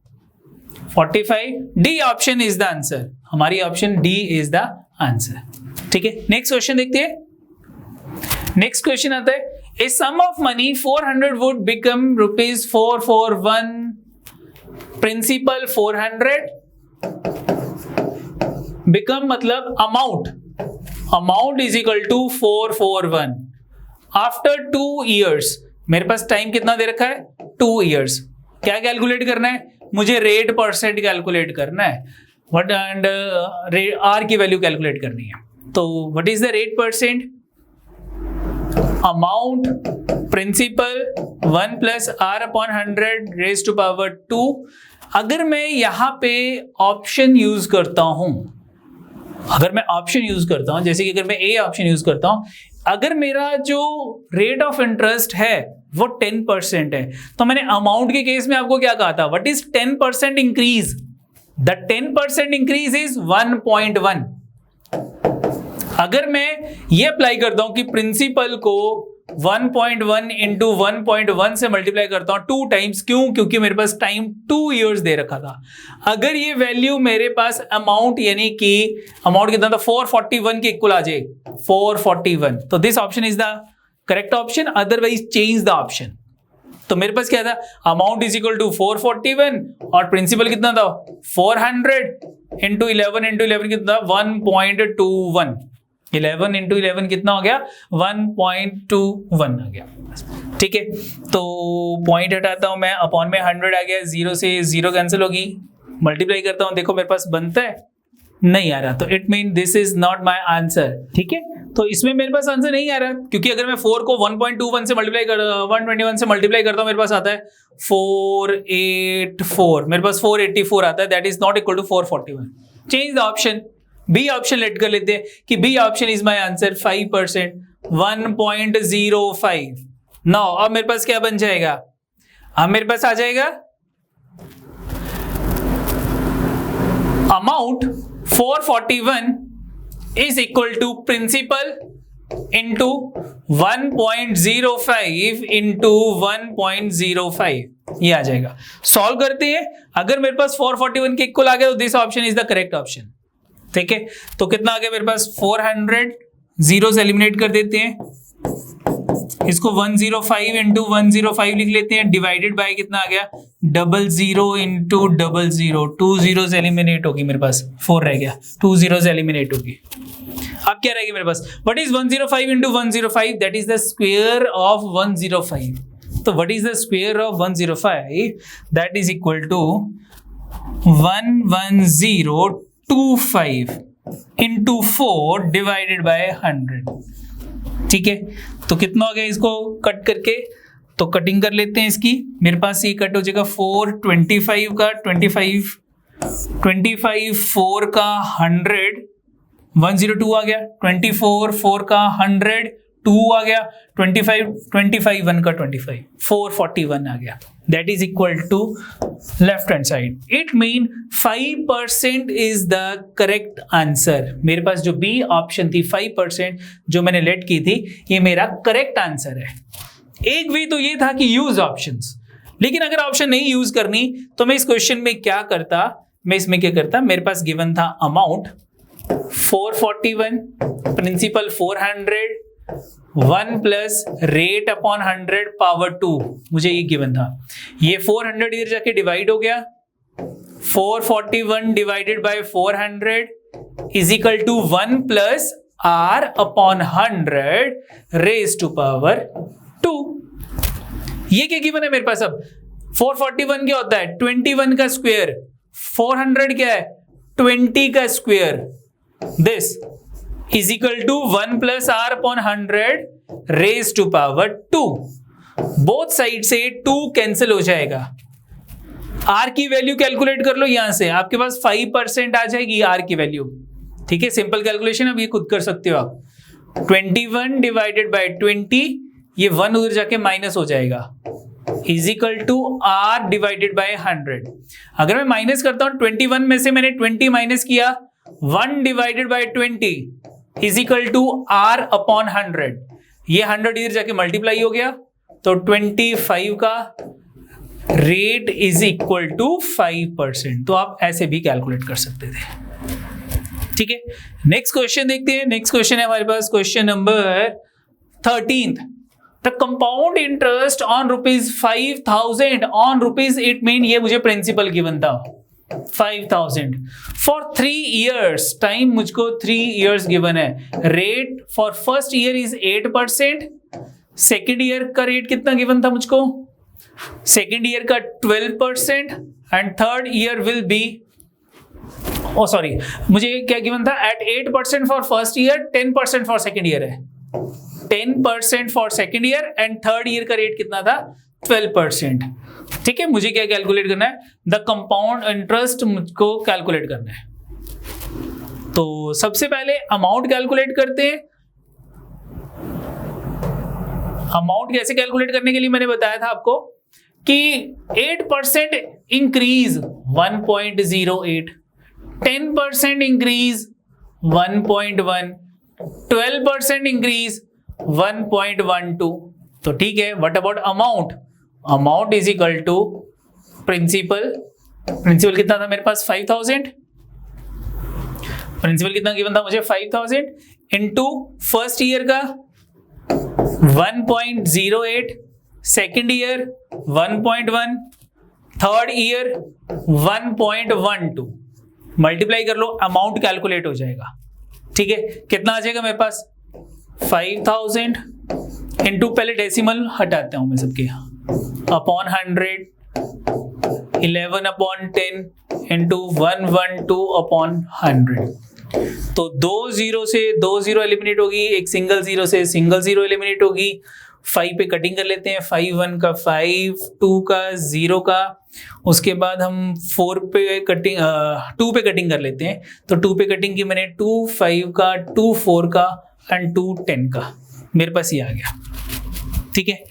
45। D option is the answer, हमारी option D is the answer. ठीक है, नेक्स्ट क्वेश्चन देखते हैं। नेक्स्ट क्वेश्चन आता है, a sum of money 400 would become ₹441, principal 400, become मतलब amount, amount is equal to 441 after 2 years. मेरे पास टाइम कितना दे रखा है, 2 ईयर्स। क्या कैलकुलेट करना है, मुझे रेट परसेंट कैलकुलेट करना है, व्हाट एंड आर की वैल्यू कैलकुलेट करनी है। तो what is the rate percent, amount principal 1 + r/100 raise to power 2। अगर मैं यहां पे ऑप्शन यूज करता हूं, अगर मैं ऑप्शन यूज करता हूं, जैसे कि अगर मैं ए ऑप्शन यूज करता हूं, अगर मेरा जो रेट ऑफ इंटरेस्ट है वो 10% है, तो मैंने अमाउंट के केस में आपको क्या कहा था, what is 10% increase, the 10% increase is 1.1। अगर मैं ये अप्लाई करता हूं कि प्रिंसिपल को 1.1 इंटू 1.1 से मल्टीप्लाई करता हूं 2 टाइम्स, क्यों, क्योंकि मेरे पास टाइम 2 ईयर्स दे रखा था। अगर ये वैल्यू मेरे पास अमाउंट, यानी कि अमाउंट कितना था 441 के इक्वल आ जाए, 441, तो this option is the correct option, otherwise change the option. तो मेरे पास क्या था, अमाउंट इज इक्वल टू 441 और प्रिंसिपल कितना था 400 इंटू 11 कितना, 1.21, 11 इंटू 11 कितना हो गया, 1.21 आ गया। ठीक है, तो पॉइंट हटाता हूं मैं, अपॉन में 100 आ गया, 0 से 0 कैंसिल होगी, मल्टीप्लाई करता हूं, देखो मेरे पास बनता है, नहीं आ रहा, तो it mean this is not my answer. ठीक है, तो इसमें मेरे पास आंसर नहीं आ रहा, क्योंकि अगर मैं 4 को 1.21 से मल्टीप्लाई कर 121 से मल्टीप्लाई करता हूं, मेरे पास आता है 484, मेरे पास 484 आता है, that is not equal to 441। Change the option, B option let कर लेते हैं कि B option is my answer, 5%, 1.05। Now अब मेरे पास क्या बन जाएगा, अब मेरे पास आ जाएगा amount 441 is equal to principal into 1.05 into 1.05, ये आ जाएगा। सॉल्व करते हैं, अगर मेरे पास 441 के इक्वल आ गया तो this option is the correct option. ठीक है, तो कितना आ गया मेरे पास 400, जीरो से एलिमिनेट कर देते हैं, इसको 105 इंटू 105 लिख लेते हैं, डिवाइडेड बाय कितना आ गया 00 इंटू 00, 2 जीरो से एलिमिनेट होगी, मेरे पास 4 रह गया, 2 जीरो से एलिमिनेट होगी। अब क्या रहेगी मेरे पास, what is 105 into 105, that is the square of 105। तो what is the square of 105? That is equal to 11025 into 4 divided by 100। ठीक है, तो कितना हो गया इसको कट करके? तो कटिंग कर लेते हैं इसकी। मेरे पास ये कट हो जाएगा 425 का 25 4 का 100 102 आ गया, 24 4 का 100 2 आ गया, 25 1 का 25 441 आ गया। That is equal to left hand side. It mean 5% is the correct answer. मेरे पास जो बी ऑप्शन थी 5% जो मैंने लेट की थी, ये मेरा करेक्ट आंसर है। एक वे तो ये था कि यूज ऑप्शंस, लेकिन अगर ऑप्शन नहीं यूज करनी तो मैं इस क्वेश्चन में क्या करता? मैं इसमें क्या करता? मेरे पास गिवन था amount 441, principal 400, 1 plus rate upon 100 power 2, मुझे ये गिवन था। ये 400 इधर जाके डिवाइड हो गया, 441 divided by 400 is equal to 1 plus r upon 100 raise to power 2। ये क्या गिवन है मेरे पास? अब 441 क्या होता है? 21 का स्क्वायर। 400 क्या है? 20 का square. This is equal to 1 plus r upon 100 raise to power 2। Both side से 2 कैंसिल हो जाएगा। r की वैल्यू कैलकुलेट कर लो यहां से, आपके पास 5% आ जाएगी r की वैल्यू। ठीक है, सिंपल कैलकुलेशन, अब ये खुद कर सकते हो आप। 21 डिवाइडेड बाय 20, ये 1 उधर जाके माइनस हो जाएगा, is equal to r divided by 100। अगर मैं माइनस करता हूं 21 में से मैंने 20 माइनस किया, 1 divided by 20 is equal to r upon 100। ये 100 इधर जाके मल्टीप्लाई हो गया, तो 25 का रेट इज इक्वल टू 5%। तो आप ऐसे भी कैलकुलेट कर सकते थे। ठीक है, नेक्स्ट क्वेश्चन देखते हैं। नेक्स्ट क्वेश्चन है हमारे पास question number 13th। The compound interest on ₹5,000 on ₹8 mean, ये मुझे प्रिंसिपल गिवन था 5,000 फॉर 3 years। टाइम मुझको 3 years गिवन है। Rate for first year is 8%, second year का रेट कितना गिवन था मुझको? सेकेंड ईयर का 12% and third year will be, oh sorry, मुझे क्या गिवन था? At 8% for first year, 10% for second year है। 10% for second year and third year का रेट कितना था? 12%। ठीक है, मुझे क्या कैलकुलेट करना है? द कंपाउंड इंटरेस्ट मुझको कैलकुलेट करना है। तो सबसे पहले अमाउंट कैलकुलेट करते हैं। अमाउंट कैसे कैलकुलेट करने के लिए मैंने बताया था आपको कि 8% इंक्रीज 1.08, 10% इंक्रीज 1.1, 12% इंक्रीज 1.12। तो ठीक है, what about amount? Amount is equal to principal. Principal कितना था मेरे पास? 5,000। प्रिंसिपल कितना गिवन था मुझे? 5,000 इनटू फर्स्ट ईयर का 1.08, second year 1.1, third year 1.12। Multiply कर लो, अमाउंट कैलकुलेट हो जाएगा। ठीक है, कितना आ जाएगा मेरे पास? 5,000 इंटू, पहले डेसिमल हटाता हूं मैं सबके, अपॉन 100, 11 अपॉन 10 इंटू 112 अपॉन 100। तो 2 0 से 2 0 एलिमिनेट होगी, एक सिंगल 0 से सिंगल 0 एलिमिनेट होगी। 5 पे कटिंग कर लेते हैं, 5 1 का 5, 2 का 0 का, उसके बाद हम 4 पे कटिंग 2 पे कटिंग कर लेते हैं। तो 2 पे कटिंग की मैंने 2 5 का, 2 4 का एंड 2 10 का, मेरे पास ये आ गया। ठीक है,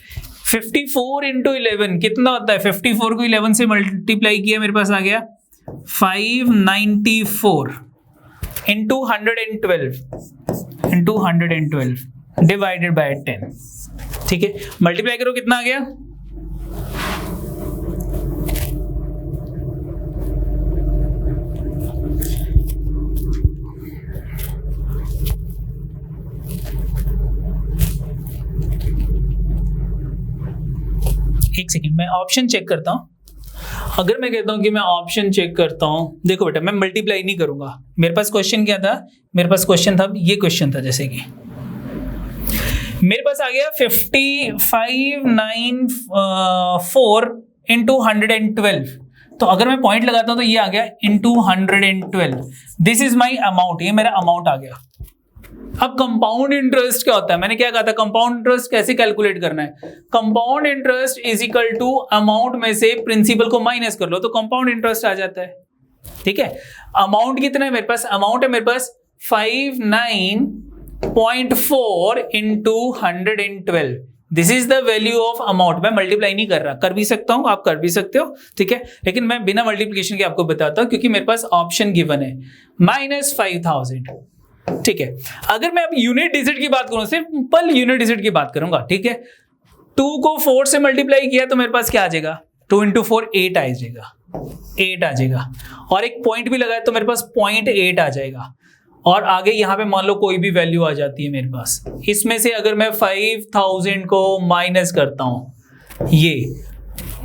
54 इंटू 11 कितना होता है? 54 को 11 से मल्टीप्लाई किया, मेरे पास आ गया 594 इंटू 112 डिवाइडेड बाय 10। ठीक है, मल्टीप्लाई करो, कितना आ गया? एक सेकेंड, मैं ऑप्शन चेक करता हूं। अगर मैं कहता हूं कि मैं ऑप्शन चेक करता हूं, देखो बेटा मैं मल्टीप्लाई नहीं करूंगा। मेरे पास क्वेश्चन क्या था? मेरे पास क्वेश्चन था, ये क्वेश्चन था जैसे कि मेरे पास आ गया 5594 इंटू 112। तो अगर मैं पॉइंट लगाता हूं तो ये आ गया into 112। This is my amount, ये मेरा अमाउंट आ गया। अब कंपाउंड इंटरेस्ट क्या होता है, मैंने क्या कहा था, कंपाउंड इंटरेस्ट कैसे कैलकुलेट करना है। Compound interest is equal to amount में से प्रिंसिपल को माइनस कर लो तो कंपाउंड इंटरेस्ट आ जाता है। ठीक है, अमाउंट कितना है मेरे पास, अमाउंट है मेरे पास 59.4 into 112। This is the value of amount. मैं मल्टीप्लाई नहीं कर रहा, कर भी सकता हूं, आप कर भी सकते हो, ठीक है, लेकिन मैं बिना मल्टीप्लिकेशन के आपको बताता हूं क्योंकि मेरे पास ऑप्शन गिवन है -5000। ठीक है, अगर मैं अब यूनिट डिजिट की बात करूं, सिंपल यूनिट डिजिट की बात करूंगा, ठीक है, 2 को 4 से मल्टीप्लाई किया तो मेरे पास क्या आ जाएगा, 2 इंटू 4 8 आ जाएगा, 8 आ जाएगा, और एक पॉइंट भी लगाया तो मेरे पास 0.8 आ जाएगा, और आगे यहां पे मान लो कोई भी वैल्यू आ जाती है मेरे पास। इसमें से अगर मैं 5000 को माइनस करता हूं, ये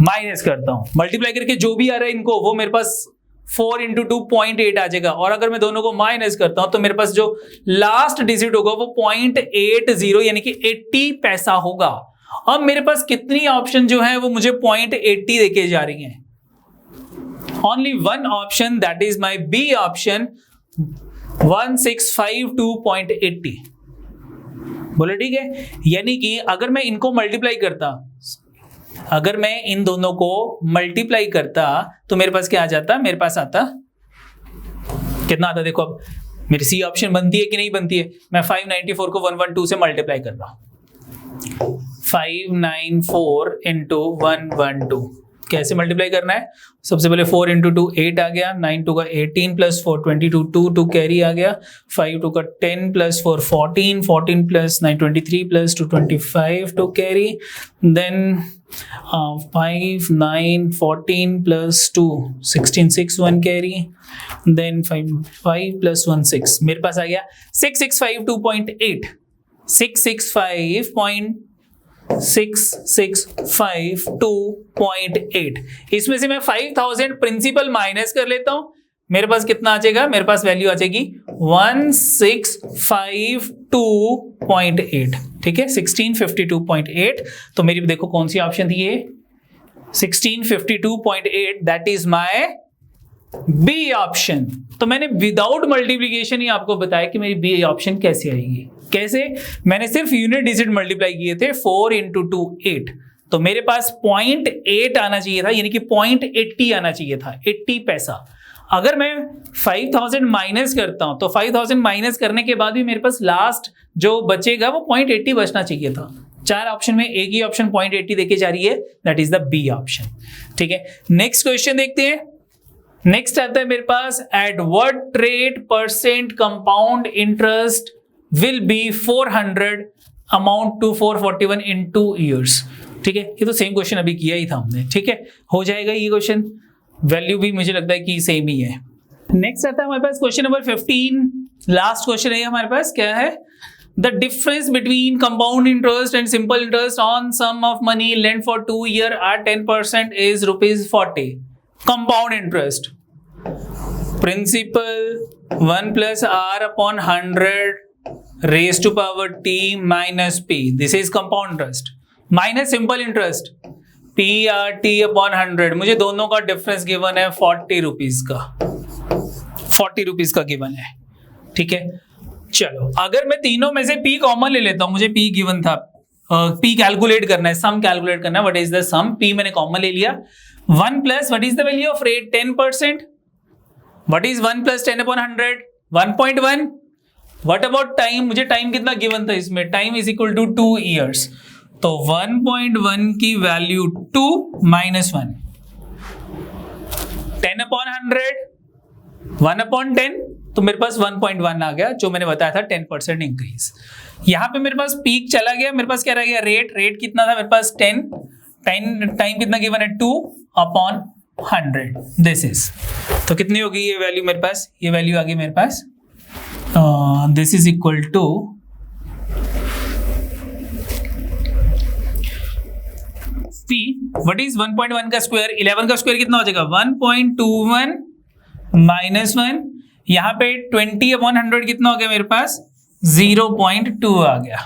माइनस करता हूं, मल्टीप्लाई करके जो भी आ रहा है इनको, वो मेरे पास 4 इंटू 2 0.8 आ जाएगा, और अगर मैं दोनों को माइनस करता हूं तो मेरे पास जो लास्ट डिजिट होगा वो 0.80 यानी कि 80 पैसा होगा। अब मेरे पास कितनी ऑप्शन जो है वो मुझे 0.80 देके जा रही हैं, only one option, that is my B option, 1652.80। बोले ठीक है, यानी कि अगर मैं इनको मल्टीप्लाई करता, अगर मैं इन दोनों को मल्टीप्लाई करता तो मेरे पास क्या आ जाता, मेरे पास आता कितना आता, देखो अब मेरी सी ऑप्शन बनती है कि नहीं बनती है। मैं 594 को 112 से मल्टीप्लाई कर रहा हूं, 594 इंटू 112 कैसे मल्टीप्लाई करना है, सबसे पहले 4 इंटू 2 8 आ गया, 9 2 का 18 प्लस 4 22 2 कैरी आ गया, 5 2 का 10 plus 4 14 14 plus 9 23 plus 2 25 2 carry, then 5 9 14 plus 2 16 6 1 carry, then 5 5 plus 1 6, मेरे पास आ गया 6652.8, 665.2.8। इसमें से मैं 5000 प्रिंसिपल माइनस कर लेता हूं, मेरे पास कितना आ जाएगा, मेरे पास वैल्यू आ जाएगी 1652.8। ठीक है, 1652.8। तो मेरी देखो कौन सी ऑप्शन थी ये, 1652.8, that is my B option. तो मैंने विदाउट मल्टीप्लीकेशन ही आपको बताया कि मेरी बी ऑप्शन कैसे आएगी। कैसे, मैंने सिर्फ यूनिट डिजिट मल्टीप्लाई किए थे, 4 इंटू 2 8, तो मेरे पास 0.8 आना चाहिए था, यानी कि 0.80 आना चाहिए था, 80 पैसा। अगर मैं 5000 माइनस करता हूं तो 5000 माइनस करने के बाद भी मेरे पास लास्ट जो बचेगा वो 0.80 बचना चाहिए था। 4 ऑप्शन में एक ही ऑप्शन 0.80 देके जा रही है, that is the B option. ठीक है, नेक्स्ट क्वेश्चन देखते हैं। नेक्स्ट आता है मेरे पास, at what rate percent compound interest will be 400 amount to 441 in 2 years। ठीक है, ये तो सेम क्वेश्चन अभी किया ही था हमने। ठीक है, हो जाएगा ये क्वेश्चन, वैल्यू भी मुझे लगता है कि सेम ही है। नेक्स्ट आता है हमारे पास क्वेश्चन नंबर 15, लास्ट क्वेश्चन है हमारे पास, क्या है, the difference between compound interest and simple interest on sum of money lend for 2 years at 10% is ₹40। Compound interest, principal 1 + r/100 raised to power t minus p, this is compound interest, minus simple interest PRT/100। मुझे दोनों का difference given है 40 rupees का, 40 rupees का given है। ठीक है, चलो अगर मैं तीनों में से p कॉमन ले लेता हूं, मुझे p गिवन था, p कैलकुलेट करना है, सम कैलकुलेट करना है, what is the sum, p मैंने कॉमन ले लिया, 1 plus what is the value of rate 10%, what is 1 + 10/100 1.1। What about time, मुझे टाइम कितना गिवन था इसमें, time is equal to 2 years, तो 1.1 की वैल्यू 2 - 1, 10/100 1/10, तो मेरे पास 1.1 आ गया, जो मैंने बताया था 10% इंक्रीज। यहां पे मेरे पास पीक चला गया, मेरे पास क्या रह गया, रेट कितना था मेरे पास 10, टाइम कितना गिवन है 2/100, दिस इज, तो कितनी होगी ये वैल्यू मेरे पास, ये वैल्यू आ गई मेरे पास, this is equal to P, what is 1.1 का स्क्वायर, 11 का स्क्वायर कितना हो जाएगा, 1.21 - 1, यहाँ पे 20/100 कितना हो गया मेरे पास, 0.2 आ गया।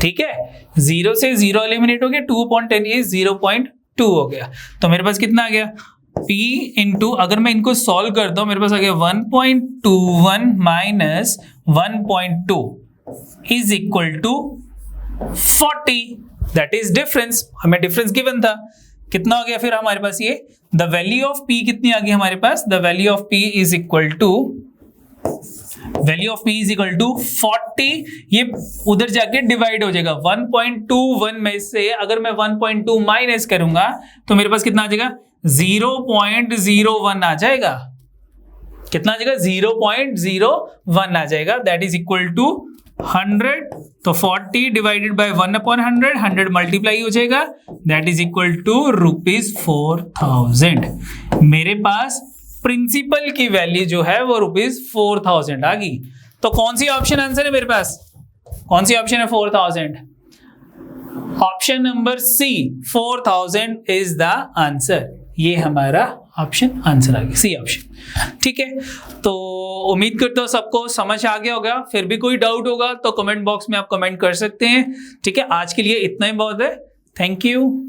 ठीक है, 0 से 0 एलिमिनेट हो गया, 2/10 इज 0.2 हो गया। तो मेरे पास कितना आ गया, P इंटू, अगर मैं इनको सॉल्व करता हूं मेरे पास आ गया 1.21 minus 1.2 is equal to 40, that is difference. हमें डिफरेंस गिवन था, कितना हो गया फिर हमारे पास ये, द वैल्यू ऑफ P कितनी आ गई हमारे पास, the value of P is equal to 40। ये उधर जाके डिवाइड हो जाएगा 1.21 में से, अगर मैं 1.2 माइनस करूंगा तो मेरे पास कितना आ जाएगा, 0.01 आ जाएगा। कितना आ जाएगा, 0.01 आ जाएगा, दैट इज इक्वल टू 100। तो 40 डिवाइडेड बाय 1/100, 100 मल्टीप्लाई हो जाएगा, दैट इज इक्वल टू ₹4000। मेरे पास प्रिंसिपल की वैल्यू जो है वो ₹4000 आ गई। तो कौन सी ऑप्शन आंसर है मेरे पास, कौन सी ऑप्शन है 4000? Option number C, 4000 is the answer. ये हमारा ऑप्शन आंसर आ गया, सी ऑप्शन। ठीक है, तो उम्मीद करता हूँ सबको समझ आ गया होगा। फिर भी कोई डाउट होगा तो कमेंट बॉक्स में आप कमेंट कर सकते हैं। ठीक है, आज के लिए इतना ही बहुत है। Thank you.